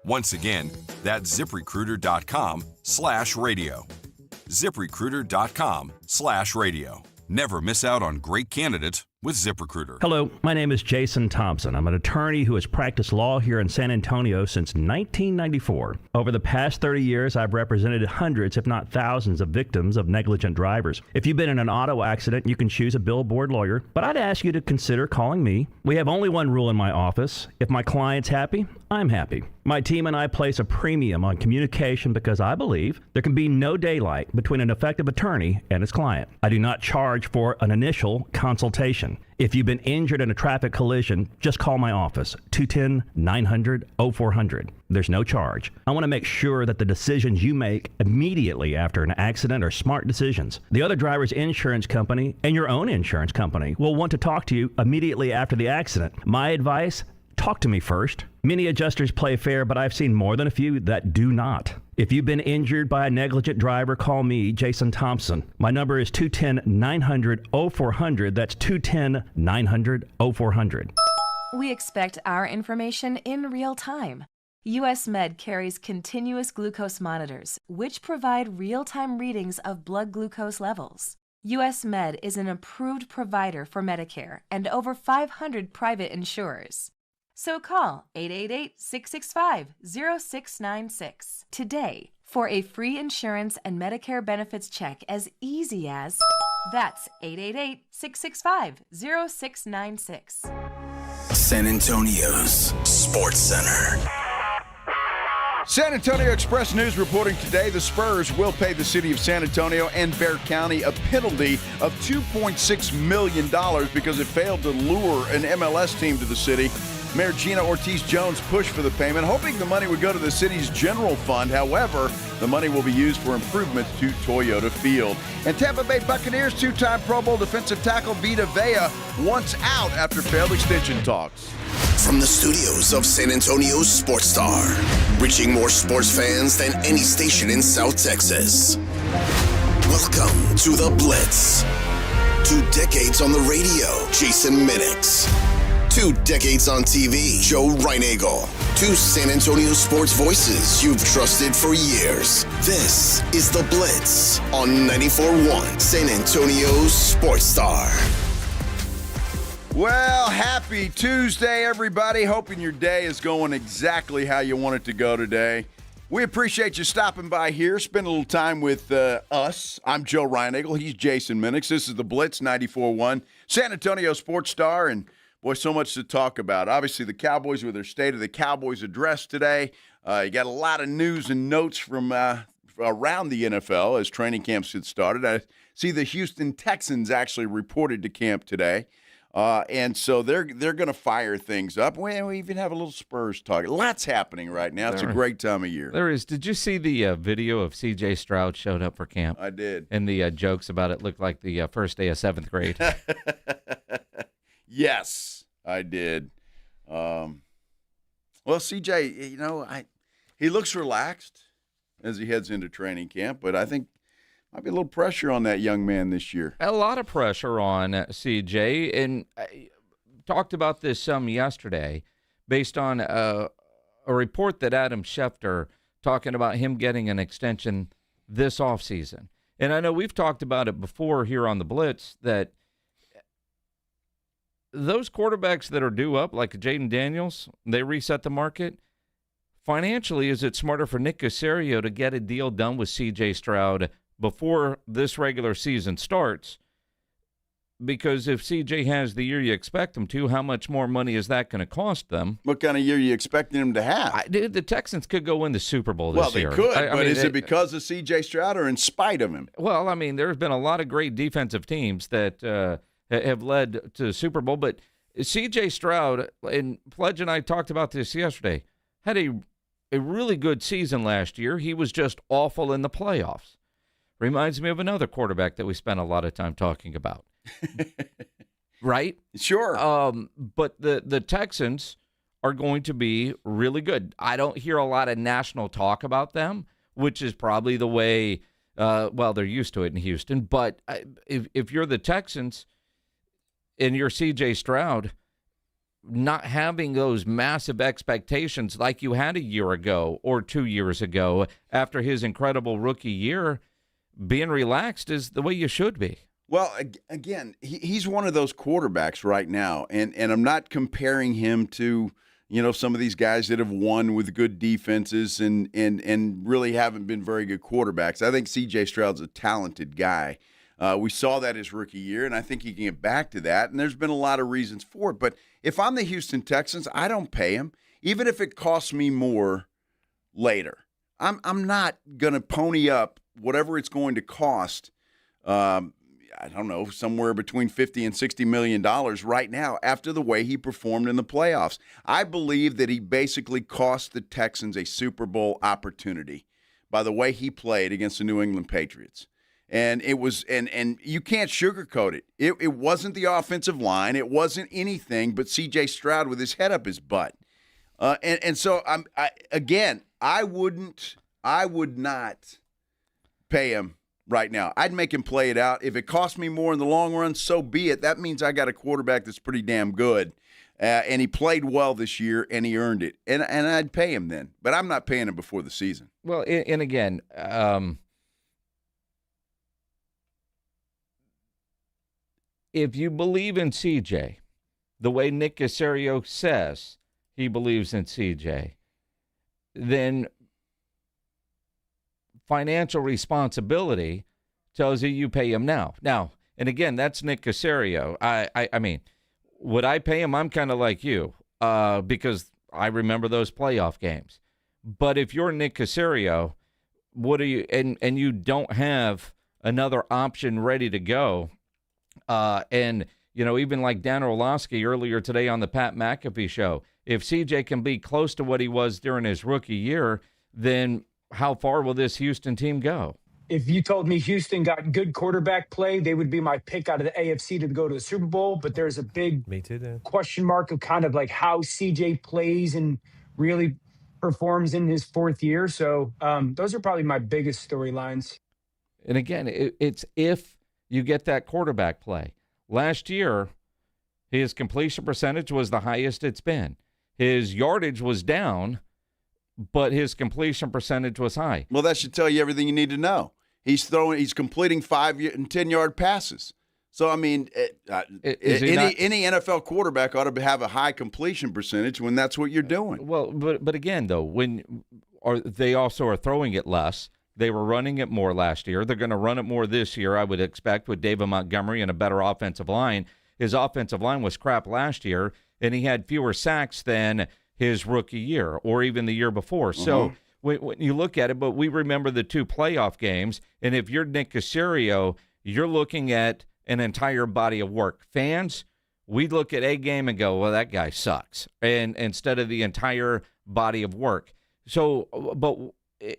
Once again, that's ZipRecruiter.com/radio. ZipRecruiter.com/radio. Never miss out on great candidates with ZipRecruiter. Hello, my name is Jason Thompson. I'm an attorney who has practiced law here in San Antonio since 1994. Over the past 30 years, I've represented hundreds, if not thousands, of victims of negligent drivers. If you've been in an auto accident, you can choose a billboard lawyer, but I'd ask you to consider calling me. We have only one rule in my office. If my client's happy, I'm happy. My team and I place a premium on communication because I believe there can be no daylight between an effective attorney and his client. I do not charge for an initial consultation. If you've been injured in a traffic collision, just call my office, 210-900-0400. There's no charge. I want to make sure that the decisions you make immediately after an accident are smart decisions. The other driver's insurance company and your own insurance company will want to talk to you immediately after the accident. My advice: talk to me first. Many adjusters play fair, but I've seen more than a few that do not. If you've been injured by a negligent driver, call me, Jason Thompson. My number is 210-900-0400. That's 210-900-0400. We expect our information in real time. U.S. Med carries continuous glucose monitors, which provide real-time readings of blood glucose levels. U.S. Med is an approved provider for Medicare and over 500 private insurers. So call 888-665-0696 today for a free insurance and Medicare benefits check as easy as... That's 888-665-0696. San Antonio's Sports Center. San Antonio Express News reporting today the Spurs will pay the city of San Antonio and Bexar County a penalty of $2.6 million because it failed to lure an MLS team to the city. Mayor Gina Ortiz-Jones pushed for the payment, hoping the money would go to the city's general fund. However, the money will be used for improvements to Toyota Field. And Tampa Bay Buccaneers two-time Pro Bowl defensive tackle Vita Vea once out after failed extension talks. From the studios of San Antonio's Sports Star, reaching more sports fans than any station in South Texas. Welcome to the Blitz. 2 decades on the radio, Jason Minix. 2 decades on TV, Joe Reinagel. 2 San Antonio sports voices you've trusted for years. This is The Blitz on 94.1 San Antonio's Sports Star. Well, happy Tuesday, everybody. Hoping your day is going exactly how you want it to go today. We appreciate you stopping by here, spend a little time with us. I'm Joe Reinagel. He's Jason Minix. This is The Blitz 94.1 San Antonio Sports Star, and boy, so much to talk about. Obviously, the Cowboys with their State of the Cowboys Address today. You got a lot of news and notes from around the NFL as training camps get started. I see the Houston Texans actually reported to camp today. And so they're going to fire things up. We even have a little Spurs talk. Lots happening right now. It's a great time of year. There is. Did you see the video of C.J. Stroud showed up for camp? I did. And the jokes about it looked like the first day of 7th grade. Yes, I did. Well, CJ, he looks relaxed as he heads into training camp, but I think might be a little pressure on that young man this year. A lot of pressure on CJ, and I talked about this some yesterday based on a report that Adam Schefter talking about him getting an extension this offseason. And I know we've talked about it before here on the Blitz that those quarterbacks that are due up, like Jaden Daniels, they reset the market. Financially, is it smarter for Nick Caserio to get a deal done with C.J. Stroud before this regular season starts? Because if CJ has the year you expect him to, how much more money is that going to cost them? What kind of year are you expecting him to have? Dude, the Texans could go win the Super Bowl this year. Well, they could, but is it because of C.J. Stroud or in spite of him? Well, I mean, there's been a lot of great defensive teams that have led to the Super Bowl, but C.J. Stroud, and Pledge and I talked about this yesterday, had a really good season last year. He was just awful in the playoffs. Reminds me of another quarterback that we spent a lot of time talking about. Right? Sure. But the Texans are going to be really good. I don't hear a lot of national talk about them, which is probably the way, they're used to it in Houston. But if you're the Texans and you're C.J. Stroud, not having those massive expectations like you had a year ago or 2 years ago after his incredible rookie year, being relaxed is the way you should be. Well, again, he's one of those quarterbacks right now, and I'm not comparing him to, some of these guys that have won with good defenses and really haven't been very good quarterbacks. I think C.J. Stroud's a talented guy. We saw that his rookie year, and I think he can get back to that, and there's been a lot of reasons for it. But if I'm the Houston Texans, I don't pay him, even if it costs me more later. I'm not going to pony up whatever it's going to cost, I don't know, somewhere between $50 and $60 million right now after the way he performed in the playoffs. I believe that he basically cost the Texans a Super Bowl opportunity by the way he played against the New England Patriots. And it was, and you can't sugarcoat it. It wasn't the offensive line. It wasn't anything but C.J. Stroud with his head up his butt. And so I would not pay him right now. I'd make him play it out. If it costs me more in the long run, so be it. That means I got a quarterback that's pretty damn good. And he played well this year, and he earned it. And I'd pay him then. But I'm not paying him before the season. Well, and again, if you believe in CJ, the way Nick Caserio says he believes in CJ, then financial responsibility tells you pay him now. Now, and again, that's Nick Caserio. I mean, would I pay him? I'm kind of like you because I remember those playoff games. But if you're Nick Caserio, what are you? And you don't have another option ready to go. And even like Dan Orlovsky earlier today on the Pat McAfee show, if CJ can be close to what he was during his rookie year, then how far will this Houston team go? If you told me Houston got good quarterback play, they would be my pick out of the AFC to go to the Super Bowl. But there's a big question mark of kind of like how CJ plays and really performs in his fourth year. So those are probably my biggest storylines. And again, it's if you get that quarterback play. Last year, his completion percentage was the highest it's been. His yardage was down, but his completion percentage was high. Well, that should tell you everything you need to know. He's completing 5 and 10-yard passes. So, I mean, any NFL quarterback ought to have a high completion percentage when that's what you're doing. Well, but again, though, they also are throwing it less. They were running it more last year. They're going to run it more this year, I would expect, with David Montgomery and a better offensive line. His offensive line was crap last year, and he had fewer sacks than his rookie year or even the year before. So when you look at it, but we remember the two playoff games, and if you're Nick Caserio, you're looking at an entire body of work. Fans, we look at a game and go, well, that guy sucks, and instead of the entire body of work. So, but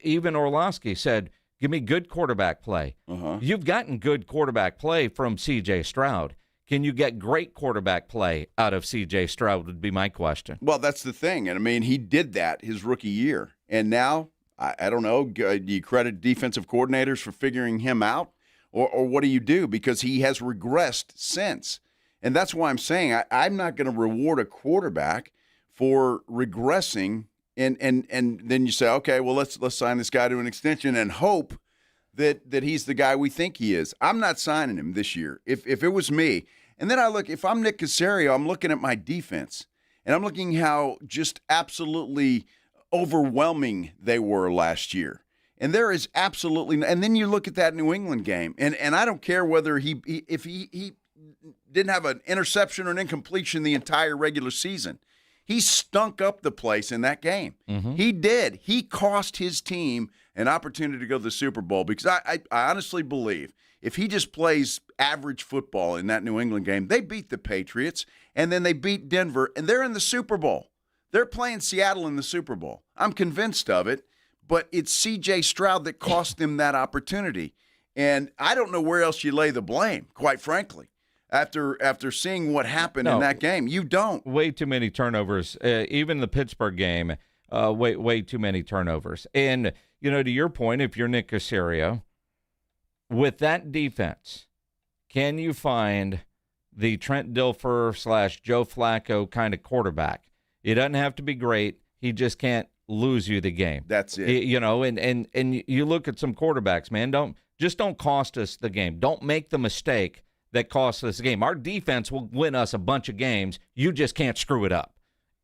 even Orlovsky said, give me good quarterback play. You've gotten good quarterback play from C.J. Stroud. Can you get great quarterback play out of C.J. Stroud would be my question. Well, that's the thing. And, I mean, he did that his rookie year. And now, I don't know, do you credit defensive coordinators for figuring him out? Or what do you do? Because he has regressed since. And that's why I'm saying I'm not going to reward a quarterback for regressing. And then you say, okay, well, let's sign this guy to an extension and hope that he's the guy we think he is. I'm not signing him this year. If it was me, and then if I'm Nick Caserio, I'm looking at my defense, and I'm looking how just absolutely overwhelming they were last year. And there is absolutely, and then you look at that New England game, and I don't care whether he didn't have an interception or an incompletion the entire regular season. He stunk up the place in that game. Mm-hmm. He did. He cost his team an opportunity to go to the Super Bowl because I honestly believe if he just plays average football in that New England game, they beat the Patriots, and then they beat Denver, and they're in the Super Bowl. They're playing Seattle in the Super Bowl. I'm convinced of it, but it's C.J. Stroud that cost them that opportunity. And I don't know where else you lay the blame, quite frankly. After seeing what happened in that game, you don't. Way too many turnovers. Even the Pittsburgh game, way too many turnovers. And, to your point, if you're Nick Caserio, with that defense, can you find the Trent Dilfer / Joe Flacco kind of quarterback? He doesn't have to be great. He just can't lose you the game. That's it. And you look at some quarterbacks, man. Don't cost us the game. Don't make the mistake that costs us the game. Our defense will win us a bunch of games. You just can't screw it up.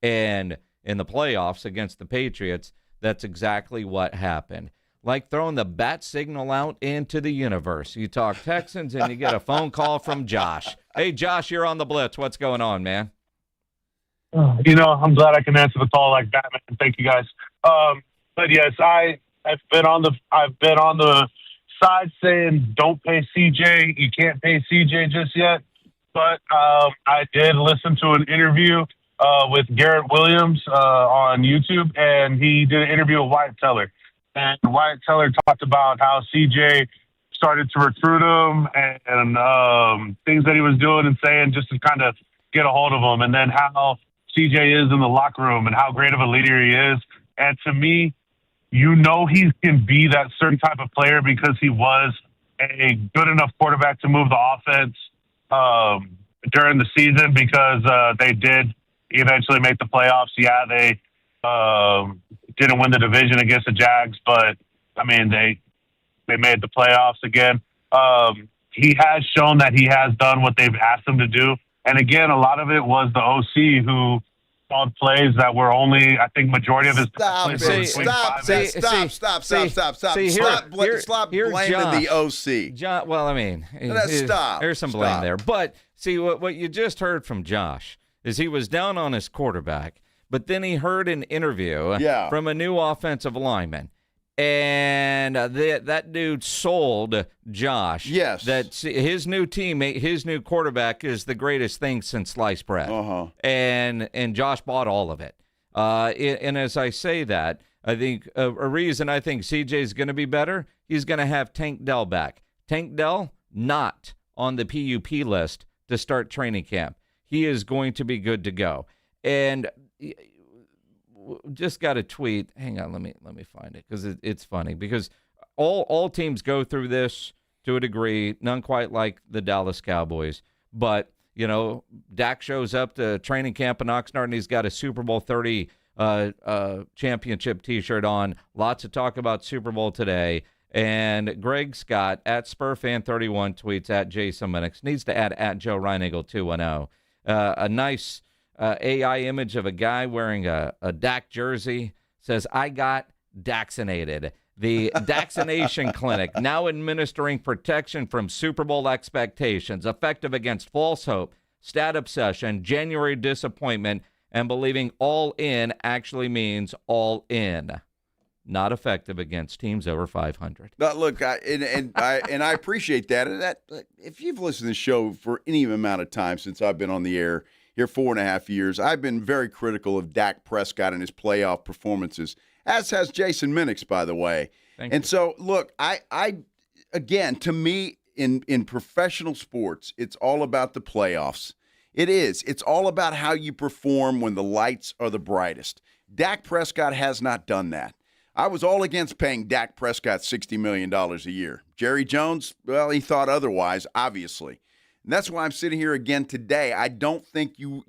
And in the playoffs against the Patriots, that's exactly what happened. Like throwing the bat signal out into the universe. You talk Texans and you get a phone call from Josh. Hey, Josh, you're on the Blitz. What's going on, man? I'm glad I can answer the call like Batman. Thank you guys. But yes, I've been on the side saying don't pay CJ. You can't pay CJ just yet. But I did listen to an interview with Garrett Williams on YouTube, and he did an interview with Wyatt Teller. And Wyatt Teller talked about how CJ started to recruit him and things that he was doing and saying just to kind of get a hold of him, and then how CJ is in the locker room and how great of a leader he is. And to me, he can be that certain type of player because he was a good enough quarterback to move the offense during the season because they did eventually make the playoffs. Yeah, they didn't win the division against the Jags, but, they made the playoffs again. He has shown that he has done what they've asked him to do. And, again, a lot of it was the OC who called plays that were only, I think, majority of his plays were Stop blaming the OC. John, there's some blame there. But, see, what you just heard from Josh is he was down on his quarterback, but then he heard an interview from a new offensive lineman. And that dude sold Josh that his new teammate, his new quarterback is the greatest thing since sliced bread. And Josh bought all of it. And as I say that, I think a reason I think CJ is going to be better, he's going to have Tank Dell back. Tank Dell, not on the PUP list to start training camp. He is going to be good to go. And just got a tweet. Hang on, let me find it because it's funny because all teams go through this to a degree. None quite like the Dallas Cowboys, but Dak shows up to training camp in Oxnard and he's got a Super Bowl 30 championship T-shirt on. Lots of talk about Super Bowl today. And Greg Scott at SpurFan31 tweets at Jason Minix needs to add at Joe Reinagle 210 a nice. AI image of a guy wearing a Dak jersey says, I got Daxinated. The Daxination Clinic, now administering protection from Super Bowl expectations, effective against false hope, stat obsession, January disappointment, and believing all in actually means all in. Not effective against teams over 500. Look, I appreciate that. And that, if you've listened to the show for any amount of time since I've been on the air, here 4.5 years, I've been very critical of Dak Prescott and his playoff performances, as has Jason Minix, by the way. Thank you. So, look, I again, to me, in professional sports, it's all about the playoffs. It is. It's all about how you perform when the lights are the brightest. Dak Prescott has not done that. I was all against paying Dak Prescott $60 million a year. Jerry Jones, well, he thought otherwise, obviously. And that's why I'm sitting here again today. I don't think you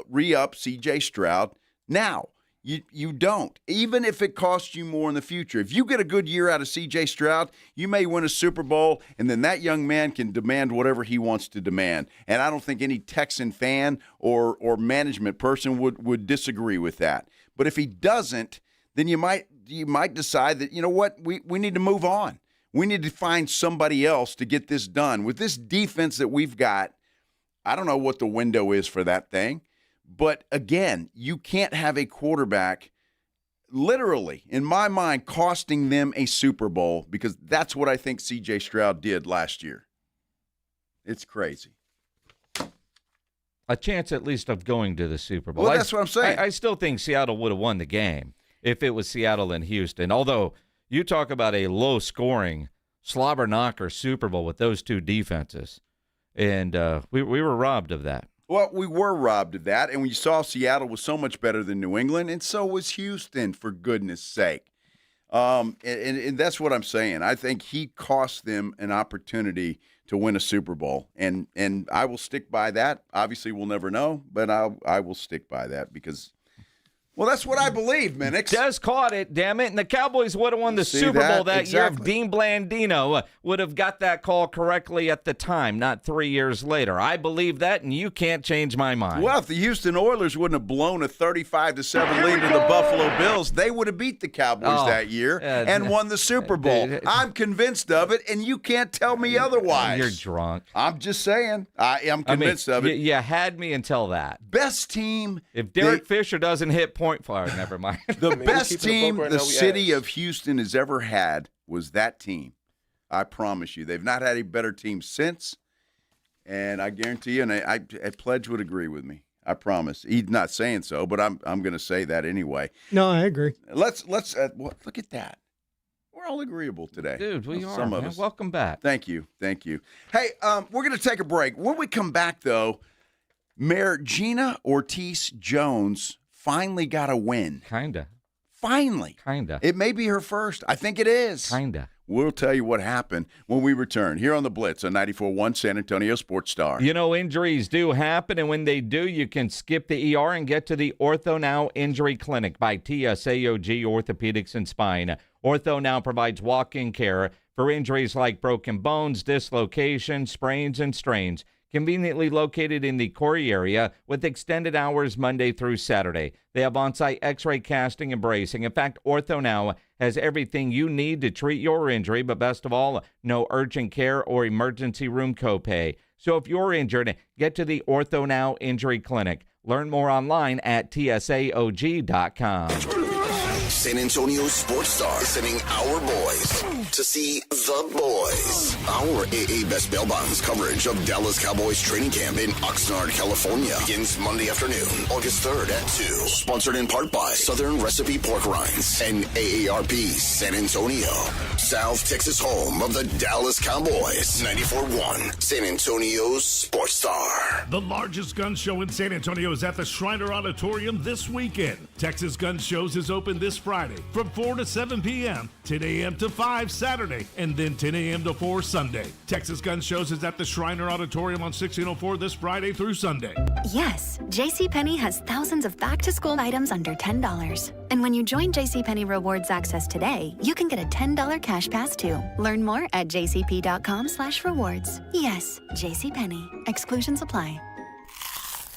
re-up C.J. Stroud now. You don't. Even if it costs you more in the future. If you get a good year out of C.J. Stroud, you may win a Super Bowl, and then that young man can demand whatever he wants to demand. And I don't think any Texan fan or management person would disagree with that. But if he doesn't, then you might decide that, you know what, we need to move on. We need to find somebody else to get this done. With this defense that we've got, I don't know what the window is for that thing. But, again, you can't have a quarterback literally, in my mind, costing them a Super Bowl because that's what I think C.J. Stroud did last year. It's crazy. A chance at least of going to the Super Bowl. Well, that's what I'm saying. I still think Seattle would have won the game if it was Seattle and Houston. Although you talk about a low-scoring, slobber-knocker Super Bowl with those two defenses, and we were robbed of that. Well, we were robbed of that, and we saw Seattle was so much better than New England, and so was Houston, for goodness sake. And that's what I'm saying. I think he cost them an opportunity to win a Super Bowl, and I will stick by that. Obviously, we'll never know, but I will stick by that because, well, that's what I believe, Minix. Des caught it, damn it, and the Cowboys would have won the Super Bowl that year if Dean Blandino would have got that call correctly at the time, not 3 years later. I believe that, and you can't change my mind. Well, if the Houston Oilers wouldn't have blown a 35-7 lead to the Buffalo Bills, they would have beat the Cowboys that year and won the Super Bowl. I'm convinced of it, and you can't tell me otherwise. You're drunk. I'm just saying. I am convinced of it. You had me until that. Best team. If Derek Fisher doesn't hit point fire, never mind. The best team the city of Houston has ever had was that team. I promise you. They've not had a better team since, and I guarantee you, and I Pledge would agree with me. I promise. He's not saying so, but I'm going to say that anyway. No, I agree. Let's look at that. We're all agreeable today. Dude, we are. Some of us. Welcome back. Thank you. Hey, we're going to take a break. When we come back, though, Mayor Gina Ortiz-Jones finally got a win. Kinda. Finally. Kinda. It may be her first. I think it is. Kinda. We'll tell you what happened when we return here on the Blitz on 94.1 San Antonio Sports Star. You know, injuries do happen, and when they do, you can skip the ER and get to the Ortho Now Injury Clinic by TSAOG Orthopedics and Spine. Ortho Now provides walk-in care for injuries like broken bones, dislocations, sprains, and strains. Conveniently located in the Corey area with extended hours Monday through Saturday. They have on-site x-ray casting and bracing. In fact, Ortho Now has everything you need to treat your injury, but best of all, no urgent care or emergency room copay. So if you're injured, get to the Ortho Now Injury Clinic. Learn more online at TSAOG.com. San Antonio Sports Star is sending our boys to see the boys. Our AA Best Bail Bonds coverage of Dallas Cowboys training camp in Oxnard, California begins Monday afternoon, August 3rd at 2. Sponsored in part by Southern Recipe Pork Rinds and AARP San Antonio. South Texas home of the Dallas Cowboys. 94.1 San Antonio Sports Star. The largest gun show in San Antonio is at the Shriner Auditorium this weekend. Texas Gun Shows is open this Friday from 4 to 7 p.m., 10 a.m. to 5 Saturday, and then 10 a.m. to 4 Sunday. Texas Gun Shows is at the Shriner Auditorium on 1604 this Friday through Sunday. Yes, JCPenney has thousands of back-to-school items under $10. And when you join JCPenney Rewards Access today, you can get a $10 cash pass too. Learn more at jcp.com/rewards. Yes, JCPenney. Exclusions apply.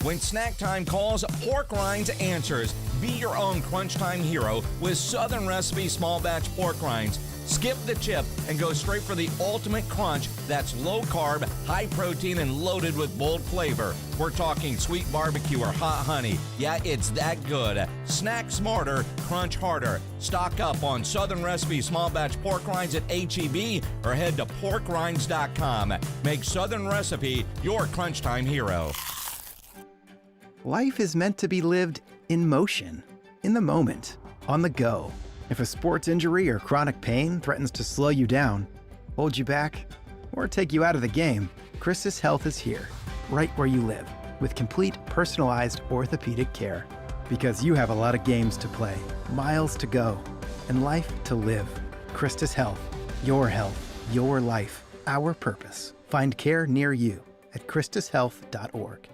When snack time calls, Pork Rinds answers. Be your own crunch time hero with Southern Recipe small batch pork rinds. Skip the chip and go straight for the ultimate crunch that's low carb, high protein, and loaded with bold flavor. We're talking sweet barbecue or hot honey. Yeah, it's that good. Snack smarter, crunch harder. Stock up on Southern Recipe small batch pork rinds at H-E-B or head to porkrinds.com. Make Southern Recipe your crunch time hero. Life is meant to be lived in motion, in the moment, on the go. If a sports injury or chronic pain threatens to slow you down, hold you back, or take you out of the game, Christus Health is here, right where you live, with complete personalized orthopedic care. Because you have a lot of games to play, miles to go, and life to live. Christus Health, your life, our purpose. Find care near you at christushealth.org.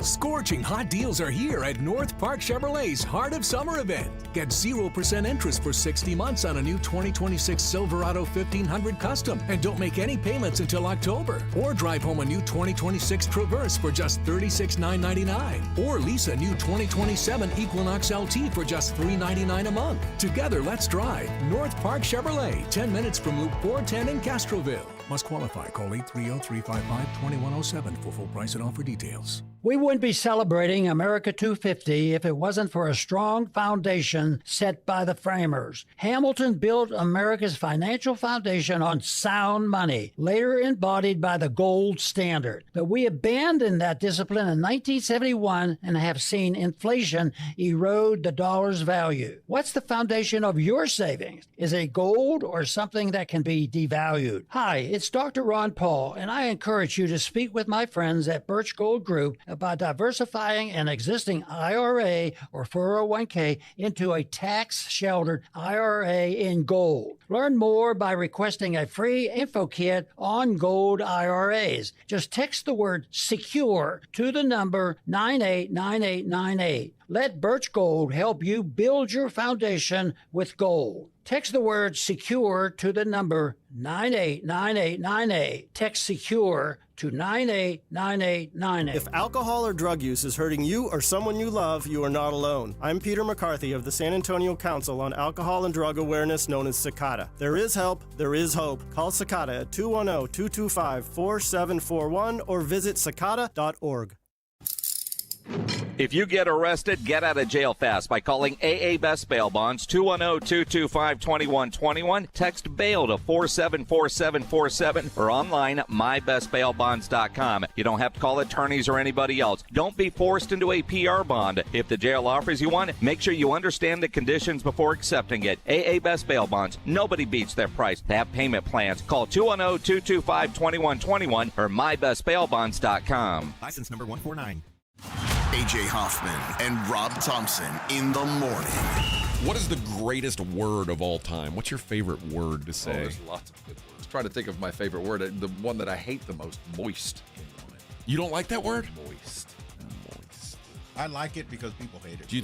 Scorching hot deals are here at North Park Chevrolet's Heart of Summer event. Get 0% interest for 60 months on a new 2026 Silverado 1500 Custom and don't make any payments until October. Or drive home a new 2026 Traverse for just $36,999. Or lease a new 2027 Equinox LT for just $399 a month. Together, let's drive. North Park Chevrolet, 10 minutes from Loop 410 in Castroville. Must qualify. Call 830-355-2107 for full price and offer details. We wouldn't be celebrating America 250 if it wasn't for a strong foundation set by the framers. Hamilton built America's financial foundation on sound money, later embodied by the gold standard. But we abandoned that discipline in 1971 and have seen inflation erode the dollar's value. What's the foundation of your savings? Is it gold or something that can be devalued? Hi, it's Dr. Ron Paul, and I encourage you to speak with my friends at Birch Gold Group about diversifying an existing IRA or 401k into a tax-sheltered IRA in gold. Learn more by requesting a free info kit on gold IRAs. Just text the word SECURE to the number 989898. Let Birch Gold help you build your foundation with gold. Text the word SECURE to the number 989898. Text SECURE to 989898. If alcohol or drug use is hurting you or someone you love, you are not alone. I'm Peter McCarthy of the San Antonio Council on Alcohol and Drug Awareness, known as CICADA. There is help, there is hope. Call CICADA at 210-225-4741 or visit cicada.org. If you get arrested, get out of jail fast by calling AA Best Bail Bonds, 210-225-2121. Text BAIL to 474747 or online at mybestbailbonds.com. You don't have to call attorneys or anybody else. Don't be forced into a PR bond. If the jail offers you one, make sure you understand the conditions before accepting it. AA Best Bail Bonds. Nobody beats their price. They have payment plans. Call 210-225-2121 or mybestbailbonds.com. License number 149. AJ Hoffman and Rob Thompson in the morning. What is the greatest word of all time? What's your favorite word to say? There's lots of good words. Trying to think of my favorite word. The one that I hate the most, moist. You don't like that word? Moist. I like it because people hate it. Do you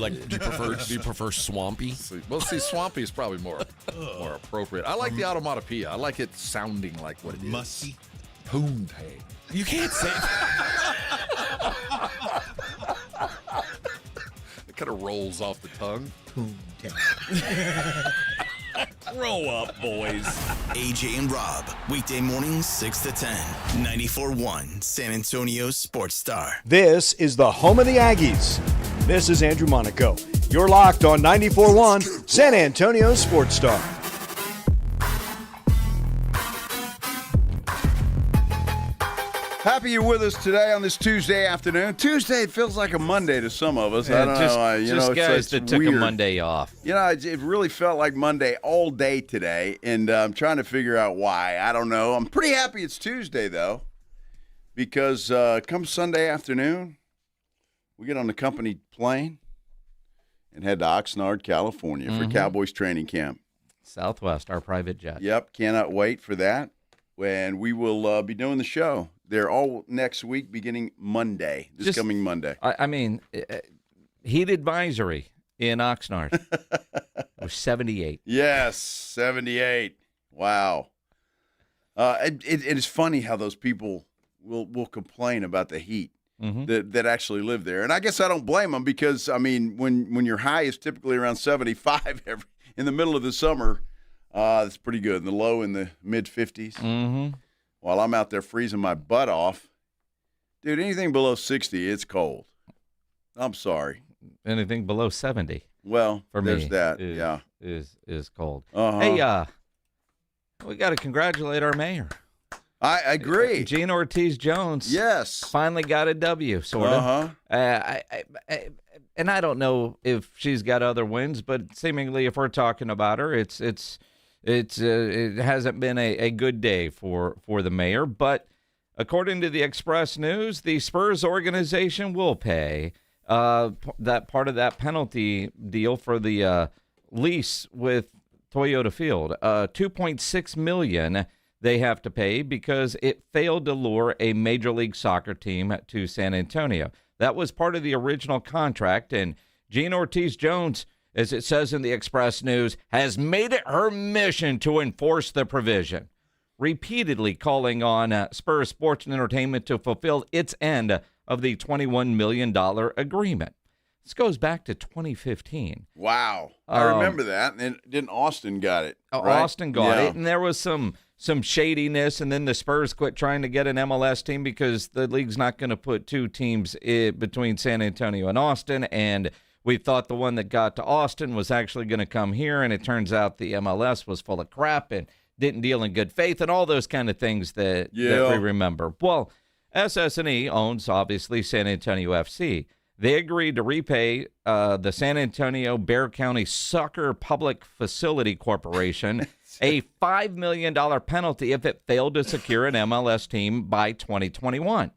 prefer swampy? Well, see, swampy is probably more appropriate. I like the automatopoeia. I like it sounding like what it is. Musky. Poontang. You can't say It kind of rolls off the tongue. Grow up, boys. AJ and Rob, weekday mornings 6 to 10, 94.1 San Antonio Sports Star. This is the home of the Aggies. This is Andrew Monaco. You're locked on 94.1 San Antonio Sports Star. Happy you're with us today on this Tuesday afternoon. Tuesday feels like a Monday to some of us. Yeah, I don't know. Just guys that took a Monday off. You know, it really felt like Monday all day today, and I'm trying to figure out why. I don't know. I'm pretty happy it's Tuesday, though, because come Sunday afternoon, we get on the company plane and head to Oxnard, California for Cowboys training camp. Southwest, our private jet. Yep, cannot wait for that. And we will be doing the show. They're all next week, beginning Monday, coming Monday. I mean, heat advisory in Oxnard. It was 78. Yes, 78. Wow. It is funny how those people will complain about the heat that actually live there. And I guess I don't blame them because, I mean, when your high is typically around 75 in the middle of the summer, that's pretty good. And the low in the mid-50s. While I'm out there freezing my butt off. Dude, anything below 60, it's cold. I'm sorry. Anything below 70. Well, for there's me, that. Is cold. Uh-huh. Hey, we got to congratulate our mayor. I agree. Gene Ortiz-Jones. Yes. Finally got a W, sort of. And I don't know if she's got other wins, but seemingly if we're talking about her, it hasn't been a good day for the mayor. But according to the Express News, the Spurs organization will pay that part of that penalty deal for the lease with Toyota Field. $2.6 million they have to pay because it failed to lure a Major League Soccer team to San Antonio. That was part of the original contract, and Gene Ortiz-Jones, as it says in the Express News, has made it her mission to enforce the provision, repeatedly calling on Spurs Sports and Entertainment to fulfill its end of the $21 million agreement. This goes back to 2015. Wow. I remember that. And then Austin got it. Right? Austin got it, and there was some some shadiness, and then the Spurs quit trying to get an MLS team because the league's not going to put two teams between San Antonio and Austin, and we thought the one that got to Austin was actually going to come here, and it turns out the MLS was full of crap and didn't deal in good faith and all those kind of things that we remember. Well, SS&E owns, obviously, San Antonio FC. They agreed to repay the San Antonio Bexar County Soccer Public Facility Corporation a $5 million penalty if it failed to secure an MLS team by 2021.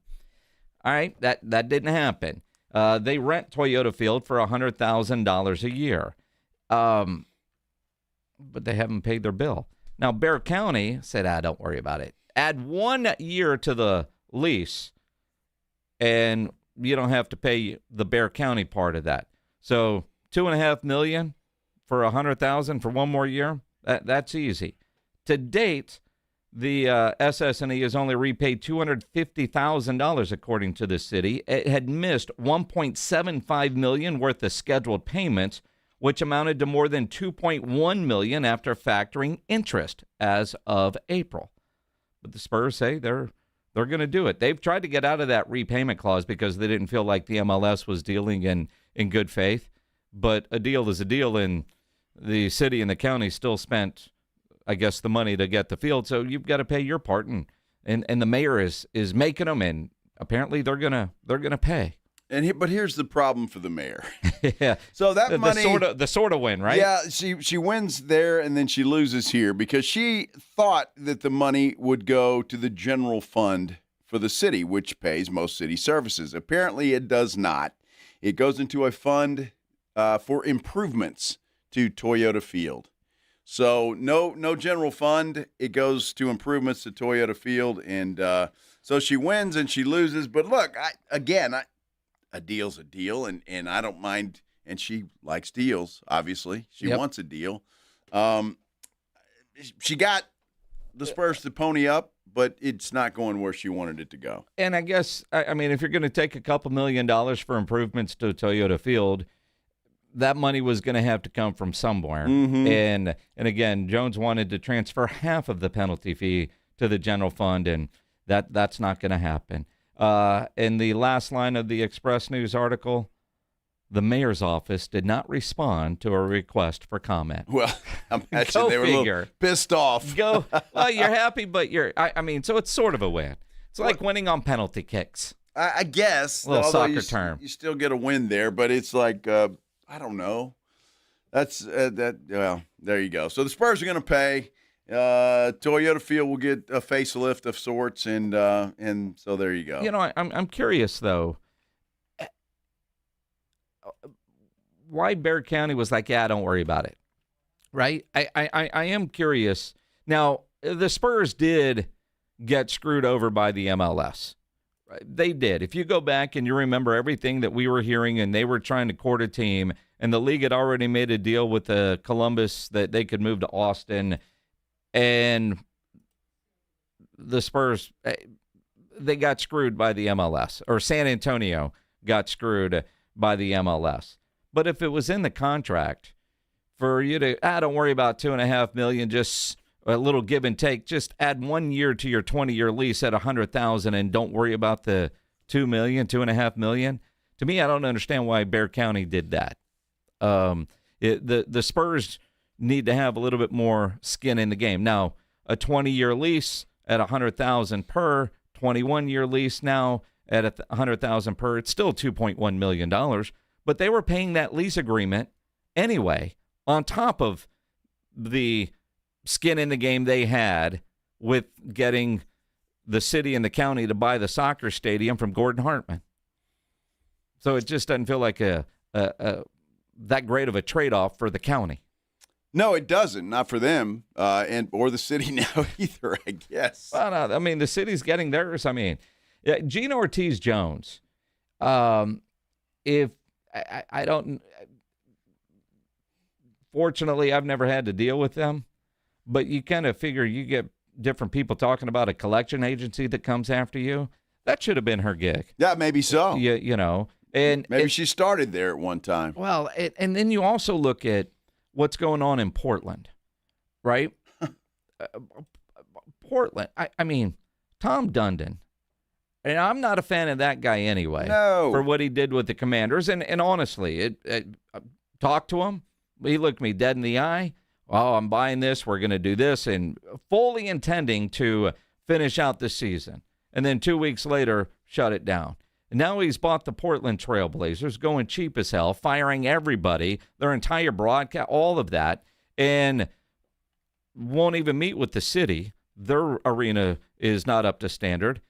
All right, that didn't happen. They rent Toyota Field for $100,000 a year, but they haven't paid their bill. Now, Bexar County said, don't worry about it. Add 1 year to the lease, and you don't have to pay the Bexar County part of that. So $2.5 million for $100,000 for 1 more year. That's easy. To date, the SS&E has only repaid $250,000, according to the city. It had missed $1.75 million worth of scheduled payments, which amounted to more than $2.1 million after factoring interest as of April. But the Spurs say they're going to do it. They've tried to get out of that repayment clause because they didn't feel like the MLS was dealing in good faith. But a deal is a deal, and the city and the county still spent, I guess, the money to get the field. So you've got to pay your part, and the mayor is making them, and apparently they're gonna pay. But here's the problem for the mayor. Yeah. So that money, the sort of win, right? Yeah. She wins there and then she loses here because she thought that the money would go to the general fund for the city, which pays most city services. Apparently, it does not. It goes into a fund for improvements to Toyota Field. So no general fund. It goes to improvements to Toyota Field, and so she wins and she loses. But look, a deal's a deal, and I don't mind. And she likes deals, obviously. She wants a deal. She got the Spurs to pony up, but it's not going where she wanted it to go. And I guess, I mean, if you're going to take a couple $1 million for improvements to Toyota Field, that money was going to have to come from somewhere. Mm-hmm. And again, Jones wanted to transfer half of the penalty fee to the general fund, and that's not going to happen. In the last line of the Express News article, the mayor's office did not respond to a request for comment. Well, I'm actually they were a little pissed off. Well, you're happy, but I mean, so it's sort of a win. It's like winning on penalty kicks. I guess. A little soccer term. You still get a win there, but it's like, I don't know. That's that. Well, there you go. So the Spurs are going to pay. Toyota Field will get a facelift of sorts, and so there you go. You know, I'm curious though. Why Bexar County was like, don't worry about it, right? I am curious. Now, the Spurs did get screwed over by the MLS. They did. If you go back and you remember everything that we were hearing, and they were trying to court a team, and the league had already made a deal with Columbus that they could move to Austin, and the Spurs, they got screwed by the MLS, or San Antonio got screwed by the MLS. But if it was in the contract for you to, don't worry about $2.5 million, just a little give and take, just add 1 year to your 20-year lease at $100,000 and don't worry about the $2.5 million. To me, I don't understand why Bexar County did that. The Spurs need to have a little bit more skin in the game. Now, a 20-year lease at $100,000 per, 21-year lease now at $100,000 per, it's still $2.1 million. But they were paying that lease agreement anyway, on top of the skin in the game they had with getting the city and the county to buy the soccer stadium from Gordon Hartman. So it just doesn't feel like that great of a trade-off for the county. No, it doesn't. Not for them, or the city now either, I guess. Well, no, I mean, the city's getting theirs. I mean, Gino Ortiz-Jones, if I don't, fortunately, I've never had to deal with them, but you kind of figure you get different people talking about a collection agency that comes after you. That should have been her gig. Yeah, maybe so. You know, and maybe she started there at one time. Well, and then you also look at what's going on in Portland, right? Portland, I mean, Tom Dundon, and I'm not a fan of that guy anyway. No. For what he did with the Commanders. And honestly, talk to him. He looked me dead in the eye. Oh, I'm buying this. We're going to do this. And fully intending to finish out the season. And then 2 weeks later, shut it down. And now he's bought the Portland Trail Blazers, going cheap as hell, firing everybody, their entire broadcast, all of that, and won't even meet with the city. Their arena is not up to standard.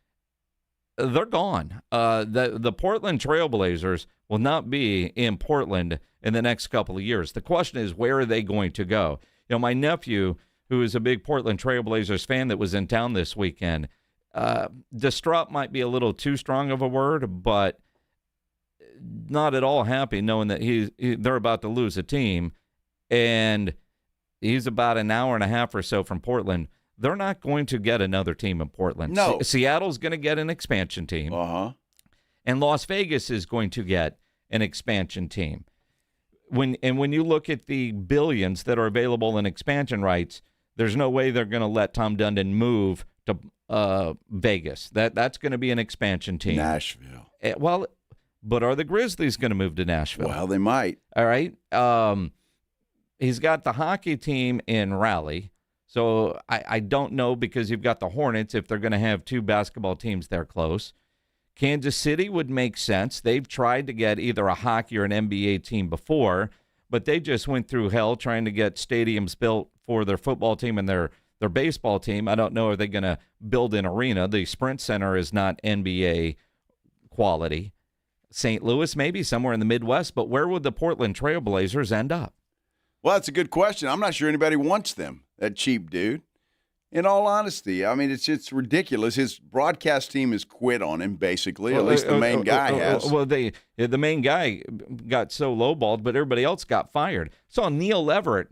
They're gone. The Portland Trail Blazers will not be in Portland in the next couple of years. The question is, where are they going to go? You know, my nephew, who is a big Portland Trail Blazers fan that was in town this weekend, distraught might be a little too strong of a word, but not at all happy knowing that they're about to lose a team, and he's about an hour and a half or so from Portland. They're not going to get another team in Portland. No. Seattle's going to get an expansion team. Uh-huh. And Las Vegas is going to get an expansion team. When you look at the billions that are available in expansion rights, there's no way they're going to let Tom Dundon move to Vegas. That's going to be an expansion team. Nashville. Well, but are the Grizzlies going to move to Nashville? Well, they might. All right. He's got the hockey team in Raleigh. So I don't know, because you've got the Hornets, if they're going to have two basketball teams there close. Kansas City would make sense. They've tried to get either a hockey or an NBA team before, but they just went through hell trying to get stadiums built for their football team and their baseball team. I don't know if they're going to build an arena. The Sprint Center is not NBA quality. St. Louis, maybe somewhere in the Midwest, but where would the Portland Trail Blazers end up? Well, that's a good question. I'm not sure anybody wants them, that cheap dude. In all honesty, I mean, it's ridiculous. His broadcast team has quit on him, basically. At least the main guy has. Well, the main guy got so lowballed, but everybody else got fired. Saw Neil Everett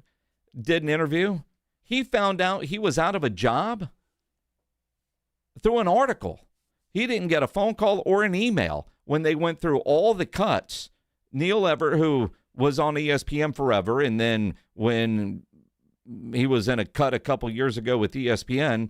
did an interview. He found out he was out of a job through an article. He didn't get a phone call or an email when they went through all the cuts. Neil Everett, who was on ESPN forever, and then when he was in a cut a couple years ago with ESPN,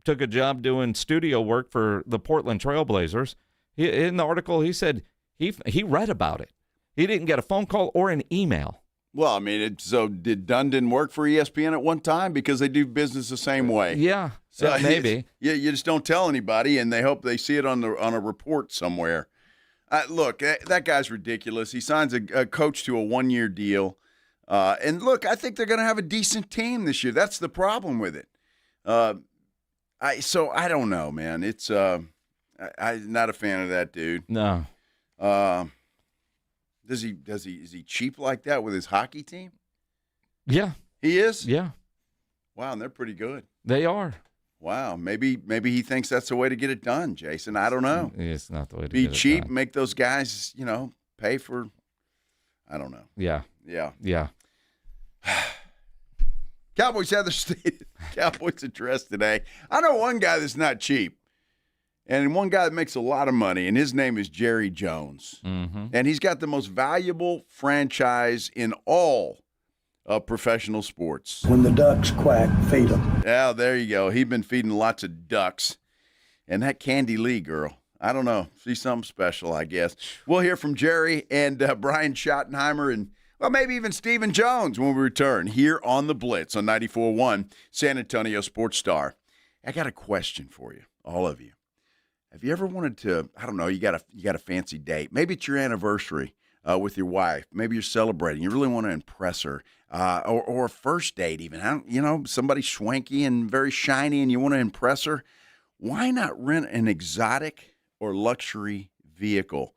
took a job doing studio work for the Portland Trail Blazers. In the article, he said he read about it. He didn't get a phone call or an email. Well, I mean, so did Dundon work for ESPN at one time? Because they do business the same way. Yeah, so maybe. You just don't tell anybody, and they hope they see it on a report somewhere. Look, that guy's ridiculous. He signs a coach to a one-year deal. And look, I think they're going to have a decent team this year. That's the problem with it. So I don't know, man. It's I'm not a fan of that dude. No. Is he cheap like that with his hockey team? Yeah. He is? Yeah. Wow, and they're pretty good. They are. Wow, maybe he thinks that's the way to get it done, Jason. I don't know. It's not the way to be get it cheap, done. make those guys, pay for. I don't know. Yeah. Yeah. Cowboys had their state Cowboys Address today. I know one guy that's not cheap, and one guy that makes a lot of money, and his name is Jerry Jones. Mm-hmm. And he's got the most valuable franchise in all of professional sports. When the ducks quack, feed them. Yeah, there you go. He's been feeding lots of ducks. And that Candy Lee girl, I don't know. She's something special, I guess. We'll hear from Jerry and Brian Schottenheimer and, well, maybe even Stephen Jones when we return here on The Blitz on 94.1 San Antonio Sports Star. I got a question for you, all of you. Have you ever wanted to, I don't know, you got a fancy date. Maybe it's your anniversary with your wife. Maybe you're celebrating. You really want to impress her. Or a first date even. Somebody swanky and very shiny and you want to impress her. Why not rent an exotic or luxury vehicle?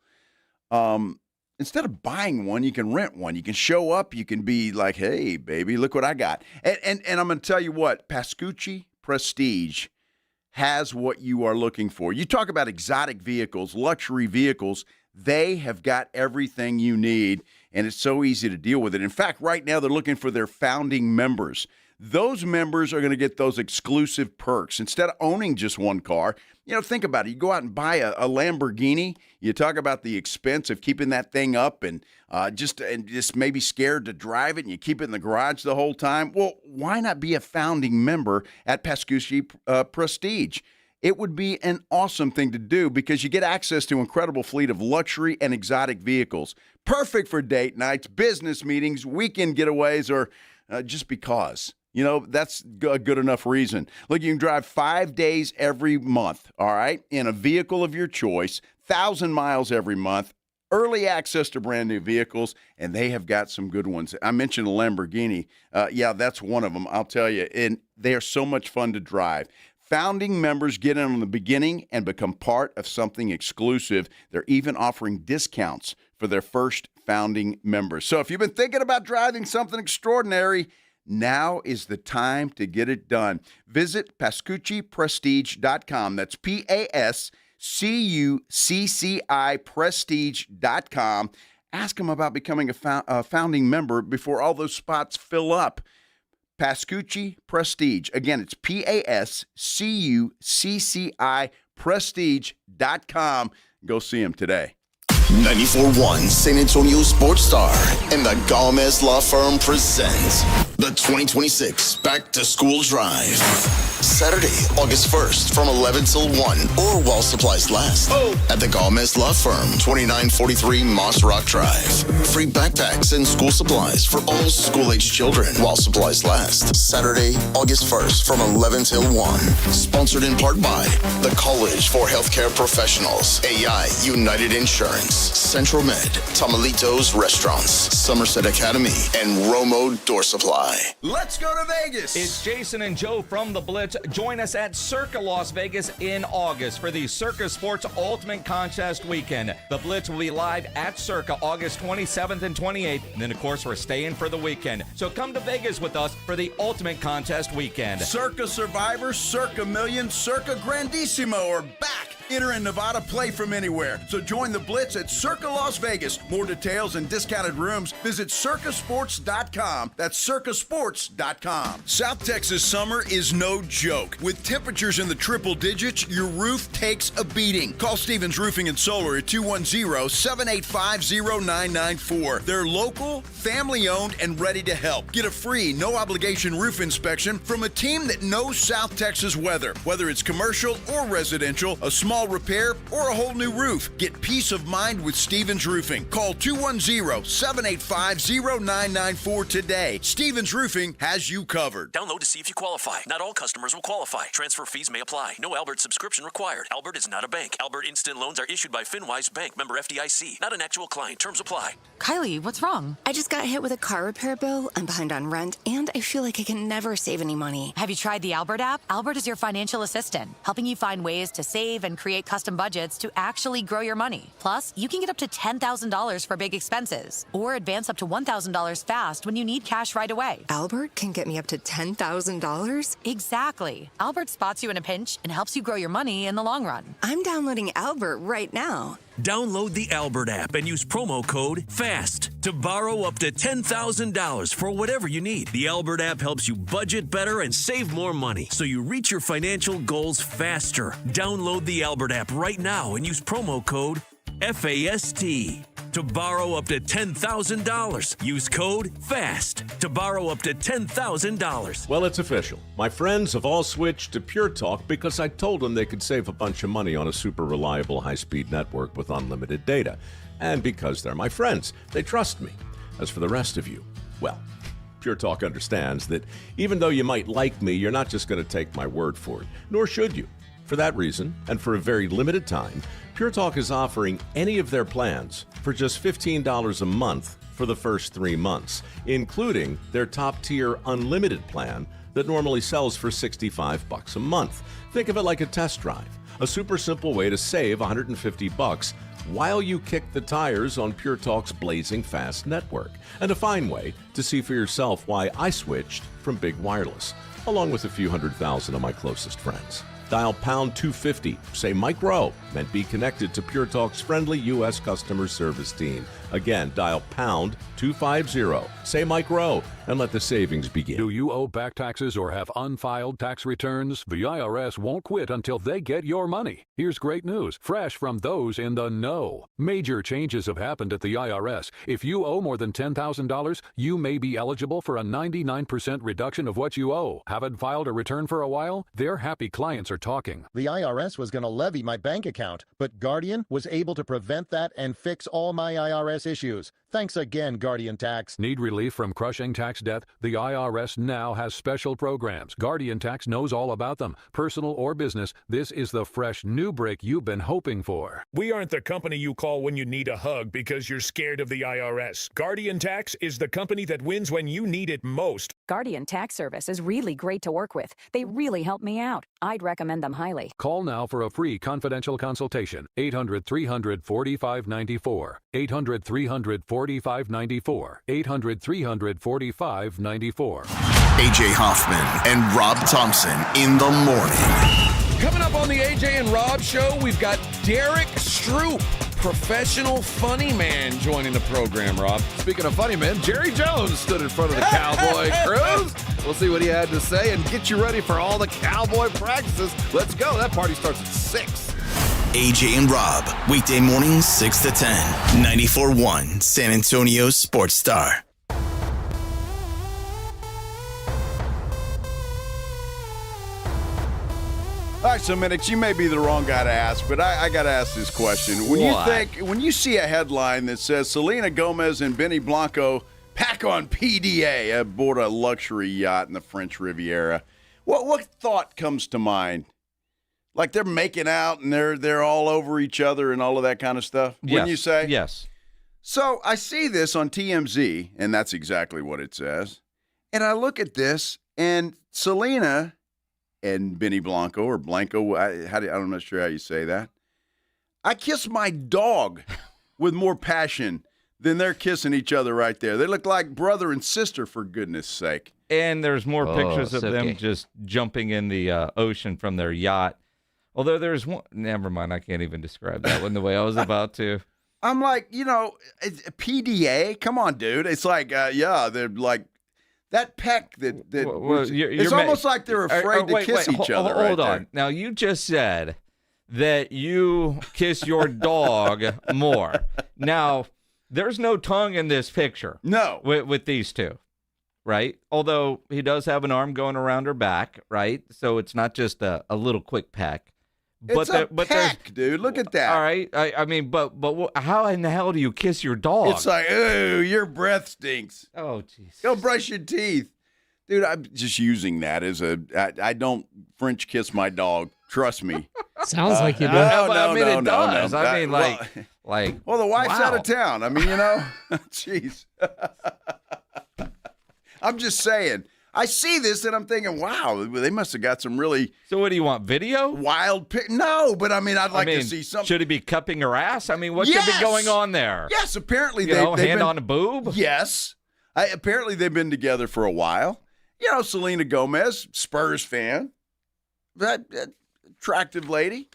Instead of buying one, you can rent one. You can show up. You can be like, hey, baby, look what I got. And I'm going to tell you what, Pascucci Prestige has what you are looking for. You talk about exotic vehicles, luxury vehicles. They have got everything you need, and it's so easy to deal with it. In fact, right now they're looking for their founding members. those members are going to get those exclusive perks. Instead of owning just one car, think about it. You go out and buy a Lamborghini. You talk about the expense of keeping that thing up and just maybe scared to drive it, and you keep it in the garage the whole time. Well, why not be a founding member at Pascucci Prestige? It would be an awesome thing to do because you get access to an incredible fleet of luxury and exotic vehicles. Perfect for date nights, business meetings, weekend getaways, or just because. That's a good enough reason. Look, you can drive 5 days every month, all right, in a vehicle of your choice, 1,000 miles every month, early access to brand new vehicles, and they have got some good ones. I mentioned a Lamborghini. Yeah, that's one of them, I'll tell you, and they are so much fun to drive. Founding members get in on the beginning and become part of something exclusive. They're even offering discounts for their first founding members. So if you've been thinking about driving something extraordinary, now is the time to get it done. Visit PascucciPrestige.com. That's PASCUCCI Prestige.com. Ask them about becoming a founding member before all those spots fill up. Pascucci Prestige. Again, it's PASCUCCI Prestige.com. Go see them today. 94.1 San Antonio Sports Star and the Gomez Law Firm present the 2026 Back to School Drive. Saturday, August 1st from 11 till 1 or while supplies last at the Gomez Law Firm, 2943 Moss Rock Drive. Free backpacks and school supplies for all school-age children while supplies last. Saturday, August 1st from 11 till 1. Sponsored in part by the College for Healthcare Professionals, AI United Insurance, Central Med, Tamalitos Restaurants, Somerset Academy, and Romo Door Supply. Let's go to Vegas. It's Jason and Joe from the Blitz. Join us at Circa Las Vegas in August for the Circa Sports Ultimate Contest Weekend. The Blitz will be live at Circa August 27th and 28th. And then, of course, we're staying for the weekend. So come to Vegas with us for the Ultimate Contest Weekend. Circa Survivor, Circa Million, Circa Grandissimo are back. Enter in Nevada, play from anywhere. So join the Blitz at Circa Las Vegas. More details and discounted rooms, visit circasports.com. That's circasports.com. South Texas summer is no joke. With temperatures in the triple digits, your roof takes a beating. Call Stevens Roofing and Solar at 210-785-0994. They're local, family-owned, and ready to help. Get a free, no-obligation roof inspection from a team that knows South Texas weather. Whether it's commercial or residential, a small repair, or a whole new roof. Get peace of mind with Stevens Roofing. Call 210-785-0994 today. Stevens Roofing has you covered. Download to see if you qualify. Not all customers will qualify. Transfer fees may apply. No Albert subscription required. Albert is not a bank. Albert Instant Loans are issued by FinWise Bank, member FDIC. Not an actual client. Terms apply. Kylie, what's wrong? I just got hit with a car repair bill. I'm behind on rent, and I feel like I can never save any money. Have you tried the Albert app? Albert is your financial assistant, helping you find ways to save and create custom budgets to actually grow your money. Plus, you can get up to $10,000 for big expenses or advance up to $1,000 fast when you need cash right away. Albert can get me up to $10,000? Exactly. Albert spots you in a pinch and helps you grow your money in the long run. I'm downloading Albert right now. Download the Albert app and use promo code FAST to borrow up to $10,000 for whatever you need. The Albert app helps you budget better and save more money so you reach your financial goals faster. Download the Albert app right now and use promo code FAST to borrow up to $10,000. Use code FAST to borrow up to $10,000. Well, it's official. My friends have all switched to Pure Talk because I told them they could save a bunch of money on a super reliable high-speed network with unlimited data. And because they're my friends, they trust me. As for the rest of you, well, Pure Talk understands that even though you might like me, you're not just going to take my word for it, nor should you. For that reason, and for a very limited time, Pure Talk is offering any of their plans for just $15 a month for the first 3 months, including their top-tier unlimited plan that normally sells for $65 a month. Think of it like a test drive, a super simple way to save $150 while you kick the tires on Pure Talk's blazing fast network, and a fine way to see for yourself why I switched from big wireless, along with a few 100,000 of my closest friends. Dial pound 250, say mroe, and be connected to Pure Talk's friendly U.S. customer service team. Again, dial pound 250. Say Mike Rowe and let the savings begin. Do you owe back taxes or have unfiled tax returns? The IRS won't quit until they get your money. Here's great news, fresh from those in the know. Major changes have happened at the IRS. If you owe more than $10,000, you may be eligible for a 99% reduction of what you owe. Haven't filed a return for a while? Their happy clients are talking. The IRS was going to levy my bank account, but Guardian was able to prevent that and fix all my IRS issues. Thanks again, Guardian Tax. Need relief from crushing tax debt? The IRS now has special programs. Guardian Tax knows all about them. Personal or business, this is the fresh new break you've been hoping for. We aren't the company you call when you need a hug because you're scared of the IRS. Guardian Tax is the company that wins when you need it most. Guardian Tax Service is really great to work with. They really help me out. I'd recommend them highly. Call now for a free confidential consultation. 800-300-4594. 800-300-4594. 800-300-4594. AJ Hoffman and Rob Thompson in the morning. Coming up on the AJ and Rob show, we've got Derek Stroop, professional funny man, joining the program, Rob. Speaking of funny men, Jerry Jones stood in front of the Cowboy crews. We'll see what he had to say and get you ready for all the Cowboy practices. Let's go. That party starts at 6. AJ and Rob, weekday mornings 6 to 10, 94.1 San Antonio Sports Star. All right, so Minix, you may be the wrong guy to ask, but I got to ask this question. When you see a headline that says Selena Gomez and Benny Blanco pack on PDA aboard a luxury yacht in the French Riviera, what thought comes to mind? Like they're making out and they're all over each other and all of that kind of stuff, wouldn't you say? Yes. So I see this on TMZ, and that's exactly what it says. And I look at this, and Selena and Benny Blanco, or Blanco, I'm not sure how you say that. I kiss my dog with more passion than they're kissing each other right there. They look like brother and sister, for goodness sake. And there's more pictures of them just jumping in the ocean from their yacht. Although there's one, never mind, I can't even describe that one the way I was about to. I'm like, PDA? Come on, dude. It's like, they're like, that peck it's almost like they're afraid to kiss each other. Hold on. Now, you just said that you kiss your dog more. Now, there's no tongue in this picture. No. With these two, right? Although he does have an arm going around her back, right? So it's not just a little quick peck. It's a peck, dude. Look at that. All right. I mean, but how in the hell do you kiss your dog? It's like, ooh, your breath stinks. Oh, jeez. Go brush your teeth. Dude, I'm just using that as I don't French kiss my dog. Trust me. Sounds like you do. No, it does. No. I mean, Well, the wife's out of town. I mean, jeez. I'm just saying. I see this and I'm thinking, wow, they must have got some really. So what do you want? Video? Wild pic? No, but I mean, I'd like to see something. Should he be cupping her ass? I mean, what could be going on there? Yes, apparently they've hand on a boob. Yes, apparently they've been together for a while. Selena Gomez, Spurs fan, that attractive lady.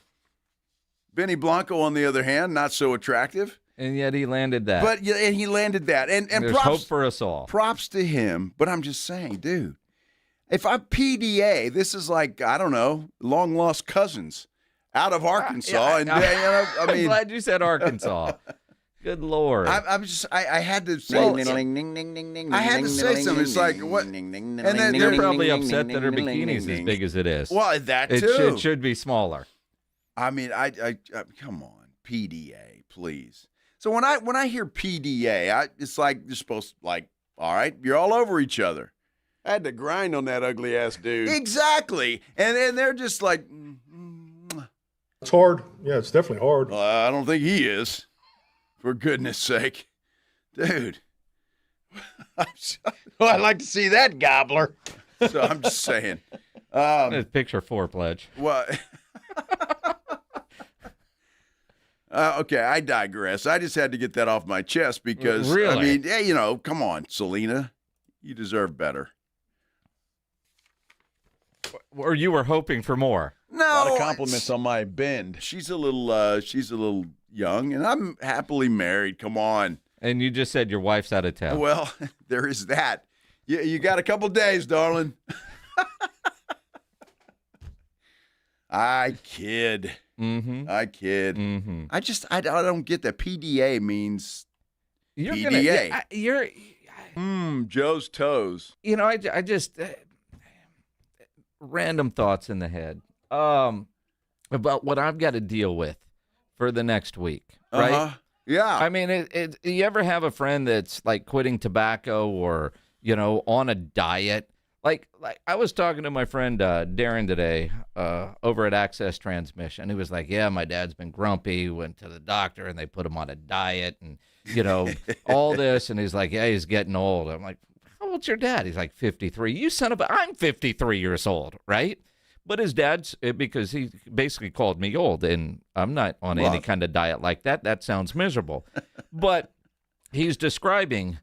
Benny Blanco, on the other hand, not so attractive. And yet he landed that. But and he landed that. And there's props, hope for us all. Props to him. But I'm just saying, dude, if I'm PDA, this is like, I don't know, long lost cousins out of Arkansas. I'm glad you said Arkansas. Good Lord. I had to say, I had to say something. It's like, what? And then you're probably upset that her bikini's as big as it is. Well, that too. It should be smaller. I mean, I come on, PDA, please. So when I hear PDA, it's like you're supposed to, like, all right, you're all over each other. I had to grind on that ugly ass dude. Exactly. And then they're just like, it's hard. Yeah, it's definitely hard. I don't think he is. For goodness sake. Dude. I'd like to see that gobbler. So I'm just saying. Picture 4, Pledge. What? Okay, I digress. I just had to get that off my chest because, really? I mean, yeah, come on, Selena. You deserve better. Or you were hoping for more. No. A lot of compliments on my bend. She's a little young, and I'm happily married. Come on. And you just said your wife's out of town. Well, there is that. You got a couple days, darling. I kid. Mm-hmm. I kid. Mm-hmm. I don't get that. PDA means You're PDA. Joe's toes. You know, I just random thoughts in the head about what I've got to deal with for the next week, right? Uh-huh. Yeah. I mean, you ever have a friend that's like quitting tobacco or, you know, on a diet? Like I was talking to my friend Darren today over at Access Transmission. He was like, yeah, my dad's been grumpy, went to the doctor, and they put him on a diet and, you know, all this. And he's like, yeah, he's getting old. I'm like, how old's your dad? He's like 53. You son of a, I'm 53 years old, right? But his dad's, because he basically called me old, and I'm not on any kind of diet like that. That sounds miserable. But he's describing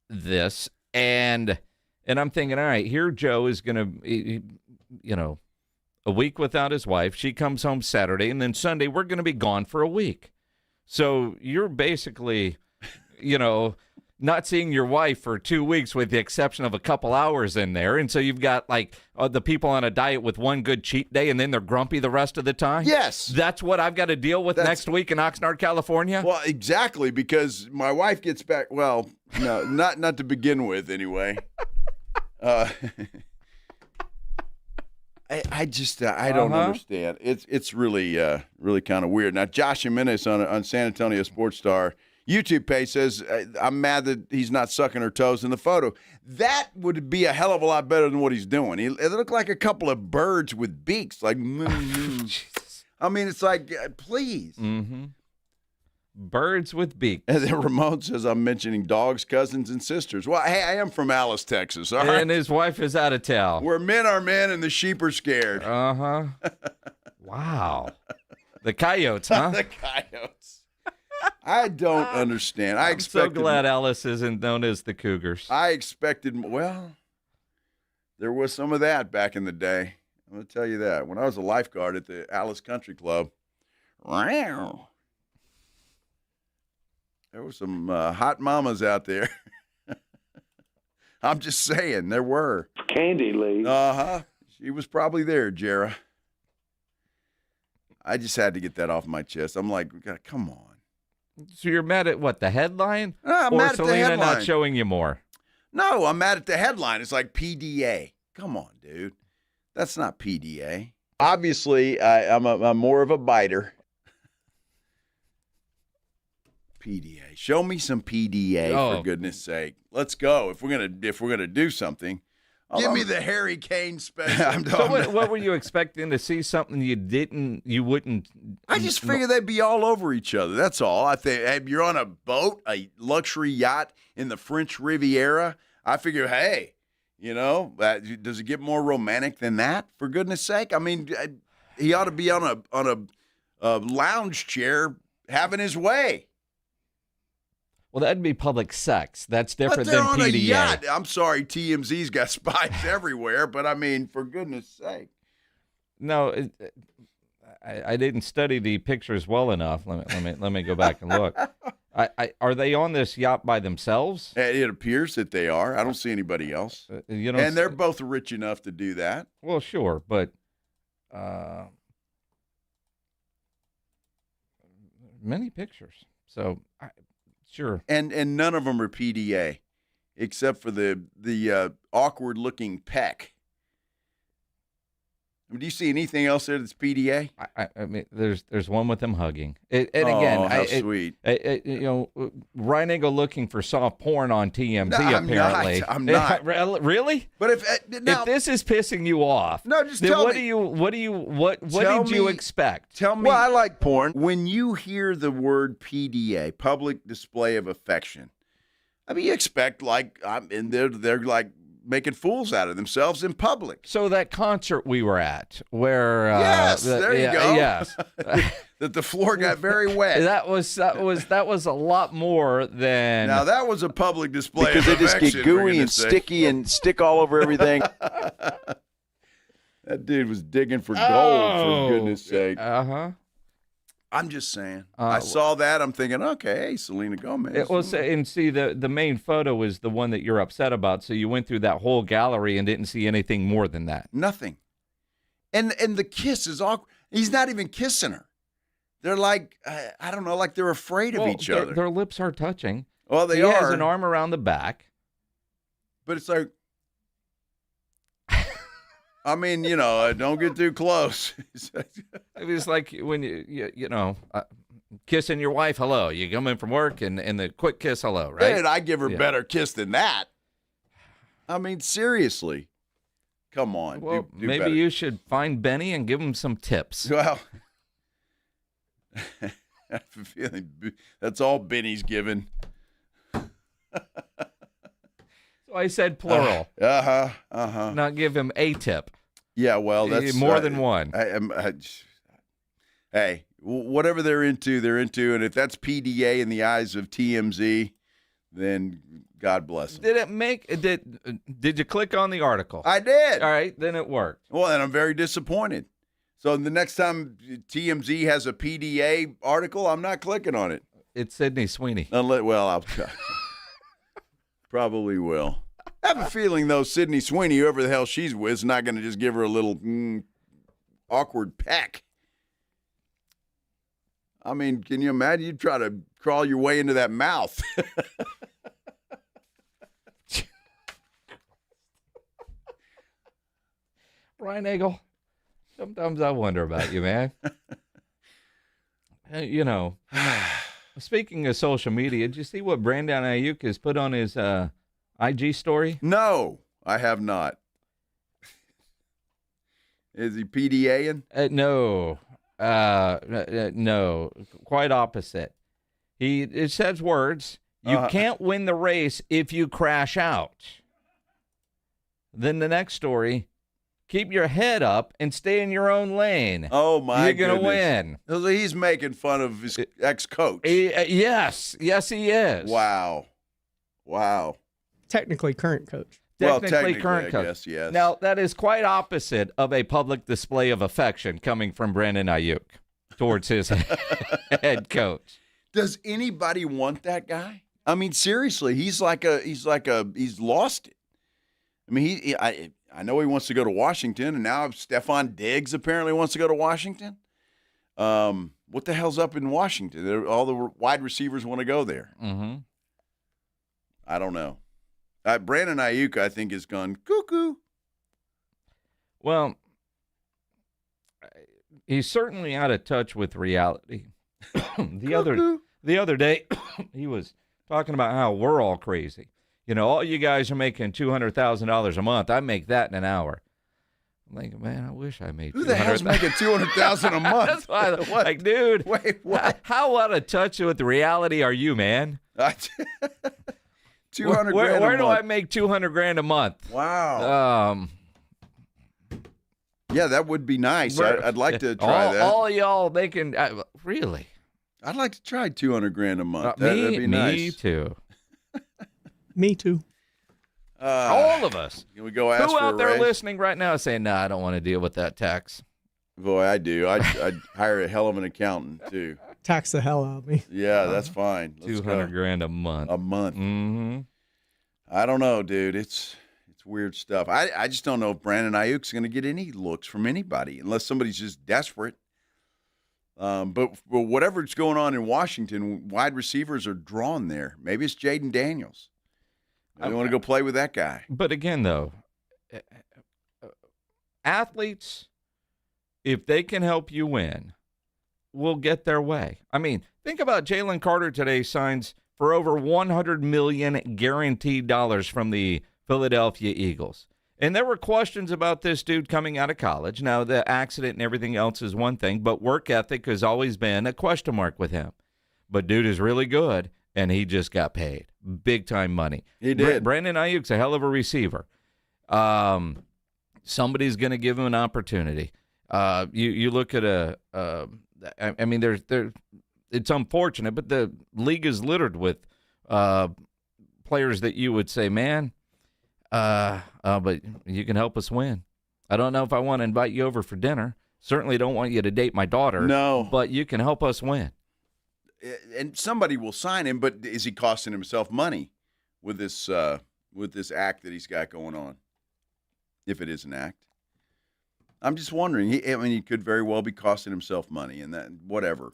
this, and I'm thinking, all right, here Joe is going to, you know, a week without his wife. She comes home Saturday, and then Sunday we're going to be gone for a week. So you're basically, you know, not seeing your wife for 2 weeks with the exception of a couple hours in there. And so you've got like the people on a diet with one good cheat day and then they're grumpy the rest of the time. Yes. That's what I've got to deal with next week in Oxnard, California. Well, exactly, because my wife gets back. Well, no, not to begin with anyway. I don't understand. It's really kind of weird. Now, Josh Jimenez on San Antonio Sports Star YouTube page says, I'm mad that he's not sucking her toes in the photo. That would be a hell of a lot better than what he's doing. It looked like a couple of birds with beaks. Like, I mean, it's like, please. Mm-hmm. Birds with beaks. And then Ramon says, I'm mentioning dogs, cousins, and sisters. Well, hey, I am from Alice, Texas. All right? And his wife is out of town. Where men are men and the sheep are scared. Uh-huh. Wow. The coyotes, huh? The coyotes. I don't understand. I'm so glad Alice isn't known as the Cougars. I expected, well, there was some of that back in the day. I'm going to tell you that. When I was a lifeguard at the Alice Country Club, there were some hot mamas out there. I'm just saying, there were. Candy Lee. Uh-huh. She was probably there, Jera. I just had to get that off my chest. I'm like, come on. So you're mad at what, the headline? I'm or mad at Selena the headline. Not showing you more? No, I'm mad at the headline. It's like PDA. Come on, dude. That's not PDA. Obviously, I'm more of a biter. PDA. Show me some PDA for goodness sake. Let's go. If we're gonna do something, give me the Harry Kane special. So what were you expecting to see? Something you wouldn't? I just figured they'd be all over each other. That's all. I think hey, you're on a boat, a luxury yacht in the French Riviera. I figure, hey, you know, does it get more romantic than that? For goodness sake, I mean, he ought to be on a lounge chair having his way. Well, that'd be public sex. That's different but they're than on PDA. A yacht. I'm sorry, TMZ's got spies everywhere, but I mean, for goodness sake. No, I didn't study the pictures well enough. Let me go back and look. Are they on this yacht by themselves? It appears that they are. I don't see anybody else. And they're both rich enough to do that. Well, sure, but many pictures. So. Sure. And none of them are PDA, except for the awkward-looking peck. I mean, do you see anything else there that's PDA? I mean, there's one with them hugging. How sweet. You know, Ryan ain't go looking for soft porn on TMZ. Apparently, I'm not. Really? But if this is pissing you off, no, just then tell what me. What did you expect? Tell me. Well, I like porn. When you hear the word PDA, public display of affection, I mean, you expect and they're like making fools out of themselves in public. So that concert we were at, where yes, there you go. Yes, that the floor got very wet. That was a lot more than. Now that was a public display because of they just affection, get gooey and sticky and stick all over everything. That dude was digging for gold, for goodness sake. Uh-huh. I'm just saying. I saw that. I'm thinking, okay, hey, Selena Gomez. The main photo is the one that you're upset about. So you went through that whole gallery and didn't see anything more than that. Nothing. And the kiss is awkward. He's not even kissing her. They're like, I don't know, like they're afraid of each other. Their lips are touching. Well, he has an arm around the back. But it's like, I mean, don't get too close. It's like when kissing your wife, hello. You come in from work and the quick kiss, hello, right? And I give her better kiss than that. I mean, seriously. Come on. Well, do maybe better. you should find Benny and give him some tips. Well, I have a feeling that's all Benny's given. So I said plural. Not give him a tip. Yeah, well, that's more than one. Hey, whatever they're into, and if that's PDA in the eyes of TMZ, then God bless them. Did you click on the article? I did. All right, then it worked. Well, and I'm very disappointed. So the next time TMZ has a PDA article, I'm not clicking on it. It's Sydney Sweeney. I'll probably will. I have a feeling, though, Sydney Sweeney, whoever the hell she's with, is not going to just give her a little awkward peck. I mean, can you imagine? You try to crawl your way into that mouth. Brian Nagel, sometimes I wonder about you, man. Speaking of social media, did you see what Brandon Ayuk has put on his IG story? No, I have not. Is he PDAing? No. No. Quite opposite. It says words, you can't win the race if you crash out. Then the next story, keep your head up and stay in your own lane. Oh, my goodness. You're going to win. So he's making fun of his ex-coach. Yes, he is. Wow. Technically current coach. Technically current coach. I guess, yes. Now, that is quite opposite of a public display of affection coming from Brandon Ayuk towards his head coach. Does anybody want that guy? I mean, seriously, he's lost it. I mean, I know he wants to go to Washington, and now Stephon Diggs apparently wants to go to Washington. What the hell's up in Washington? All the wide receivers want to go there. Mm-hmm. I don't know. Brandon Ayuk, I think, has gone cuckoo. Well, he's certainly out of touch with reality. The other day, he was talking about how we're all crazy. All you guys are making $200,000 a month. I make that in an hour. I'm like, man, I wish I made. Who the hell's making $200,000 a month? That's why, like, dude. Wait, what? How out of touch with reality are you, man? 200 where grand a do month. I make $200,000 a month? Wow. Yeah, that would be nice. I'd like to try that. All y'all making really? I'd like to try $200,000 a month. That'd be nice. Me too. Me too. All of us. Can we go ask Who for out a there raise? listening right now is saying, "No, I don't want to deal with that tax." Boy, I do. I'd hire a hell of an accountant too. Tax the hell out of me. Yeah, that's fine. Let's go. $200,000 a month. A month. Mm-hmm. I don't know, dude. It's weird stuff. I just don't know if Brandon Ayuk's going to get any looks from anybody unless somebody's just desperate. But whatever's going on in Washington, wide receivers are drawn there. Maybe it's Jaden Daniels. They want to go play with that guy. But again, though, athletes, if they can help you win, will get their way. I mean, think about Jalen Carter today signs for over $100 million guaranteed dollars from the Philadelphia Eagles. And there were questions about this dude coming out of college. Now, the accident and everything else is one thing, but work ethic has always been a question mark with him. But dude is really good, and he just got paid big-time money. He did. Brandon Ayuk's a hell of a receiver. Somebody's going to give him an opportunity. You look at I mean, it's unfortunate, but the league is littered with players that you would say, man, but you can help us win. I don't know if I want to invite you over for dinner, Certainly don't want you to date my daughter. No. But you can help us win. And somebody will sign him, but is he costing himself money with this act that he's got going on? If it is an act. I'm just wondering. He could very well be costing himself money and that whatever.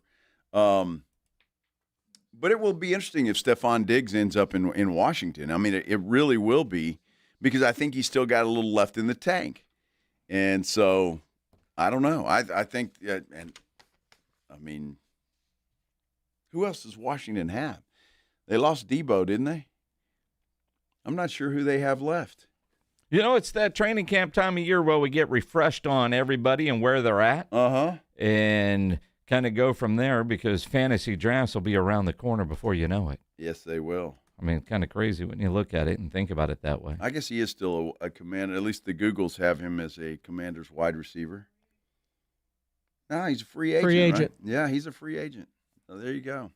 But it will be interesting if Stephon Diggs ends up in Washington. I mean, it really will be, because I think he's still got a little left in the tank. And so, I don't know. I think, who else does Washington have? They lost Debo, didn't they? I'm not sure who they have left. You know, it's that training camp time of year where we get refreshed on everybody and where they're at. Uh-huh. And kind of go from there, because fantasy drafts will be around the corner before you know it. Yes, they will. I mean, it's kind of crazy when you look at it and think about it that way. I guess he is still a commander. At least the Googles have him as a Commander's wide receiver. No, he's a free agent. Right? Yeah, he's a free agent. So there you go.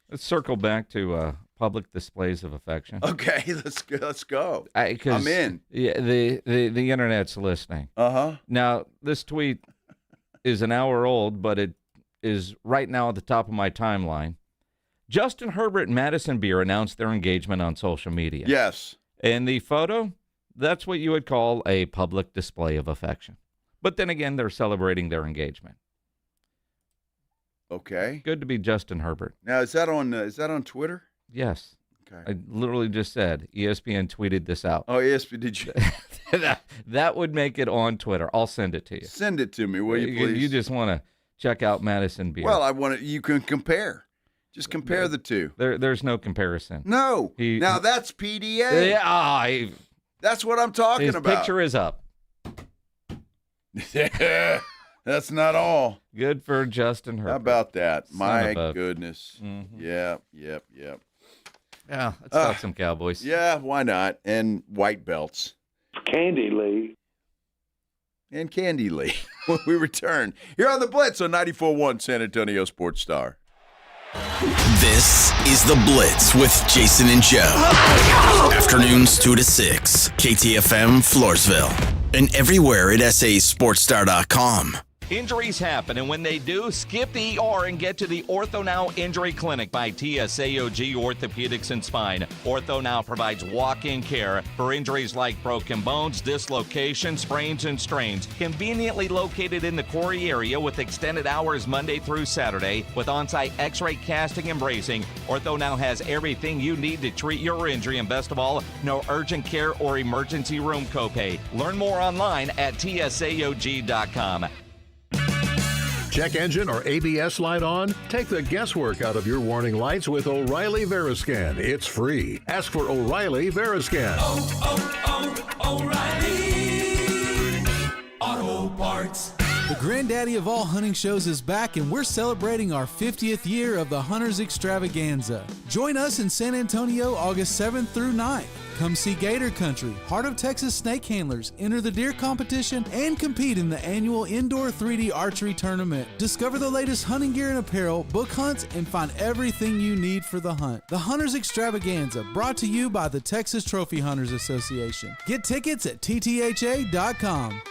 Let's circle back to public displays of affection. Okay, let's go. I'm in. Yeah, the internet's listening. Uh-huh. Now, this tweet is an hour old, but it is right now at the top of my timeline. Justin Herbert and Madison Beer announced their engagement on social media. Yes. And the photo, that's what you would call a public display of affection. But then again, they're celebrating their engagement. Okay. Good to be Justin Herbert. Now, is that on Twitter? Yes. Okay. I literally just said ESPN tweeted this out. Oh, ESPN, did you? that would make it on Twitter. I'll send it to you. Send it to me, will you please? You just want to check out Madison Beer. Well, you can compare. Just compare the two. There's no comparison. No. Now that's PDA. Yeah, that's what I'm talking about. His picture is up. That's not all. Good for Justin Herbert. How about that? Son My of a- goodness. Mhm. Yep. Yeah, let's talk some Cowboys. Yeah, why not? And white belts. Candy Lee. And Candy Lee when we return. Here on the Blitz on 94.1 San Antonio Sports Star. This is The Blitz with Jason and Joe. Afternoons 2 to 6. KTFM Floresville. And everywhere at sasportstar.com. Injuries happen, and when they do, skip the ER and get to the Ortho Now Injury Clinic by TSAOG Orthopedics and Spine. Ortho Now provides walk-in care for injuries like broken bones, dislocations, sprains, and strains. Conveniently located in the Quarry area with extended hours Monday through Saturday with on-site x-ray casting and bracing, Ortho Now has everything you need to treat your injury, and best of all, no urgent care or emergency room copay. Learn more online at TSAOG.com. Check engine or ABS light on? Take the guesswork out of your warning lights with O'Reilly Veriscan. It's free. Ask for O'Reilly Veriscan. O'Reilly Auto Parts. The granddaddy of all hunting shows is back, and we're celebrating our 50th year of the Hunters Extravaganza. Join us in San Antonio August 7th through 9th. Come see Gator Country, Heart of Texas snake handlers, enter the deer competition, and compete in the annual indoor 3D archery tournament. Discover the latest hunting gear and apparel, book hunts, and find everything you need for the hunt. The Hunters Extravaganza, brought to you by the Texas Trophy Hunters Association. Get tickets at ttha.com.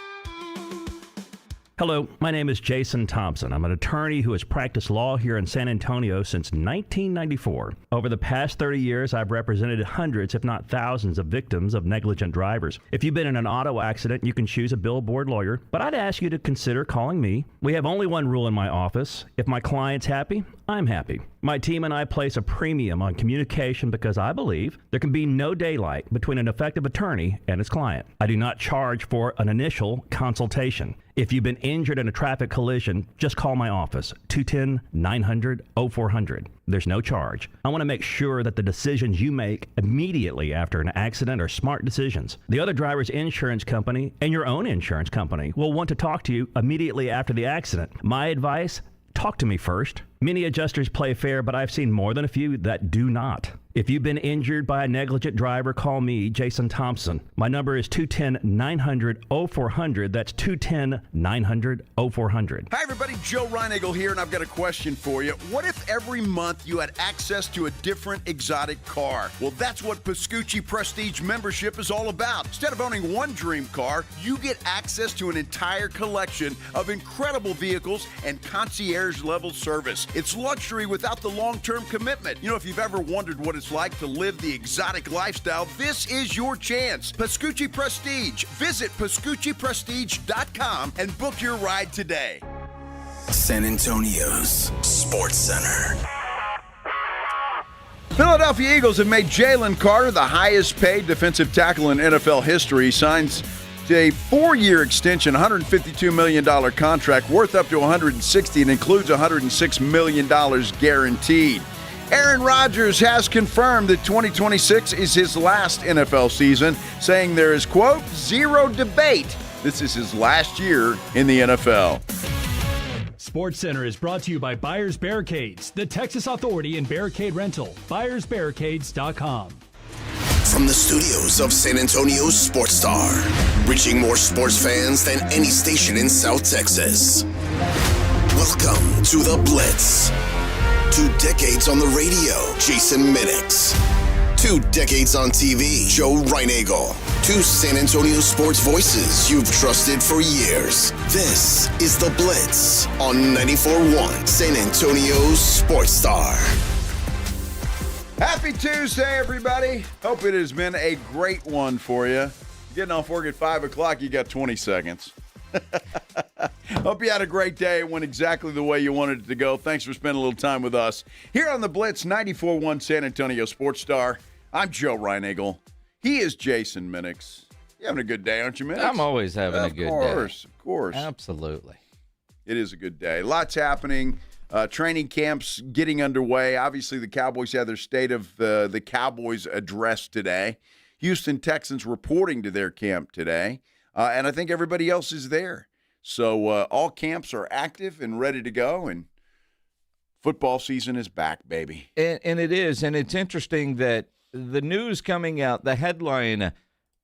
Hello, my name is Jason Thompson. I'm an attorney who has practiced law here in San Antonio since 1994. Over the past 30 years, I've represented hundreds, if not thousands, of victims of negligent drivers. If you've been in an auto accident, you can choose a billboard lawyer, but I'd ask you to consider calling me. We have only one rule in my office. If my client's happy, I'm happy. My team and I place a premium on communication because I believe there can be no daylight between an effective attorney and his client. I do not charge for an initial consultation. If you've been injured in a traffic collision, just call my office, 210-900-0400. There's no charge. I want to make sure that the decisions you make immediately after an accident are smart decisions. The other driver's insurance company and your own insurance company will want to talk to you immediately after the accident. My advice, talk to me first. Many adjusters play fair, but I've seen more than a few that do not. If you've been injured by a negligent driver, call me, Jason Thompson. My number is 210-900-0400. That's 210-900-0400. Hi, everybody. Joe Reinagle here, and I've got a question for you. What if every month you had access to a different exotic car? Well, that's what Pascucci Prestige membership is all about. Instead of owning one dream car, you get access to an entire collection of incredible vehicles and concierge-level service. It's luxury without the long-term commitment. You know, if you've ever wondered what it's like to live the exotic lifestyle, this is your chance. Pascucci Prestige. Visit PascucciPrestige.com and book your ride today. San Antonio's Sports Center. Philadelphia Eagles have made Jalen Carter the highest-paid defensive tackle in NFL history. He signs a 4-year extension, $152 million contract worth up to $160 and includes $106 million guaranteed. Aaron Rodgers has confirmed that 2026 is his last NFL season, saying there is, quote, zero debate. This is his last year in the NFL. SportsCenter is brought to you by Buyers Barricades, the Texas authority in barricade rental. BuyersBarricades.com. From the studios of San Antonio's Sports Star, reaching more sports fans than any station in South Texas. Welcome to the Blitz. 2 decades on the radio, Jason Minix. 2 decades on TV, Joe Reinagle. 2 San Antonio sports voices you've trusted for years. This is the Blitz on 94.1 San Antonio's Sports Star. Happy Tuesday, everybody. Hope it has been a great one for you. Getting off work at 5 o'clock, you got 20 seconds. Hope you had a great day. It went exactly the way you wanted it to go. Thanks for spending a little time with us. Here on the Blitz, 94.1 San Antonio Sports Star, I'm Joe Reinagle. He is Jason Minix. You having a good day, aren't you, Minix? I'm always having a good day. Of course. Absolutely. It is a good day. Lots happening. Training camps getting underway. Obviously, the Cowboys had their State of the Cowboys Address today. Houston Texans reporting to their camp today. And I think everybody else is there. So all camps are active and ready to go, and football season is back, baby. And it is, and it's interesting that the news coming out, the headline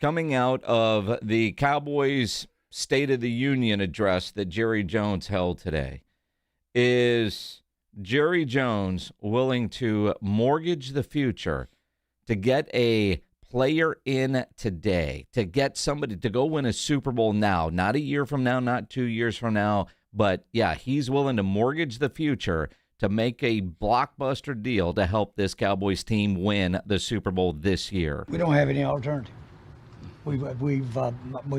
coming out of the Cowboys State of the Union address that Jerry Jones held today is Jerry Jones willing to mortgage the future to get a player in today, to get somebody to go win a Super Bowl now, not a year from now, not 2 years from now, but yeah, he's willing to mortgage the future to make a blockbuster deal to help this Cowboys team win the Super Bowl this year. We don't have any alternative. We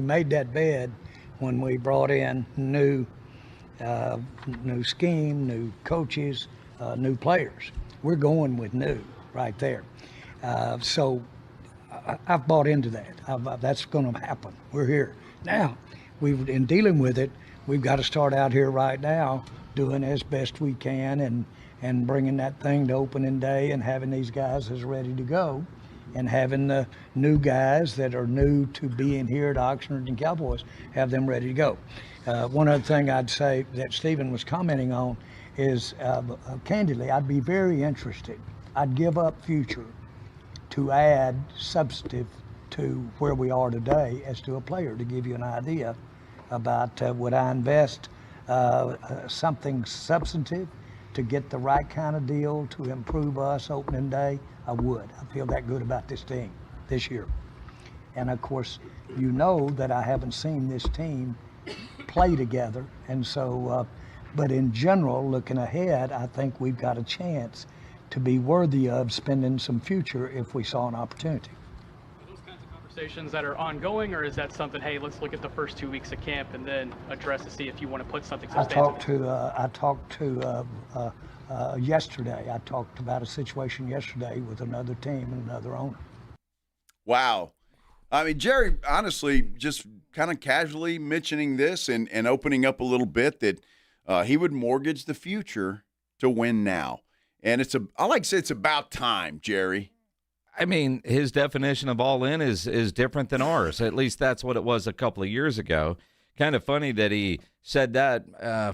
made that bed when we brought in new scheme, new coaches, new players. We're going with new right there. So I've bought into that. That's going to happen. We're here. Now, in dealing with it, we've got to start out here right now doing as best we can and bringing that thing to opening day and having these guys as ready to go and having the new guys that are new to being here at Oxnard and Cowboys, have them ready to go. One other thing I'd say that Stephen was commenting on is, candidly, I'd be very interested. I'd give up future to add substantive to where we are today as to a player, to give you an idea about would I invest something substantive to get the right kind of deal to improve us opening day. I would. I feel that good about this team this year. And of course, you know that I haven't seen this team play together. And so, but in general, looking ahead, I think we've got a chance to be worthy of spending some future if we saw an opportunity. Are those kinds of conversations that are ongoing, or is that something, hey, let's look at the first 2 weeks of camp and then address to see if you want to put something substantial? I talked to yesterday. I talked about a situation yesterday with another team and another owner. Wow. I mean, Jerry, honestly, just kind of casually mentioning this and opening up a little bit that he would mortgage the future to win now. And I like to say it's about time, Jerry. I mean, his definition of all in is different than ours. At least that's what it was a couple of years ago. Kind of funny that he said that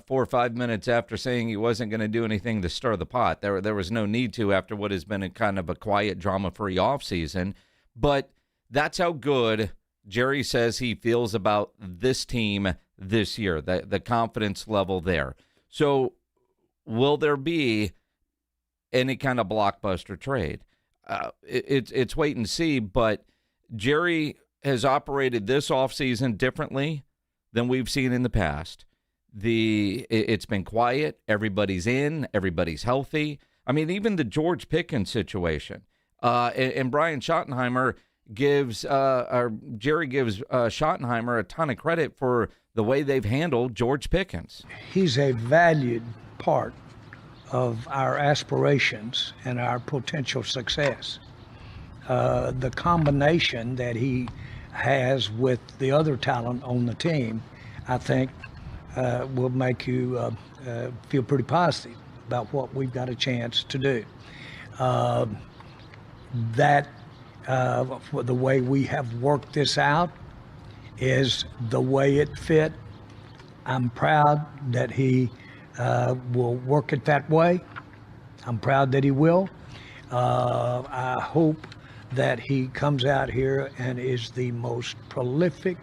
4 or 5 minutes after saying he wasn't going to do anything to stir the pot. There was no need to after what has been a kind of a quiet, drama-free offseason. But that's how good Jerry says he feels about this team this year, the confidence level there. So will there be any kind of blockbuster trade? It's wait and see, but Jerry has operated this offseason differently than we've seen in the past. It's been quiet. Everybody's in. Everybody's healthy. I mean, even the George Pickens situation. And Brian Schottenheimer Jerry gives Schottenheimer a ton of credit for the way they've handled George Pickens. He's a valued part of our aspirations and our potential success. The combination that he has with the other talent on the team, I think, will make you feel pretty positive about what we've got a chance to do. The way we have worked this out is the way it fit. I'm proud that he will work it that way. I'm proud that he will. I hope that he comes out here and is the most prolific,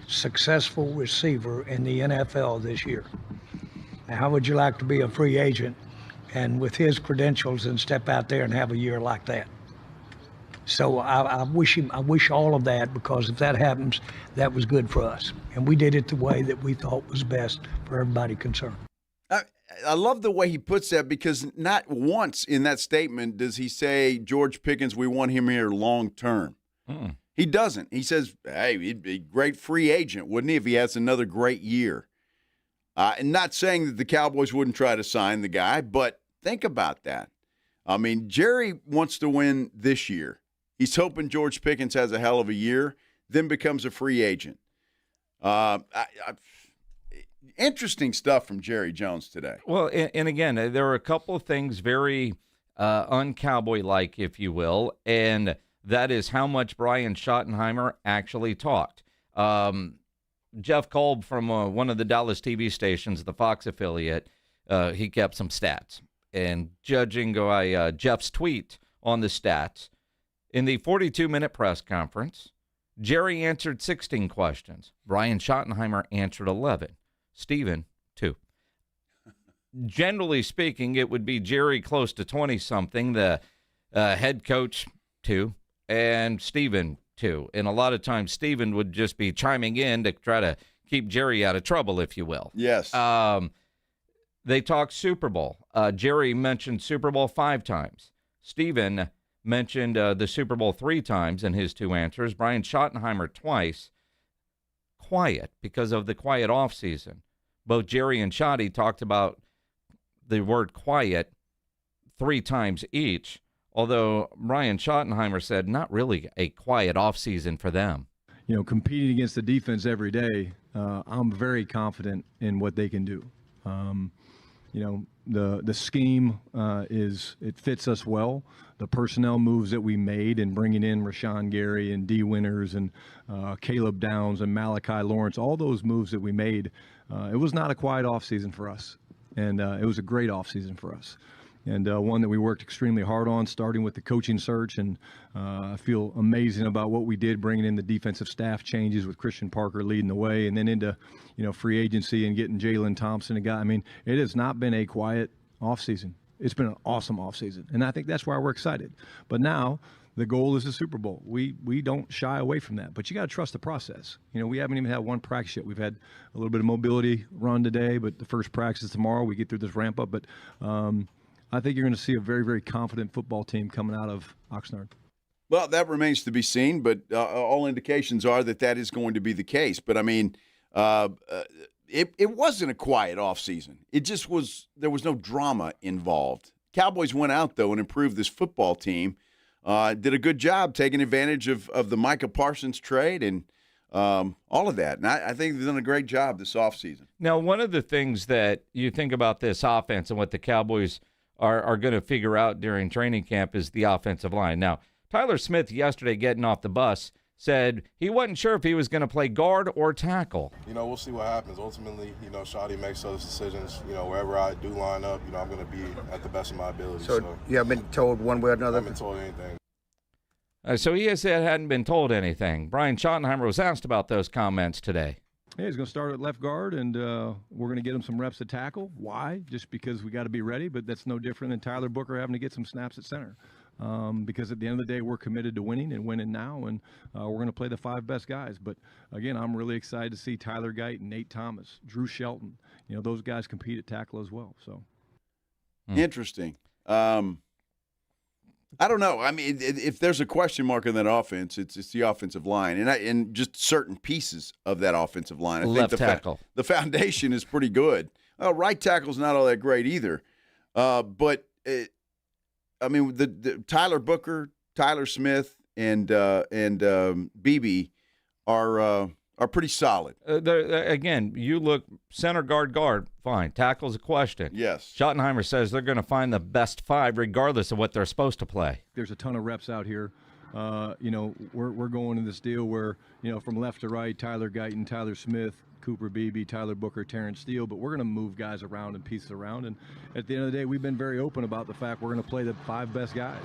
successful receiver in the NFL this year. Now, how would you like to be a free agent and with his credentials and step out there and have a year like that? So I wish all of that, because if that happens, that was good for us. And we did it the way that we thought was best for everybody concerned. I love the way he puts that, because not once in that statement does he say, George Pickens, we want him here long term. He doesn't. He says, hey, he'd be a great free agent, wouldn't he, if he has another great year? And not saying that the Cowboys wouldn't try to sign the guy, but think about that. I mean, Jerry wants to win this year. He's hoping George Pickens has a hell of a year, then becomes a free agent. Interesting stuff from Jerry Jones today. Well, and again, there are a couple of things very un-Cowboy-like, if you will, and that is how much Brian Schottenheimer actually talked. Jeff Kolb from one of the Dallas TV stations, the Fox affiliate, he kept some stats. And judging by Jeff's tweet on the stats, in the 42-minute press conference, Jerry answered 16 questions. Brian Schottenheimer answered 11. Steven, 2. Generally speaking, it would be Jerry close to 20-something, the head coach, 2, and Steven, 2. And a lot of times Steven would just be chiming in to try to keep Jerry out of trouble, if you will. Yes. They talked Super Bowl. Jerry mentioned Super Bowl 5 times. Steven mentioned the Super Bowl 3 times in his 2 answers. Brian Schottenheimer twice. Quiet, because of the quiet offseason. Both Jerry and Schotty talked about the word quiet 3 times each, although Brian Schottenheimer said not really a quiet offseason for them. You know, competing against the defense every day, I'm very confident in what they can do. You know, the scheme it fits us well. The personnel moves that we made in bringing in Rashawn Gary and D. Winters and Caleb Downs and Malachi Lawrence, all those moves that we made, it was not a quiet offseason for us. And it was a great offseason for us. And one that we worked extremely hard on, starting with the coaching search. And I feel amazing about what we did, bringing in the defensive staff changes with Christian Parker leading the way, and then into, you know, free agency and getting Jalen Thompson, a guy. I mean, it has not been a quiet offseason. It's been an awesome offseason. And I think that's why we're excited. But now the goal is the Super Bowl. We don't shy away from that. But you got to trust the process. You know, we haven't even had one practice yet. We've had a little bit of mobility run today, but the first practice is tomorrow. We get through this ramp up. But I think you're going to see a very, very confident football team coming out of Oxnard. Well, that remains to be seen, but all indications are that is going to be the case. But, I mean, it wasn't a quiet offseason. It just was – there was no drama involved. Cowboys went out, though, and improved this football team. Did a good job taking advantage of the Micah Parsons trade and all of that. And I think they've done a great job this offseason. Now, one of the things that you think about this offense and what the Cowboys are going to figure out during training camp is the offensive line. Now, Tyler Smith yesterday getting off the bus said he wasn't sure if he was going to play guard or tackle. We'll see what happens. Ultimately, Shawty makes those decisions. Wherever I do line up, I'm going to be at the best of my ability. So you haven't been told one way or another? I haven't been told anything. So he has said hadn't been told anything. Brian Schottenheimer was asked about those comments today. Yeah, he's going to start at left guard, and we're going to get him some reps at tackle. Why? Just because we got to be ready, but that's no different than Tyler Booker having to get some snaps at center. Because at the end of the day, we're committed to winning and winning now, and we're going to play the 5 best guys. But, again, I'm really excited to see Tyler Guyton, Nate Thomas, Drew Shelton. Those guys compete at tackle as well. So Interesting. I don't know. I mean, if there's a question mark on that offense, it's the offensive line, and just certain pieces of that offensive line. I Left think tackle. The foundation is pretty good. Right tackle's not all that great either. But the Tyler Booker, Tyler Smith, and BB are pretty solid. Again, you look center guard, fine. Tackle's a question. Yes. Schottenheimer says they're going to find the best 5 regardless of what they're supposed to play. there's a ton of reps out here. We're going in this deal where, from left to right, Tyler Guyton, Tyler Smith, Cooper Beebe, Tyler Booker, Terrence Steele, but we're going to move guys around and pieces around. And at the end of the day, we've been very open about the fact we're going to play the 5 best guys.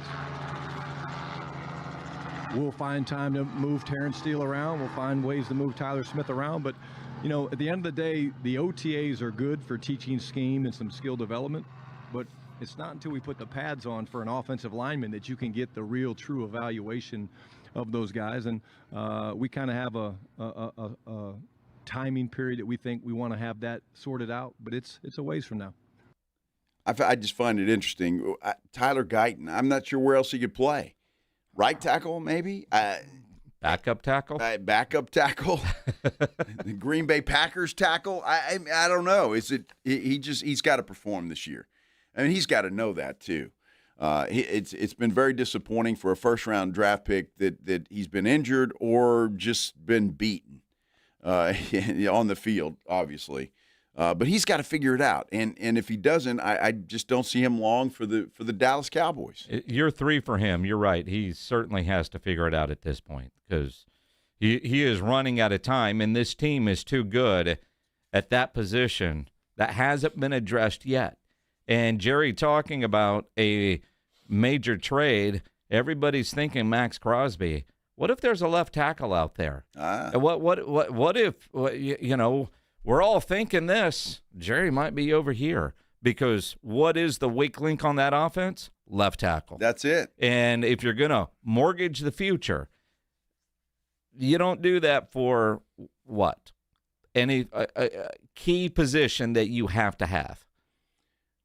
We'll find time to move Terrence Steele around. We'll find ways to move Tyler Smith around. But, at the end of the day, the OTAs are good for teaching scheme and some skill development. But it's not until we put the pads on for an offensive lineman that you can get the real, true evaluation of those guys. And we kind of have a timing period that we think we want to have that sorted out. But it's a ways from now. I just find it interesting. Tyler Guyton, I'm not sure where else he could play. Right tackle, maybe? Backup tackle? Backup tackle? The Green Bay Packers tackle? I don't know. He's got to perform this year. I mean, he's got to know that too. It's been very disappointing for a first-round draft pick that he's been injured or just been beaten on the field, obviously. But he's got to figure it out, and if he doesn't, I just don't see him long for the Dallas Cowboys. Year 3 for him. You're right. He certainly has to figure it out at this point because he is running out of time, and this team is too good at that position that hasn't been addressed yet. And Jerry talking about a major trade, everybody's thinking Max Crosby. What if there's a left tackle out there? What if we're all thinking this. Jerry might be over here because what is the weak link on that offense? Left tackle. That's it. And if you're going to mortgage the future, you don't do that for what? Any key position that you have to have.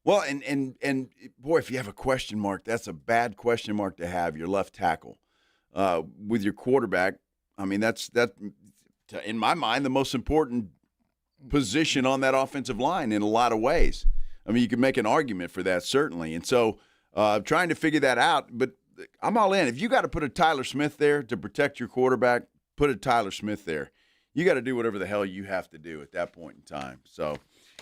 Well, and boy, if you have a question mark, that's a bad question mark to have, your left tackle. With your quarterback, I mean, that's in my mind, the most important position on that offensive line in a lot of ways. I mean, you can make an argument for that, certainly. And so trying to figure that out, but I'm all in. If you got to put a Tyler Smith there to protect your quarterback, put a Tyler Smith there. You got to do whatever the hell you have to do at that point in time. So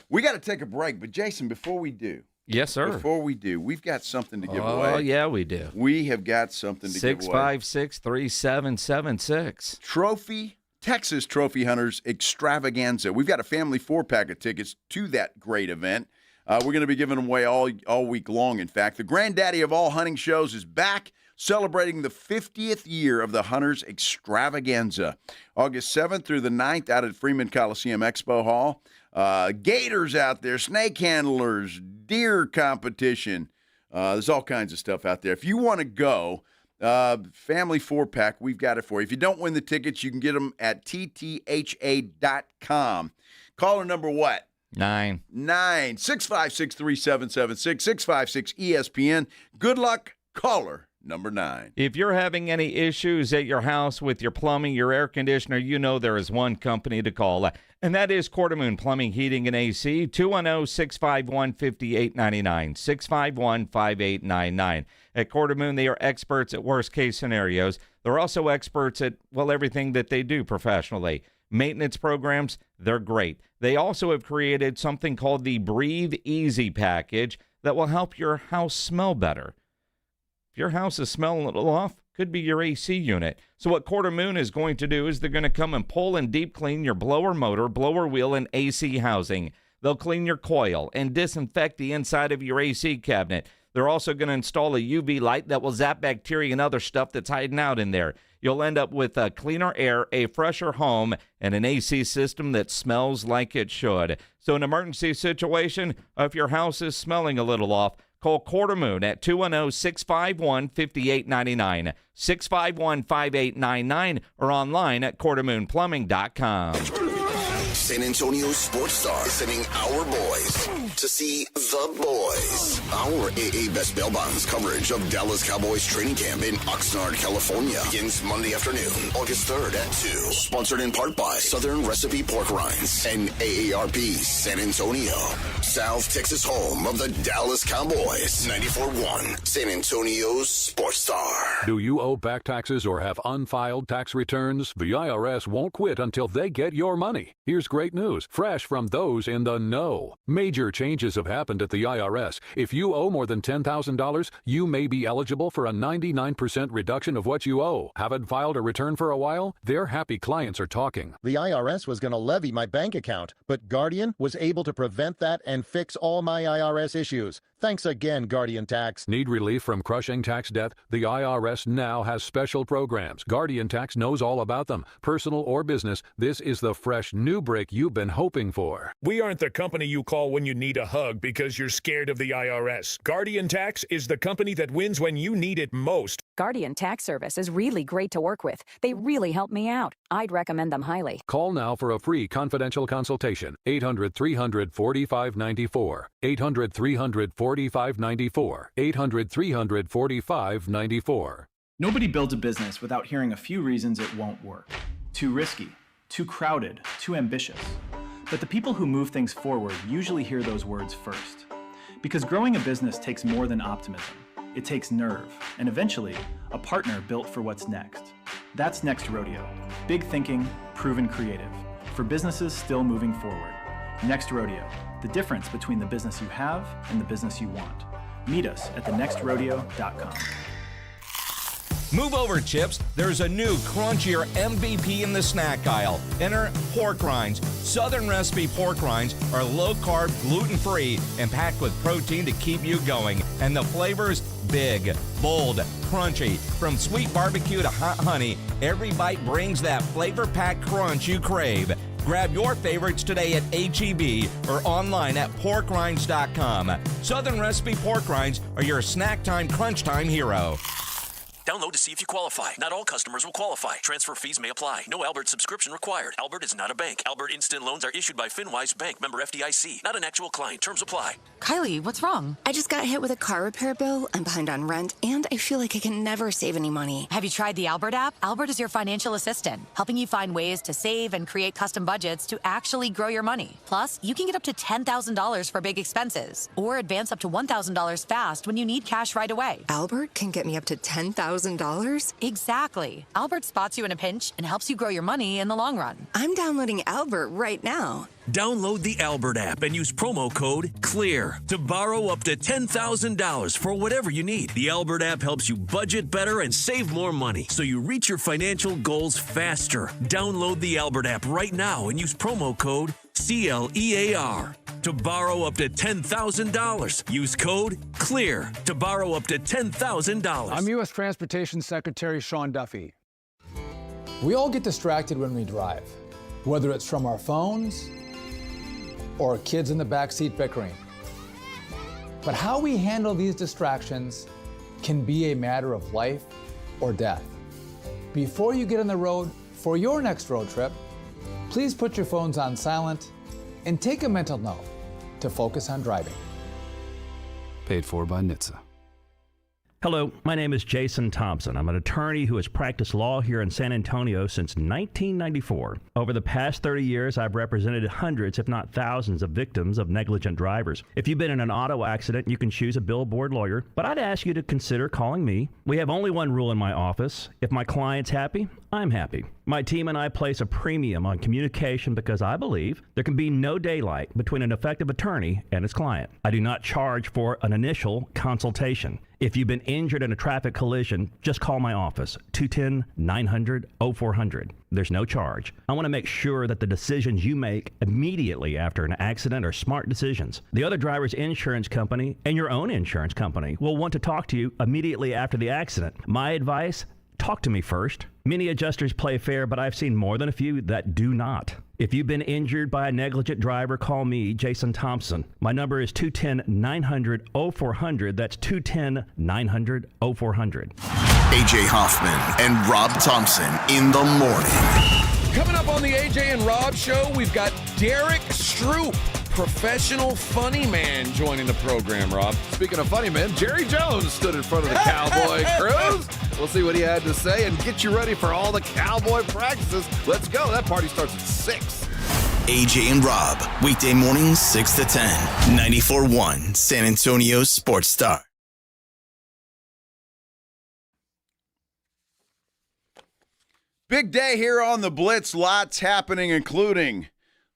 we got to take a break. But, Jason, before we do. Yes, sir. Before we do, we've got something to give away. Oh, yeah, we do. We have got something to give away. 656-3776. Texas Trophy Hunters Extravaganza. We've got a family 4-pack of tickets to that great event. We're going to be giving them away all week long, in fact. The granddaddy of all hunting shows is back, celebrating the 50th year of the Hunters Extravaganza. August 7th through the 9th out at Freeman Coliseum Expo Hall. Gators out there, snake handlers, deer competition. There's all kinds of stuff out there. If you want to go, family 4-pack, we've got it for you. If you don't win the tickets, you can get them at ttha.com. Caller number what? 9. 656-3776-656-ESPN. Good luck, caller number 9. If you're having any issues at your house with your plumbing, your air conditioner, you know there is one company to call, and that is Quartermoon Plumbing, Heating, and AC, 210-651-5899, 651-5899. At Quartermoon, they are experts at worst-case scenarios. They're also experts at, everything that they do professionally. Maintenance programs, they're great. They also have created something called the Breathe Easy package that will help your house smell better. If your house is smelling a little off, Could be your AC unit. So what Quarter Moon is going to do is they're going to come and pull and deep clean your blower motor, blower wheel, and AC housing. They'll clean your coil and disinfect the inside of your AC cabinet. They're also going to install a UV light that will zap bacteria and other stuff that's hiding out in there. You'll end up with a cleaner air, a fresher home, and an AC system that smells like it should. So an emergency situation, if your house is smelling a little off, call Quarter Moon at 210-651-5899, 651-5899, or online at quartermoonplumbing.com. San Antonio Sports Star sending our boys to see the boys. Our AA Best Bail Bonds coverage of Dallas Cowboys training camp in Oxnard, California begins Monday afternoon, August 3rd at 2. Sponsored in part by Southern Recipe Pork Rinds and AARP San Antonio. South Texas home of the Dallas Cowboys. 94.1 San Antonio's Sports Star. Do you owe back taxes or have unfiled tax returns? The IRS won't quit until they get your money. Here's great news, fresh from those in the know. Major changes have happened at the IRS. If you owe more than $10,000, you may be eligible for a 99% reduction of what you owe. Haven't filed a return for a while? Their happy clients are talking. The IRS was going to levy my bank account, but Guardian was able to prevent that and fix all my IRS issues. Thanks again, Guardian Tax. Need relief from crushing tax debt? The IRS now has special programs. Guardian Tax knows all about them. Personal or business, this is the fresh new break you've been hoping for. We aren't the company you call when you need a hug because you're scared of the IRS. Guardian Tax is the company that wins when you need it most. Guardian Tax Service is really great to work with. They really help me out. I'd recommend them highly. Call now for a free confidential consultation. 800-300-4594. 800-300-4594. 800-300-4594. Nobody builds a business without hearing a few reasons it won't work. Too risky, too crowded, too ambitious. But the people who move things forward usually hear those words first. Because growing a business takes more than optimism. It takes nerve, and eventually, a partner built for what's next. That's Next Rodeo. Big thinking, proven creative. For businesses still moving forward. Next Rodeo. The difference between the business you have and the business you want. Meet us at thenextrodeo.com. Move over, Chips. There's a new crunchier MVP in the snack aisle. Enter pork rinds. Southern recipe pork rinds are low-carb, gluten-free, and packed with protein to keep you going. And the flavors, big, bold, crunchy. From sweet barbecue to hot honey, every bite brings that flavor-packed crunch you crave. Grab your favorites today at H-E-B or online at porkrinds.com. Southern recipe pork rinds are your snack time, crunch time hero. Download to see if you qualify. Not all customers will qualify. Transfer fees may apply. No Albert subscription required. Albert is not a bank. Albert Instant Loans are issued by FinWise Bank, member FDIC. Not an actual client. Terms apply. Kylie, what's wrong? I just got hit with a car repair bill. I'm behind on rent, and I feel like I can never save any money. Have you tried the Albert app? Albert is your financial assistant, helping you find ways to save and create custom budgets to actually grow your money. Plus, you can get up to $10,000 for big expenses, or advance up to $1,000 fast when you need cash right away. Albert can get me up to $10,000? Exactly. Albert spots you in a pinch and helps you grow your money in the long run. I'm downloading Albert right now. Download the Albert app and use promo code CLEAR to borrow up to $10,000 for whatever you need. The Albert app helps you budget better and save more money so you reach your financial goals faster. Download the Albert app right now and use promo code CLEAR to borrow up to $10,000. Use code CLEAR to borrow up to $10,000. I'm U.S. Transportation Secretary Sean Duffy. We all get distracted when we drive, whether it's from our phones or kids in the backseat bickering. But how we handle these distractions can be a matter of life or death. Before you get on the road for your next road trip, please put your phones on silent and take a mental note to focus on driving. Paid for by NHTSA. Hello, my name is Jason Thompson. I'm an attorney who has practiced law here in San Antonio since 1994. Over the past 30 years, I've represented hundreds, if not thousands, of victims of negligent drivers. If you've been in an auto accident, you can choose a billboard lawyer, but I'd ask you to consider calling me. We have only one rule in my office. If my client's happy, I'm happy. My team and I place a premium on communication because I believe there can be no daylight between an effective attorney and his client. I do not charge for an initial consultation. If you've been injured in a traffic collision, just call my office, 210-900-0400. There's no charge. I want to make sure that the decisions you make immediately after an accident are smart decisions. The other driver's insurance company and your own insurance company will want to talk to you immediately after the accident. My advice, talk to me first. Many adjusters play fair, but I've seen more than a few that do not. If you've been injured by a negligent driver, call me, Jason Thompson. My number is 210-900-0400. That's 210-900-0400. AJ Hoffman and Rob Thompson in the morning. Coming up on the AJ and Rob show, we've got Derek Stroop, professional funny man, joining the program, Rob. Speaking of funny men, Jerry Jones stood in front of the Cowboy crews. We'll see what he had to say and get you ready for all the Cowboy practices. Let's go. That party starts at 6. AJ and Rob, weekday mornings 6 to 10, 94.1 San Antonio Sports Star. Big day here on the Blitz. Lots happening, including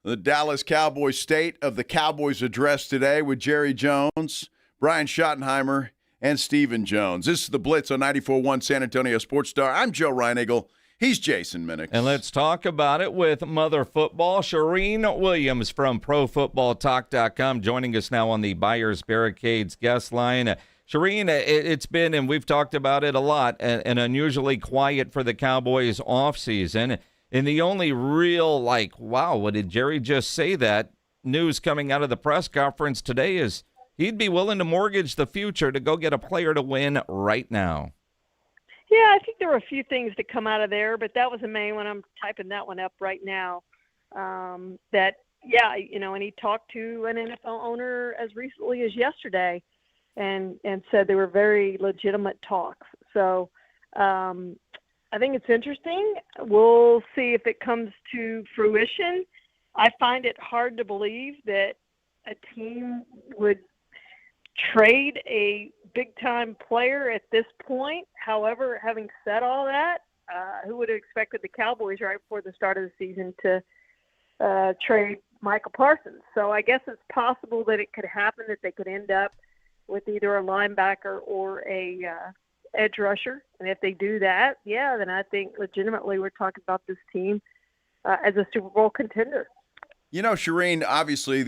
the Dallas Cowboys State of the Cowboys Address today with Jerry Jones, Brian Schottenheimer, and Stephen Jones. This is the Blitz on 94.1 San Antonio Sports Star. I'm Joe Reinagle. He's Jason Minnick. And let's talk about it with Mother Football. Shireen Williams from ProFootballTalk.com joining us now on the Buyers Barricades guest line. Shireen, it's been, and we've talked about it a lot, an unusually quiet for the Cowboys offseason. And the only real, wow, what did Jerry just say that? News coming out of the press conference today is he'd be willing to mortgage the future to go get a player to win right now. Yeah, I think there were a few things that come out of there, but that was the main one. I'm typing that one up right now. And he talked to an NFL owner as recently as yesterday and said they were very legitimate talks. So I think it's interesting. We'll see if it comes to fruition. I find it hard to believe that a team would trade a big-time player at this point. However, having said all that, who would have expected the Cowboys right before the start of the season to trade Michael Parsons? So I guess it's possible that it could happen, that they could end up with either a linebacker or a edge rusher. And if they do that, then I think legitimately we're talking about this team as a Super Bowl contender. You know, Shireen, obviously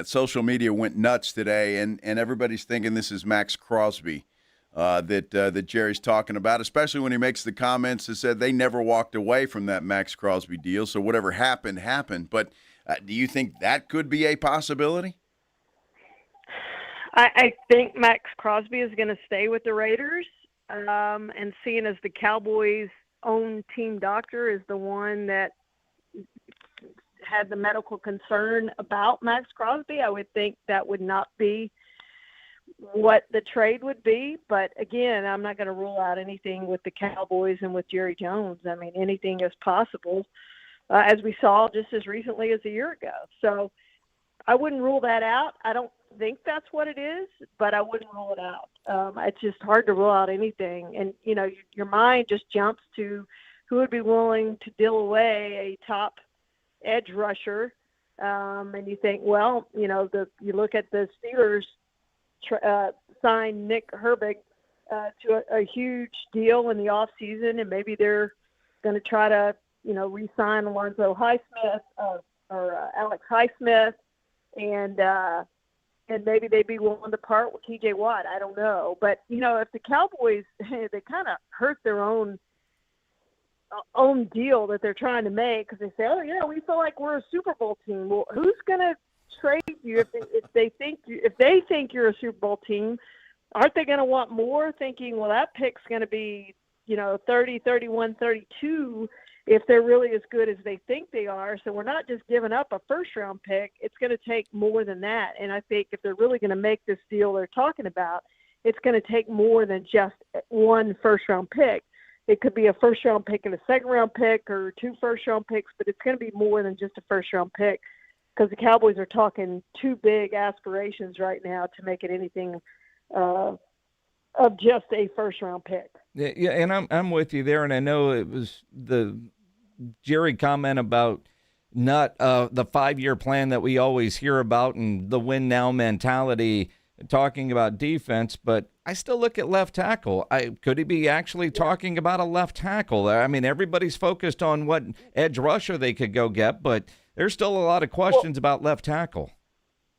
social media went nuts today, and everybody's thinking this is Max Crosby that Jerry's talking about, especially when he makes the comments that said they never walked away from that Max Crosby deal, so whatever happened, happened. But do you think that could be a possibility? I think Max Crosby is going to stay with the Raiders, and seeing as the Cowboys' own team doctor is the one that had the medical concern about Max Crosby, I would think that would not be what the trade would be. But again, I'm not going to rule out anything with the Cowboys and with Jerry Jones. I mean, anything is possible, as we saw just as recently as a year ago. So I wouldn't rule that out. I don't think that's what it is, but I wouldn't rule it out. It's just hard to rule out anything. And, your mind just jumps to who would be willing to deal away a top edge rusher, and you think, well, you look at the Steelers signed Nick Herbig to a huge deal in the offseason, and maybe they're going to try to, re-sign Alonzo Highsmith or Alex Highsmith, and maybe they'd be willing to part with TJ Watt. I don't know, but if the Cowboys they kind of hurt their own deal that they're trying to make, because they say, oh yeah, we feel like we're a Super Bowl team. Well, who's going to trade you if they think you're a Super Bowl team? Aren't they going to want more, thinking, well, that pick's going to be 30, 31, 32 if they're really as good as they think they are? So we're not just giving up a first round pick. It's going to take more than that. And I think if they're really going to make this deal they're talking about, it's going to take more than just one first round pick. It could be a first-round pick and a second-round pick, or 2 first-round picks, but it's going to be more than just a first-round pick, because the Cowboys are talking 2 big aspirations right now to make it anything of just a first-round pick. Yeah, and I'm with you there, and I know it was the Jerry comment about not the 5-year plan that we always hear about and the win-now mentality. talking about defense, but I still look at left tackle. Could he be actually talking about a left tackle? I mean, everybody's focused on what edge rusher they could go get, but there's still a lot of questions about left tackle.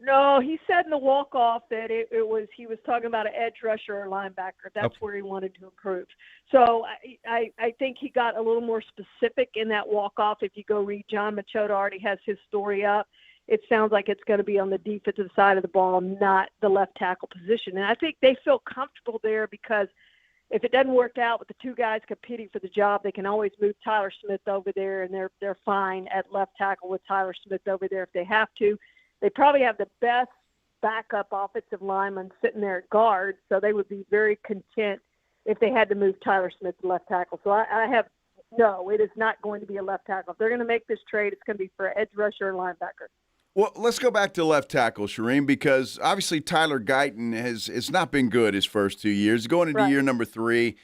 No, he said in the walk-off that he was talking about an edge rusher or linebacker. That's where he wanted to improve. So I think he got a little more specific in that walk-off. If you go read, John Machota already has his story up. It sounds like it's going to be on the defensive side of the ball, not the left tackle position. And I think they feel comfortable there because if it doesn't work out with the two guys competing for the job, they can always move Tyler Smith over there, and they're fine at left tackle with Tyler Smith over there if they have to. They probably have the best backup offensive lineman sitting there at guard, so they would be very content if they had to move Tyler Smith to left tackle. So no, it is not going to be a left tackle. If they're going to make this trade, it's going to be for edge rusher and linebacker. Well, let's go back to left tackle, Shireen, because obviously Tyler Guyton has not been good his first 2 years. Going into year number 3,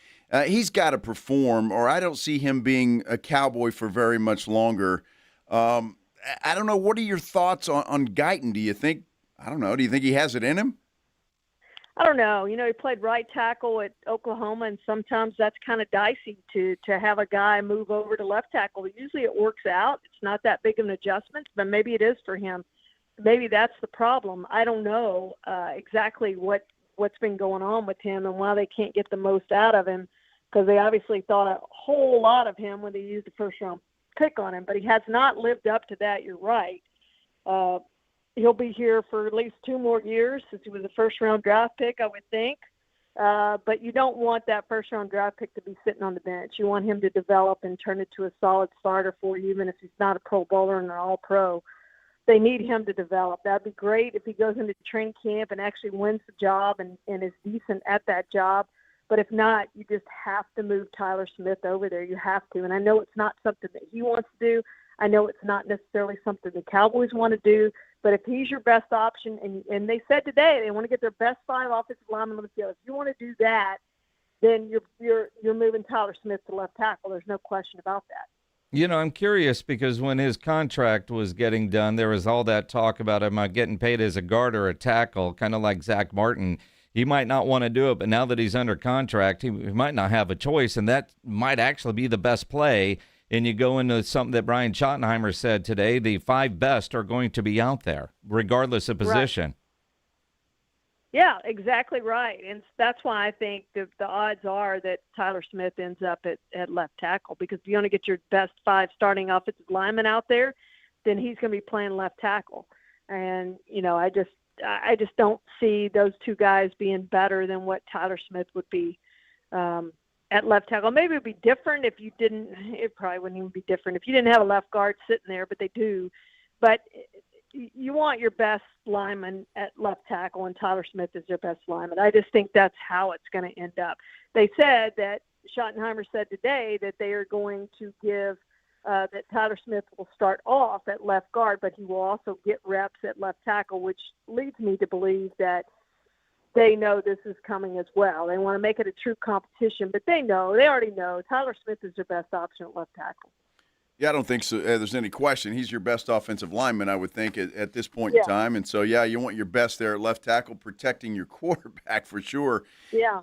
he's got to perform, or I don't see him being a Cowboy for very much longer. I don't know. What are your thoughts on Guyton? Do you think he has it in him? I don't know. You know, he played right tackle at Oklahoma, and sometimes that's kind of dicey to have a guy move over to left tackle. Usually it works out. It's not that big of an adjustment, but maybe it is for him. Maybe that's the problem. I don't know exactly what's been going on with him and why they can't get the most out of him, because they obviously thought a whole lot of him when they used the first-round pick on him, but he has not lived up to that. You're right. He'll be here for at least 2 more years since he was a first-round draft pick, I would think. But you don't want that first-round draft pick to be sitting on the bench. You want him to develop and turn into a solid starter for you, even if he's not a Pro Bowler and an All-Pro. They need him to develop. That'd be great if he goes into training camp and actually wins the job and is decent at that job. But if not, you just have to move Tyler Smith over there. You have to. And I know it's not something that he wants to do. I know it's not necessarily something the Cowboys want to do. But if he's your best option, and they said today they want to get their best 5 offensive linemen on the field. If you want to do that, then you're moving Tyler Smith to left tackle. There's no question about that. You know, I'm curious because when his contract was getting done, there was all that talk about him getting paid as a guard or a tackle, kind of like Zach Martin. He might not want to do it, but now that he's under contract, he might not have a choice, and that might actually be the best play. And you go into something that Brian Schottenheimer said today, the 5 best are going to be out there, regardless of position. Right. Yeah, exactly right. And that's why I think the odds are that Tyler Smith ends up at left tackle, because if you want to get your best 5 starting offensive linemen out there, then he's going to be playing left tackle. And, you know, I just don't see those 2 guys being better than what Tyler Smith would be at left tackle. Maybe it would be different if you didn't. It probably wouldn't even be different if you didn't have a left guard sitting there, but they do. But you want your best lineman at left tackle, and Tyler Smith is your best lineman. I just think that's how it's going to end up. They said that Schottenheimer said today that they are going to give that Tyler Smith will start off at left guard, but he will also get reps at left tackle, which leads me to believe that they know this is coming as well. They want to make it a true competition, but they already know Tyler Smith is their best option at left tackle. Yeah, I don't think so. There's any question. He's your best offensive lineman, I would think, at this point in time. And so, yeah, you want your best there at left tackle, protecting your quarterback for sure. Yeah.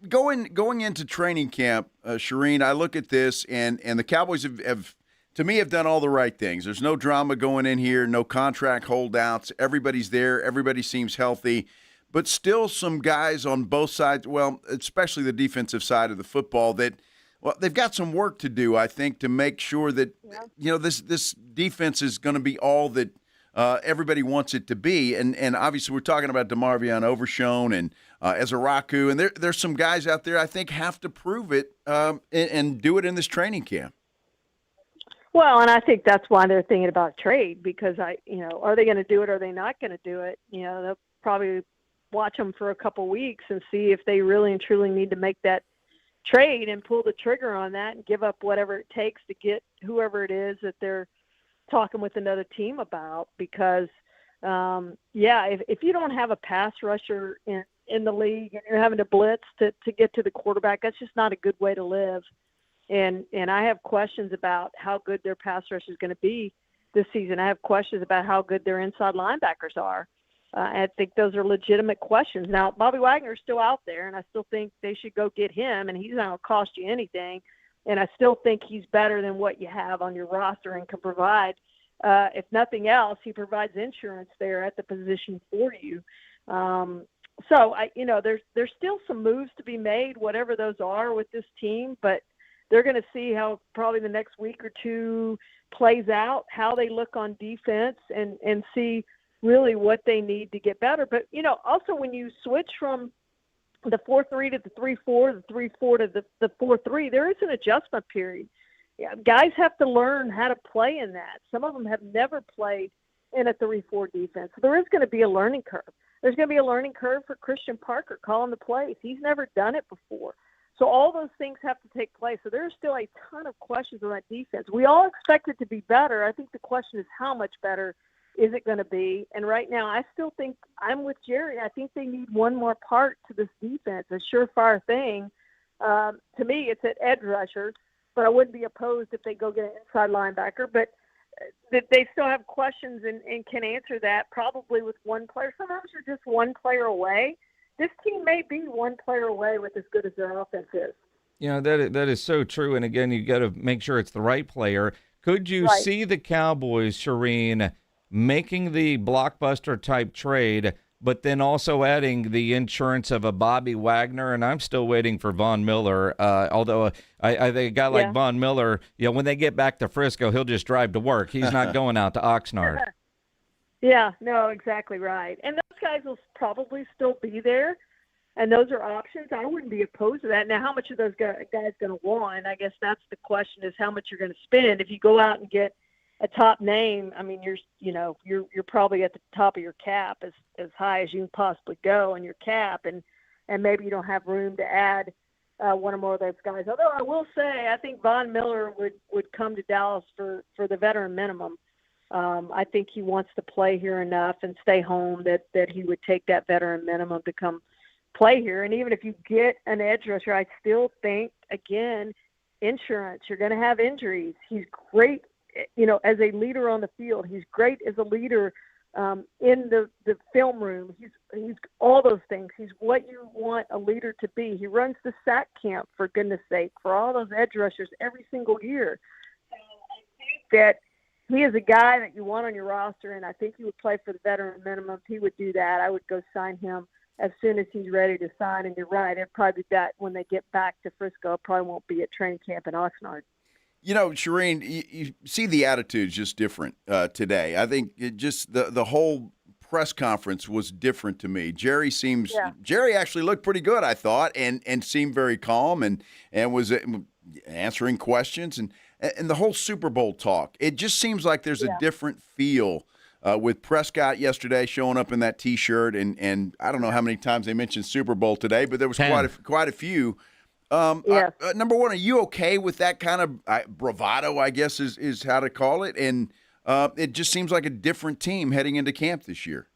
Going into training camp, Shireen, I look at this, and the Cowboys have done all the right things. There's no drama going in here, no contract holdouts. Everybody's there. Everybody seems healthy. But still some guys on both sides, well, especially the defensive side of the football, that – well, they've got some work to do, I think, to make sure that, this defense is going to be all that everybody wants it to be. And obviously we're talking about DeMarvion Overshown and Ezaraku. And there's some guys out there I think have to prove it and do it in this training camp. Well, and I think that's why they're thinking about trade, because are they going to do it or are they not going to do it? They'll probably watch them for a couple weeks and see if they really and truly need to make that trade and pull the trigger on that and give up whatever it takes to get whoever it is that they're talking with another team about. Because, if you don't have a pass rusher in the league and you're having to blitz to get to the quarterback, that's just not a good way to live. And I have questions about how good their pass rush is going to be this season. I have questions about how good their inside linebackers are. I think those are legitimate questions. Now, Bobby Wagner's still out there, and I still think they should go get him, and he's not going to cost you anything. And I still think he's better than what you have on your roster and can provide. If nothing else, he provides insurance there at the position for you. There's still some moves to be made, whatever those are with this team, but they're going to see how probably the next week or two plays out, how they look on defense, and see really what they need to get better. But, also when you switch from the 4-3 to the 3-4, the 3-4 to the 4-3, there is an adjustment period. Yeah, guys have to learn how to play in that. Some of them have never played in a 3-4 defense. So there is going to be a learning curve. There's going to be a learning curve for Christian Parker calling the plays. He's never done it before. So all those things have to take place. So there's still a ton of questions on that defense. We all expect it to be better. I think the question is how much better is it going to be? And right now I still think I'm with Jerry. I think they need one more part to this defense, a surefire thing. To me, it's at edge rusher, but I wouldn't be opposed if they go get an inside linebacker. But they still have questions and can answer that probably with one player. Sometimes you're just one player away. This team may be one player away with as good as their offense is. That is so true. And again, you got to make sure it's the right player. Could you see the Cowboys, Shireen, making the blockbuster type trade, but then also adding the insurance of a Bobby Wagner? And I'm still waiting for Von Miller. Although I think a guy like Von Miller, when they get back to Frisco, he'll just drive to work. He's not going out to Oxnard. Yeah, no, exactly right. And those guys will probably still be there, and those are options. I wouldn't be opposed to that. Now, how much are those guys going to want? I guess that's the question, is how much you're going to spend. If you go out and get a top name, I mean, you're probably at the top of your cap, as high as you can possibly go on your cap, and maybe you don't have room to add one or more of those guys. Although I will say, I think Von Miller would come to Dallas for the veteran minimum. I think he wants to play here enough and stay home that he would take that veteran minimum to come play here. And even if you get an edge rusher, I still think, again, insurance. You're going to have injuries. He's great, as a leader on the field. He's great as a leader in the film room. He's all those things. He's what you want a leader to be. He runs the sack camp, for goodness sake, for all those edge rushers every single year. So I think that he is a guy that you want on your roster, and I think he would play for the veteran minimum. He would do that. I would go sign him as soon as he's ready to sign. And you're right, it'd probably be that when they get back to Frisco. It probably won't be at training camp in Oxnard. Shireen, you see the attitude's just different today. I think the whole press conference was different to me. Jerry actually looked pretty good, I thought, and seemed very calm and was answering questions and the whole Super Bowl talk. It just seems like there's a different feel with Prescott yesterday showing up in that T-shirt, and I don't know how many times they mentioned Super Bowl today, but there was quite a few. Number one, are you okay with that kind of bravado, I guess is how to call it? And it just seems like a different team heading into camp this year.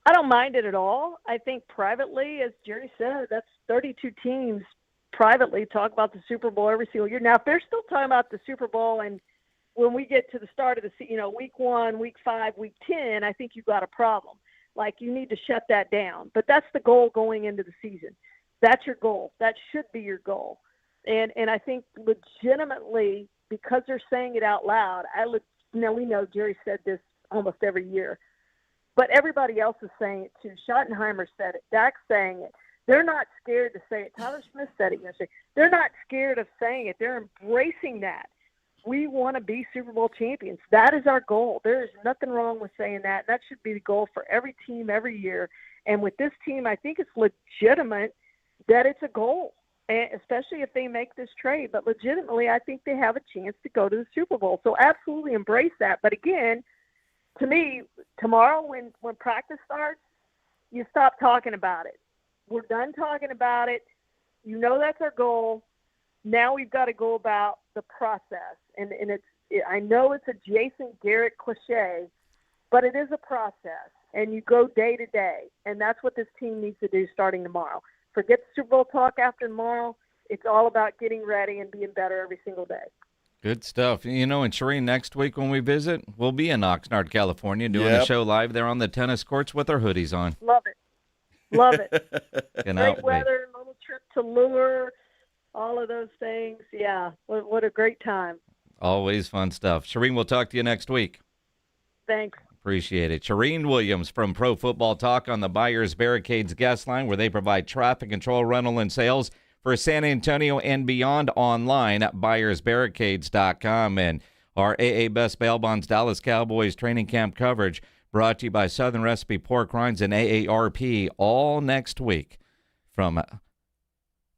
I don't mind it at all. I think privately, as Jerry said, that's 32 teams privately talk about the Super Bowl every single year. Now, if they're still talking about the Super Bowl and when we get to the start of the week 1, week 5, week 10, I think you've got a problem. Like, you need to shut that down. But that's the goal going into the season. That's your goal. That should be your goal. And I think legitimately, because they're saying it out loud, now we know Jerry said this almost every year, but everybody else is saying it too. Schottenheimer said it. Dak's saying it. They're not scared to say it. Tyler Smith said it yesterday. They're not scared of saying it. They're embracing that. We want to be Super Bowl champions. That is our goal. There is nothing wrong with saying that. That should be the goal for every team every year. And with this team, I think it's legitimate that it's a goal, especially if they make this trade. But legitimately, I think they have a chance to go to the Super Bowl. So absolutely embrace that. But again, to me, tomorrow when practice starts, you stop talking about it. We're done talking about it. That's our goal. Now we've got to go about the process. And I know it's a Jason Garrett cliche, but it is a process. And you go day to day. And that's what this team needs to do starting tomorrow. Forget the Super Bowl talk after tomorrow. It's all about getting ready and being better every single day. Good stuff. You know, and Shireen, next week when we visit, we'll be in Oxnard, California, doing a show live there on the tennis courts with our hoodies on. Love it. Love it. Great weather, little trip to Lure, all of those things. Yeah, what a great time. Always fun stuff. Shireen, we'll talk to you next week. Thanks. Appreciate it. Shireen Williams from Pro Football Talk on the Buyers Barricades guest line, where they provide traffic control, rental, and sales for San Antonio and beyond online at buyersbarricades.com. And our AA Best Bail Bonds Dallas Cowboys training camp coverage brought to you by Southern Recipe Pork Rinds and AARP all next week from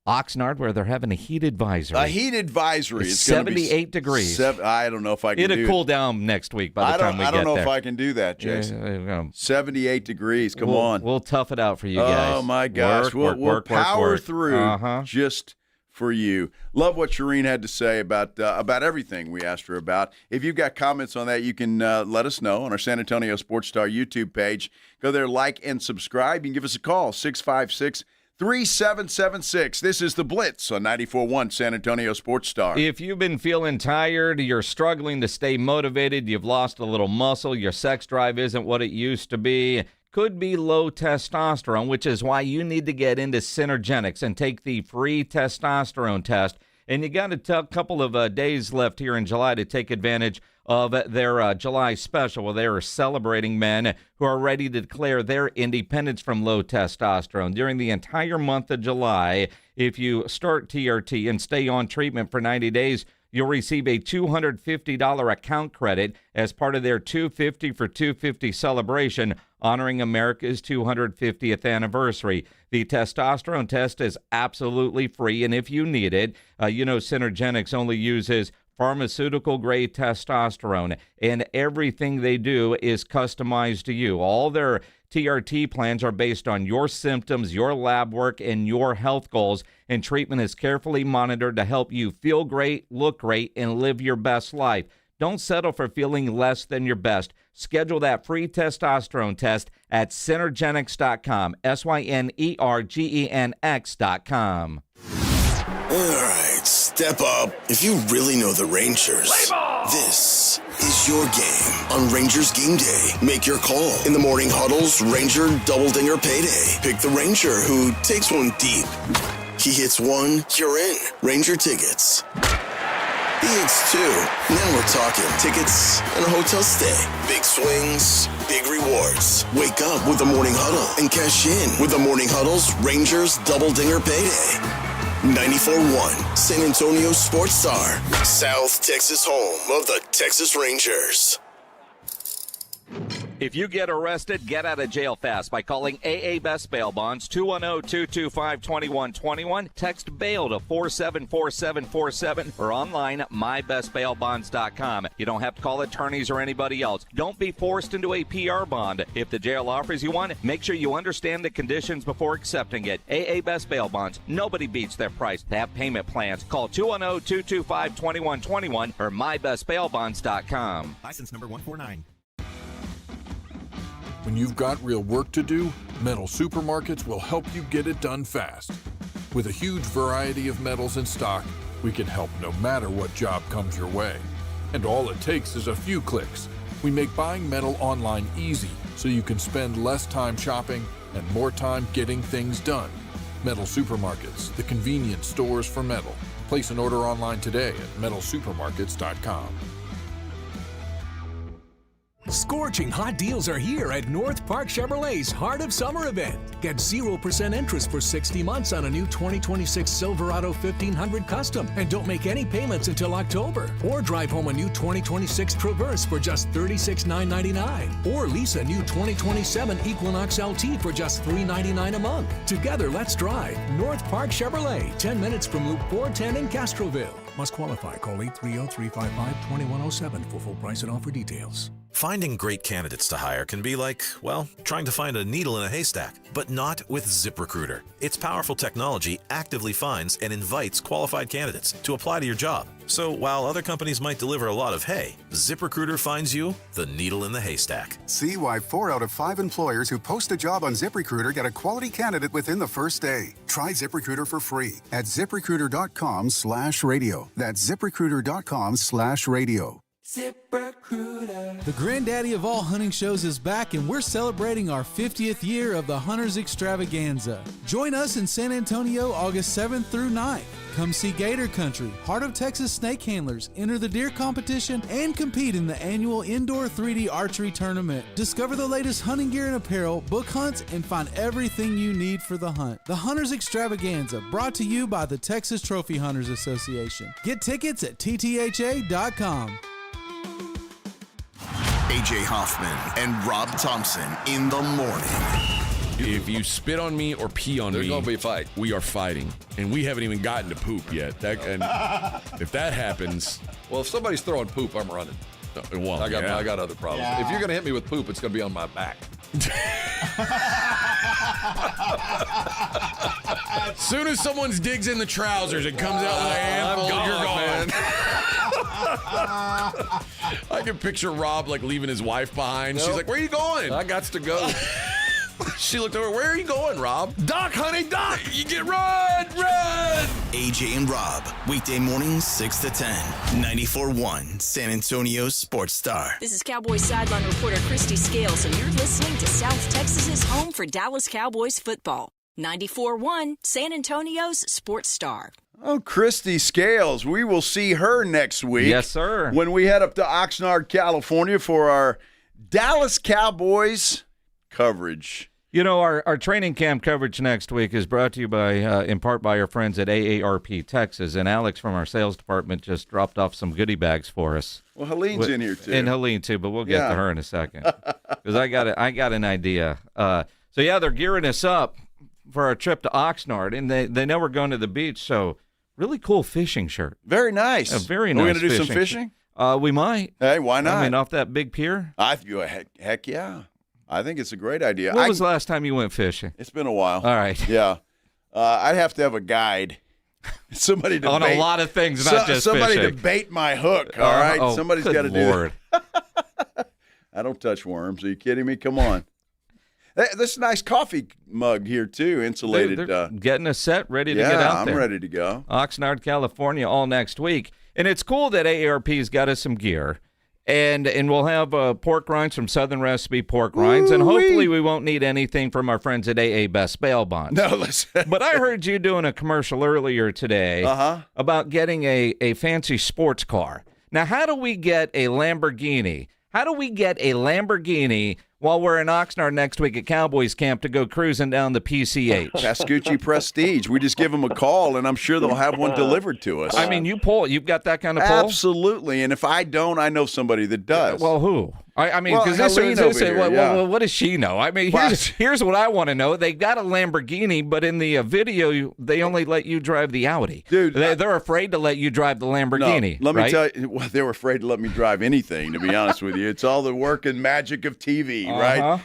Oxnard, where they're having a heat advisory. A heat advisory. It's 78 degrees. I don't know if I can do it. It'll cool down next week by the time we get there. I don't know if I can do that, Jason. 78 degrees. Come on. We'll tough it out for you guys. Oh, my gosh. We'll power through just for you. Love what Shireen had to say about everything we asked her about. If you've got comments on that, you can let us know on our San Antonio Sports Star YouTube page. Go there, like, and subscribe. You can give us a call, 656-3776. This is The Blitz on 94.1 San Antonio Sports Star. If you've been feeling tired, you're struggling to stay motivated, you've lost a little muscle, your sex drive isn't what it used to be, could be low testosterone, which is why you need to get into Synergenics and take the free testosterone test. And you got a couple of days left here in July to take advantage of their July special, where they are celebrating men who are ready to declare their independence from low testosterone. During the entire month of July, if you start TRT and stay on treatment for 90 days, you'll receive a $250 account credit as part of their 250 for 250 celebration, honoring America's 250th anniversary. The testosterone test is absolutely free, and if you need it, Synergenics only uses pharmaceutical-grade testosterone, and everything they do is customized to you. All their TRT plans are based on your symptoms, your lab work, and your health goals, and treatment is carefully monitored to help you feel great, look great, and live your best life. Don't settle for feeling less than your best. Schedule that free testosterone test at Synergenics.com, Synergenx.com. All right, step up. If you really know the Rangers, this is your game on Rangers Game Day. Make your call in the morning huddles, Ranger Double Dinger Payday. Pick the Ranger who takes one deep. He hits one, you're in. Ranger tickets. He hits two. Now we're talking tickets and a hotel stay. Big swings, big rewards. Wake up with the morning huddle and cash in with the morning huddle's Rangers Double Dinger Payday. 94.1 San Antonio Sports Star, South Texas home of the Texas Rangers. If you get arrested, get out of jail fast by calling AA Best Bail Bonds, 210-225-2121. Text bail to 474747 or online at mybestbailbonds.com. You don't have to call attorneys or anybody else. Don't be forced into a PR bond. If the jail offers you one, make sure you understand the conditions before accepting it. AA Best Bail Bonds. Nobody beats their price. They have payment plans. Call 210-225-2121 or mybestbailbonds.com. License number 149. When you've got real work to do, Metal Supermarkets will help you get it done fast. With a huge variety of metals in stock, we can help no matter what job comes your way. And all it takes is a few clicks. We make buying metal online easy so you can spend less time shopping and more time getting things done. Metal Supermarkets, the convenience stores for metal. Place an order online today at metalsupermarkets.com. Scorching hot deals are here at North Park Chevrolet's Heart of Summer event. Get 0% interest for 60 months on a new 2026 Silverado 1500 Custom and don't make any payments until October. Or drive home a new 2026 Traverse for just $36,999. Or lease a new 2027 Equinox LT for just $399 a month. Together, let's drive. North Park Chevrolet, 10 minutes from Loop 410 in Castroville. Must qualify. Call 830-355-2107 for full price and offer details. Finding great candidates to hire can be like, well, trying to find a needle in a haystack, but not with ZipRecruiter. Its powerful technology actively finds and invites qualified candidates to apply to your job. So while other companies might deliver a lot of hay, ZipRecruiter finds you the needle in the haystack. See why 4 out of 5 employers who post a job on ZipRecruiter get a quality candidate within the first day. Try ZipRecruiter for free at ZipRecruiter.com/radio. That's ZipRecruiter.com/radio. ZipRecruiter. The granddaddy of all hunting shows is back, and we're celebrating our 50th year of the Hunters Extravaganza. Join us in San Antonio August 7th through 9th. Come see Gator Country, Heart of Texas snake handlers, enter the deer competition, and compete in the annual indoor 3D archery tournament. Discover the latest hunting gear and apparel, book hunts, and find everything you need for the hunt. The Hunters Extravaganza, brought to you by the Texas Trophy Hunters Association. Get tickets at ttha.com. AJ Hoffman and Rob Thompson in the morning. If you spit on me or pee on me, there's going to be a fight. We are fighting. And we haven't even gotten to poop yet. And if that happens... Well, if somebody's throwing poop, I'm running. Well, I got other problems. Yeah. If you're going to hit me with poop, it's going to be on my back. As soon as someone digs in the trousers and comes out with a handful, you're gone. I can picture Rob like leaving his wife behind. Nope. She's like, "Where are you going?" I got to go. She looked over. "Where are you going, Rob?" "Doc, honey, Doc." You get run. AJ and Rob, weekday mornings 6 to 10, 94.1 San Antonio Sports Star. This is Cowboys sideline reporter Christy Scales, and you're listening to South Texas's home for Dallas Cowboys football. 94.1 San Antonio's Sports Star. Oh, Christy Scales. We will see her next week. Yes, sir. When we head up to Oxnard, California for our Dallas Cowboys coverage. You know, our training camp coverage next week is brought to you by, in part by our friends at AARP Texas. And Alex from our sales department just dropped off some goodie bags for us. Well, Helene's in here, too. And Helene, too, but we'll get to her in a second. Because I got an idea. So, yeah, they're gearing us up for our trip to Oxnard. And they know we're going to the beach, so really cool fishing shirt. Very nice. Very nice. Are we going to do some fishing? We might. Hey, why not? I mean, off that big pier? Heck yeah. I think it's a great idea. When was the last time you went fishing? It's been a while. All right. Yeah. I'd have to have a guide. Somebody to on bait. a lot of things, not just somebody fishing. to bait my hook, all right? Somebody's got to do it. I don't touch worms. Are you kidding me? Come on. This nice coffee mug here, too, insulated. They're getting us set, ready to get out I'm there. ready to go. Oxnard, California, all next week. And it's cool that AARP's got us some gear. And we'll have pork rinds from Southern Recipe Pork Rinds. And hopefully we won't need anything from our friends at AA Best Bail Bonds. No, listen. But I heard you doing a commercial earlier today about getting a fancy sports car. Now, how do we get a Lamborghini? How do we get a Lamborghini while we're in Oxnard next week at Cowboys Camp to go cruising down the PCH? Pascucci Prestige. We just give them a call, and I'm sure they'll have one delivered to us. I mean, you've got that kind of pull? Absolutely. And if I don't, I know somebody that does. Well, who? I mean, because what does she know? I mean, here's what I want to know. They got a Lamborghini, but in the video, they only let you drive the Audi. Dude, they're afraid to let you drive the Lamborghini. No, let me tell you, well, they were afraid to let me drive anything, to be honest with you. It's all the work and magic of TV, right?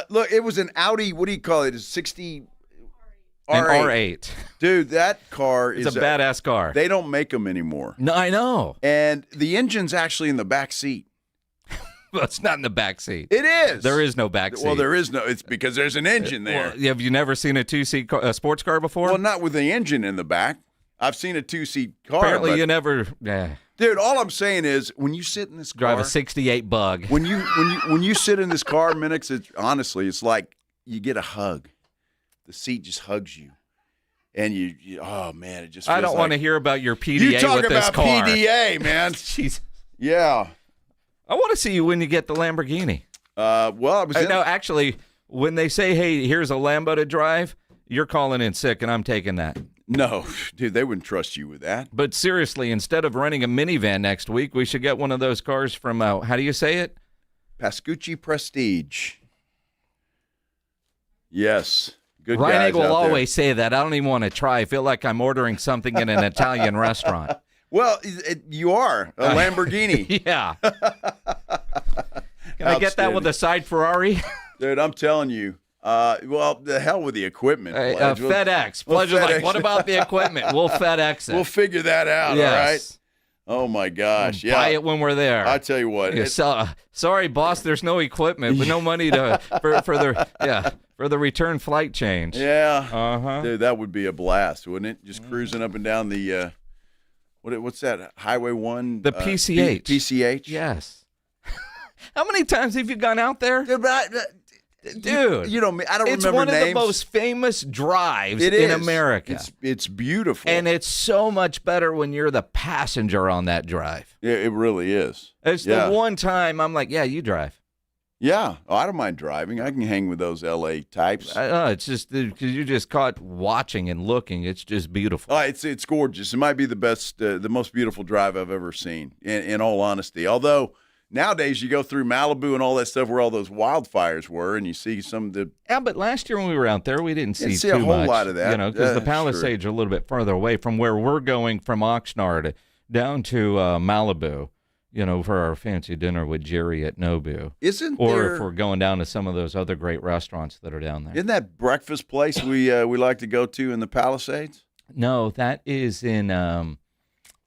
Look, it was an Audi, what do you call it? A 60 An R8. Dude, that car is a badass car. They don't make them anymore. No, I know. And the engine's actually in the back seat. Well, it's not in the back seat. It is. There is no back seat. Well, there is no. It's because there's an engine there. Well, have you never seen a two-seat sports car before? Well, not with the engine in the back. I've seen a two-seat car. Apparently, you never. Yeah. Dude, all I'm saying is when you sit in this car, drive a '68 Bug. When you sit in this car, Minix, it's like you get a hug. The seat just hugs you. And you oh man, it just feels I don't want to hear about your PDA you talk with this about car. PDA, man. Jeez. Yeah. I want to see you when you get the Lamborghini. Well, I was no, actually, when they say, "Hey, here's a Lambo to drive," you're calling in sick, and I'm taking that. No, dude, they wouldn't trust you with that. But seriously, instead of renting a minivan next week, we should get one of those cars from how do you say it? Pascucci Prestige. Yes. Good Ryan guys Egg will out there. always say that. I don't even want to try. I feel like I'm ordering something in an Italian restaurant. Well, you are a Lamborghini. Yeah. Can I get that with a side Ferrari? Dude, I'm telling you. Well, the hell with the equipment. FedEx. Pledge's like, what about the equipment? We'll FedEx it. We'll figure that out, all right? Oh, my gosh. We'll buy it when we're there. I tell you what. Sorry, boss, there's no equipment, but no money for the return flight change. Yeah. Uh-huh. Dude, that would be a blast, wouldn't it? Just cruising up and down the, what's that, Highway 1? The PCH. PCH? Yes. How many times have you gone out there? Dude, you know me. I don't it's remember names. It's one of the most famous drives in America. It's beautiful, and it's so much better when you're the passenger on that drive. Yeah, it really is. It's the one time I'm like, yeah, you drive. Yeah, I don't mind driving. I can hang with those LA types. It's just because you're just caught watching and looking. It's just beautiful. Oh, it's gorgeous. It might be the best, the most beautiful drive I've ever seen. In all honesty, although. Nowadays, you go through Malibu and all that stuff where all those wildfires were, and you see some of the. Yeah, but last year when we were out there, we didn't see too a whole much, lot of that. You know, because the Palisades are a little bit further away from where we're going from Oxnard down to Malibu. You know, for our fancy dinner with Jerry at Nobu. Or if we're going down to some of those other great restaurants that are down there. Isn't that breakfast place we like to go to in the Palisades? No, that is in.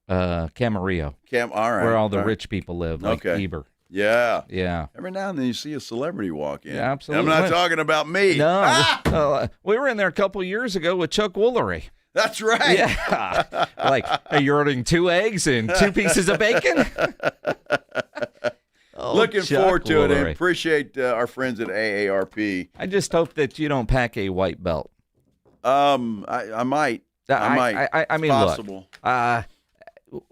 Camarillo. All right. Where all the rich people live, like Eber. Yeah. Yeah. Every now and then you see a celebrity walk in. Yeah, absolutely. And I'm not talking about me. No. We were in there a couple years ago with Chuck Woolery. That's right. Yeah. Like, are you ordering 2 eggs and 2 pieces of bacon? Looking forward to it and appreciate our friends at AARP. I just hope that you don't pack a white belt. I might. I mean, possible. Look.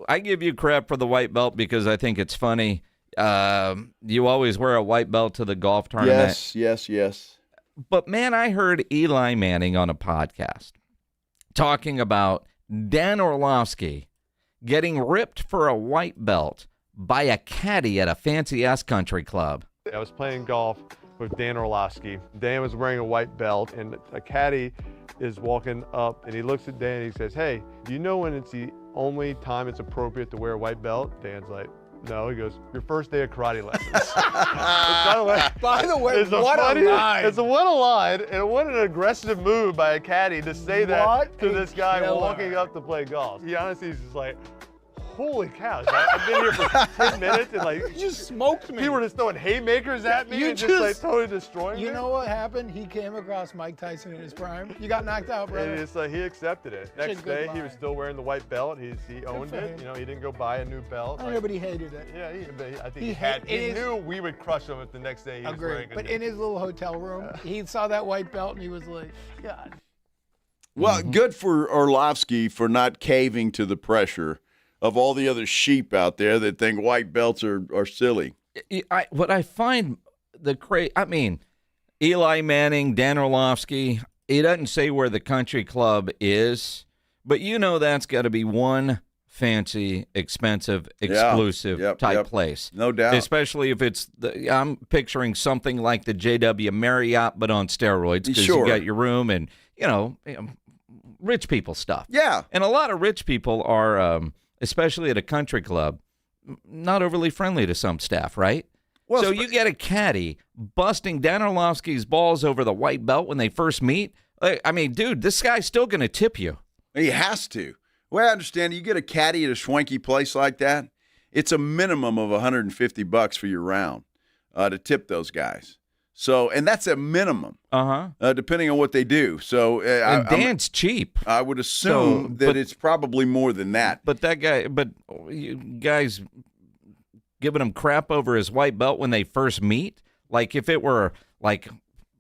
I give you crap for the white belt because I think it's funny. You always wear a white belt to the golf tournament. Yes. But, man, I heard Eli Manning on a podcast talking about Dan Orlovsky getting ripped for a white belt by a caddy at a fancy-ass country club. I was playing golf with Dan Orlovsky. Dan was wearing a white belt, and a caddy is walking up, and he looks at Dan and he says, "Hey, do you know when it's the only time it's appropriate to wear a white belt?" Dan's like, "No." He goes, "Your first day of karate lessons." By the way, what a line. It's a line, and what an aggressive move by a caddy to say that to this guy walking up to play golf. He honestly is just like, holy cow, I've been here for 10 minutes and like you just smoked me. People were just throwing haymakers at me and just like totally destroying me. You know what happened? He came across Mike Tyson in his prime. You got knocked out, brother. And it's like he accepted it. Next day he was still wearing the white belt. He owned it. You know, he didn't go buy a new belt. I know, but he hated it. Yeah, I think he knew we would crush him if the next day he was wearing it. But in his little hotel room, he saw that white belt and he was like, God. Well, good for Orlovsky for not caving to the pressure of all the other sheep out there that think white belts are silly. What I find Eli Manning, Dan Orlovsky, he doesn't say where the country club is, but you know that's got to be one fancy, expensive, exclusive type place. No doubt. Especially if it's, I'm picturing something like the JW Marriott, but on steroids, because you got your room and, you know, rich people stuff. Yeah. And a lot of rich people are, especially at a country club, not overly friendly to some staff, right? Well, so you get a caddy busting Dan Orlovsky's balls over the white belt when they first meet. I mean, dude, this guy's still going to tip you. He has to. Well, I understand. You get a caddy at a swanky place like that, it's a minimum of $150 for your round to tip those guys. So, and that's a minimum, depending on what they do. So, and Dan's cheap. I would assume that it's probably more than that. But you guys giving him crap over his white belt when they first meet? Like if it were like,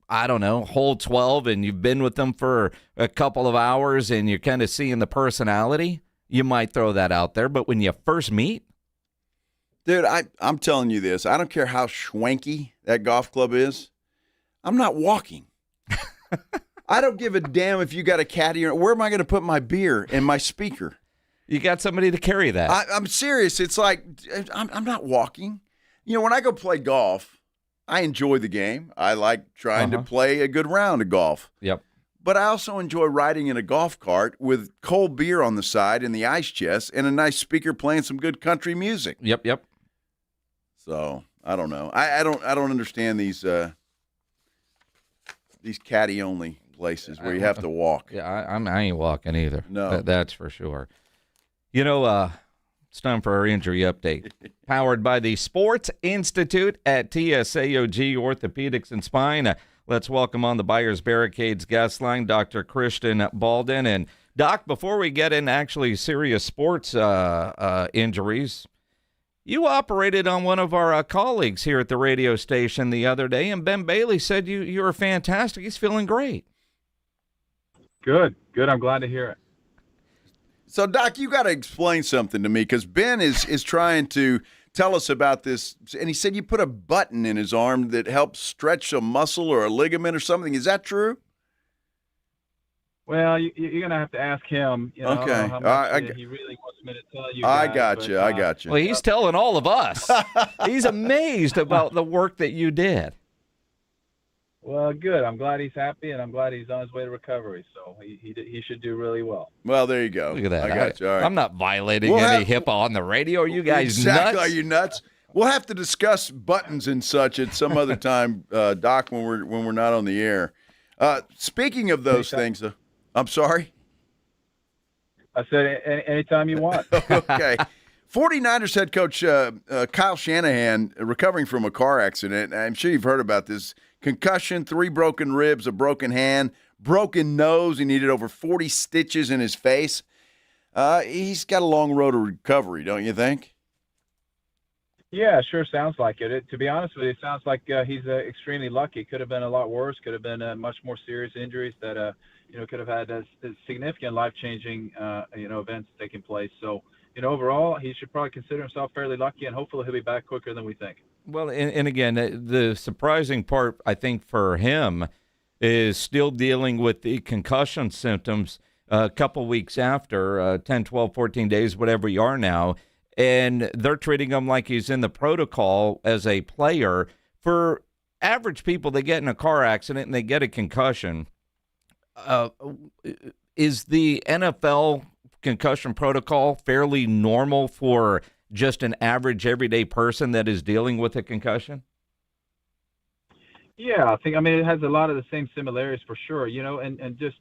I don't know, hole 12 and you've been with them for a couple of hours and you're kind of seeing the personality, you might throw that out there. But when you first meet? Dude, I'm telling you this. I don't care how schwanky that golf club is. I'm not walking. I don't give a damn if you got a caddy or where am I going to put my beer and my speaker? You got somebody to carry that. I'm serious. It's like I'm not walking. You know, when I go play golf, I enjoy the game. I like trying to play a good round of golf. Yep. But I also enjoy riding in a golf cart with cold beer on the side and the ice chest and a nice speaker playing some good country music. Yep. So, I don't know. I don't understand these caddy only places where you have to walk. Yeah, I ain't walking either. No, that's for sure. You know, it's time for our injury update. Powered by the Sports Institute at TSAOG Orthopedics and Spine. Let's welcome on the Buyers Barricades guest line, Dr. Christian Balldin. And Doc, before we get into actually serious sports injuries, you operated on one of our colleagues here at the radio station the other day, and Ben Bailey said you were fantastic. He's feeling great. Good. I'm glad to hear it. So, Doc, you got to explain something to me, because Ben is trying to tell us about this, and he said you put a button in his arm that helps stretch a muscle or a ligament or something. Is that true? Well, you're going to have to ask him. You know, okay. how much he really wants me to tell you I guys, got you. Well, he's telling all of us. He's amazed about the work that you did. Well, good. I'm glad he's happy, and I'm glad he's on his way to recovery. So he should do really well. Well, there you go. Look at that. I got you. All right. I'm not violating any HIPAA on the radio. Are you guys nuts? Are you nuts? We'll have to discuss buttons and such at some other time, Doc, when we're not on the air. Speaking of those things, I'm sorry? I said anytime you want. Okay. 49ers head coach Kyle Shanahan recovering from a car accident. I'm sure you've heard about this. Concussion, 3 broken ribs, a broken hand, broken nose. He needed over 40 stitches in his face. He's got a long road to recovery, don't you think? Yeah, sure sounds like it. To be honest with you, it sounds like he's extremely lucky. Could have been a lot worse. Could have been much more serious injuries that could have had significant life-changing events taking place. So overall, he should probably consider himself fairly lucky, and hopefully he'll be back quicker than we think. Well, and again, the surprising part, I think, for him is still dealing with the concussion symptoms a couple weeks after, 10, 12, 14 days, whatever you are now, and they're treating him like he's in the protocol as a player. For average people, they get in a car accident and they get a concussion. Is the NFL concussion protocol fairly normal for just an average everyday person that is dealing with a concussion? Yeah, it has a lot of the same similarities for sure, and just,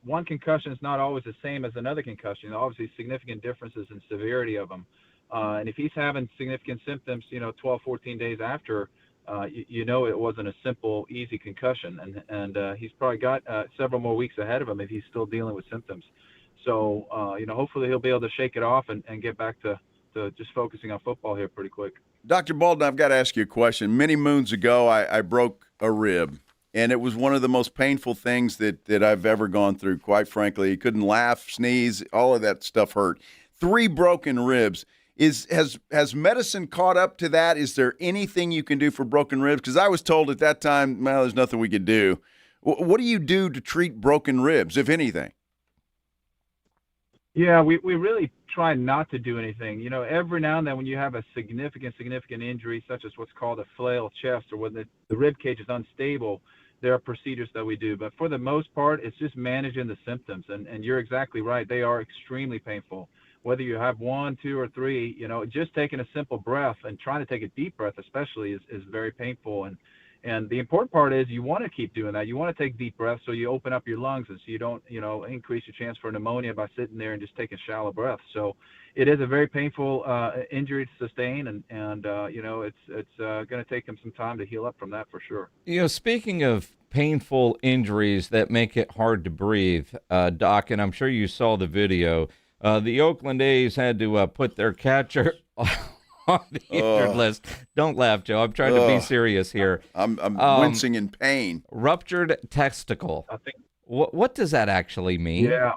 one concussion is not always the same as another concussion. Obviously, significant differences in severity of them. And if he's having significant symptoms, 12, 14 days after, it wasn't a simple, easy concussion. And he's probably got several more weeks ahead of him if he's still dealing with symptoms. So, hopefully he'll be able to shake it off and get back to just focusing on football here pretty quick. Dr. Balldin, I've got to ask you a question. Many moons ago, I broke a rib, and it was one of the most painful things that I've ever gone through, quite frankly. I couldn't laugh, sneeze, all of that stuff hurt. 3 broken ribs. Has medicine caught up to that? Is there anything you can do for broken ribs? Because I was told at that time, well, there's nothing we could do. What do you do to treat broken ribs, if anything? Yeah, we really try not to do anything. Every now and then when you have a significant injury, such as what's called a flail chest, or when the rib cage is unstable, there are procedures that we do. But for the most part, it's just managing the symptoms. And you're exactly right. They are extremely painful. Whether you have 1, 2, or 3, just taking a simple breath and trying to take a deep breath especially is very painful. And the important part is you want to keep doing that. You want to take deep breaths so you open up your lungs and so you don't, increase your chance for pneumonia by sitting there and just taking shallow breaths. So it is a very painful injury to sustain, and it's going to take him some time to heal up from that for sure. Speaking of painful injuries that make it hard to breathe, Doc, and I'm sure you saw the video, the Oakland A's had to put their catcher on the injured list. Don't laugh, Joe. I'm trying to be serious here. I'm wincing in pain. Ruptured testicle. I think. What does that actually mean? Yeah.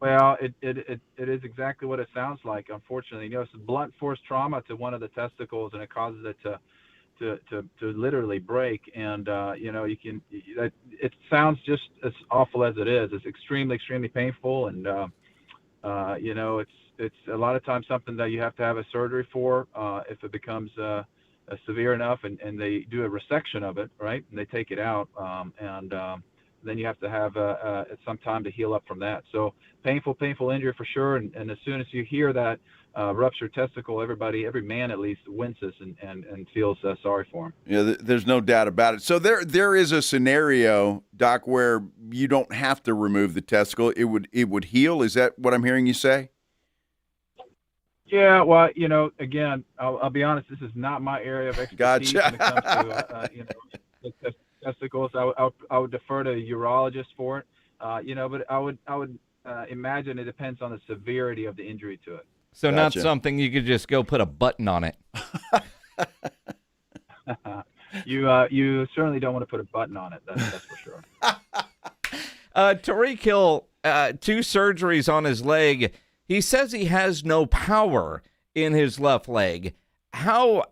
Well, it is exactly what it sounds like. Unfortunately, it's a blunt force trauma to one of the testicles, and it causes it to literally break. And it sounds just as awful as it is. It's extremely painful, and it's a lot of times something that you have to have a surgery for if it becomes severe enough, and they do a resection of it, right? And they take it out. then you have to have some time to heal up from that. So painful injury for sure. And as soon as you hear that ruptured testicle, every man at least winces and feels sorry for him. Yeah, there's no doubt about it. So there is a scenario, Doc, where you don't have to remove the testicle. It would heal. Is that what I'm hearing you say? Yeah, well, again, I'll be honest. This is not my area of expertise when it comes to testicles. I would defer to a urologist for it. But I would imagine it depends on the severity of the injury to it. So not something you could just go put a button on it. You certainly don't want to put a button on it. That's for sure. Tyreek Hill, 2 surgeries on his leg. He says he has no power in his left leg. How,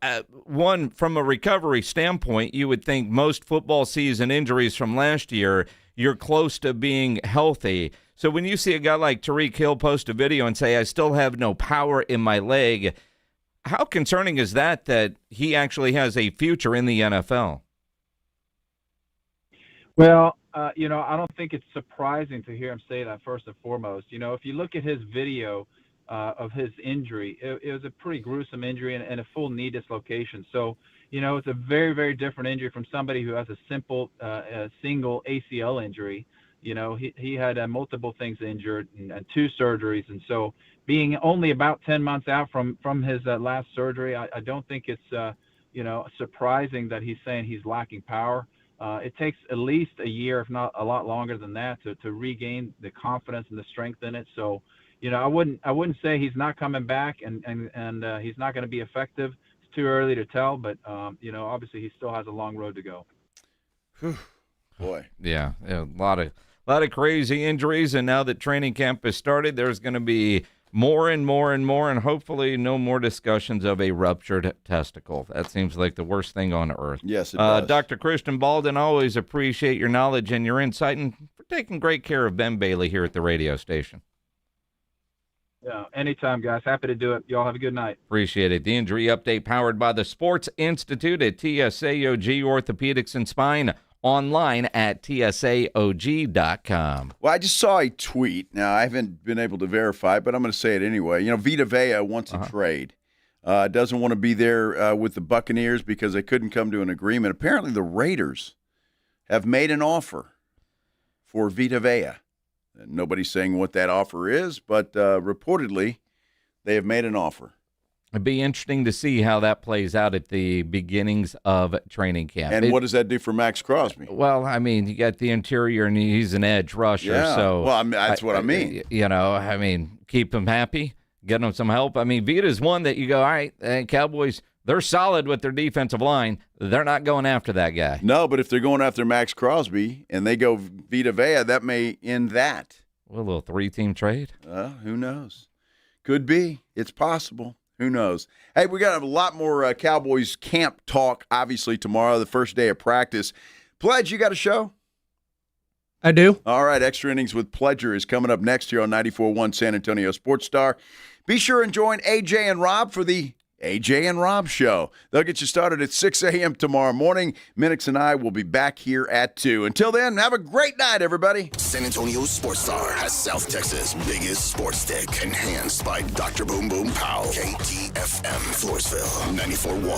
one, from a recovery standpoint, you would think most football season injuries from last year, you're close to being healthy. So when you see a guy like Tyreek Hill post a video and say, I still have no power in my leg, how concerning is that he actually has a future in the NFL? Well, I don't think it's surprising to hear him say that first and foremost. If you look at his video of his injury, it was a pretty gruesome injury and a full knee dislocation. So, it's a very, very different injury from somebody who has a simple single ACL injury. He had multiple things injured and 2 surgeries. And so being only about 10 months out from his last surgery, I don't think it's, surprising that he's saying he's lacking power. It takes at least a year, if not a lot longer than that, to regain the confidence and the strength in it. So, I wouldn't say he's not coming back and he's not going to be effective. It's too early to tell, but obviously he still has a long road to go. Boy. Yeah, a lot of crazy injuries, and now that training camp has started, there's going to be more and more and more, and hopefully no more discussions of a ruptured testicle. That seems like the worst thing on earth. Yes, it does. Dr. Christian Balldin, always appreciate your knowledge and your insight, and for taking great care of Ben Bailey here at the radio station. Yeah, anytime, guys. Happy to do it. Y'all have a good night. Appreciate it. The injury update powered by the Sports Institute at TSAOG Orthopedics and Spine. Online at TSAOG.com. Well, I just saw a tweet. Now, I haven't been able to verify, but I'm going to say it anyway. Vita Vea wants a trade. Doesn't want to be there with the Buccaneers because they couldn't come to an agreement. Apparently, the Raiders have made an offer for Vita Vea. Nobody's saying what that offer is, but reportedly, they have made an offer. It'd be interesting to see how that plays out at the beginnings of training camp. And what does that do for Max Crosby? Well, I mean, you got the interior, and he's an edge rusher. Yeah. So well, that's what I mean. Keep him happy, get him some help. I mean, Vita's one that you go, all right, Cowboys, they're solid with their defensive line. They're not going after that guy. No, but if they're going after Max Crosby and they go Vita Vea, that may end that. Well, a little 3-team trade? Who knows? Could be. It's possible. Who knows? Hey, we got a lot more Cowboys camp talk, obviously, tomorrow, the first day of practice. Pledge, you got a show? I do. All right, Extra Innings with Pledger is coming up next here on 94.1 San Antonio Sports Star. Be sure and join AJ and Rob for the AJ and Rob Show. They'll get you started at 6 a.m. tomorrow morning. Minix and I will be back here at 2. Until then, have a great night, everybody. San Antonio Sports Star has South Texas' biggest sports stick, enhanced by Dr. Boom Boom Pow. KTFM, Floresville, 94.1.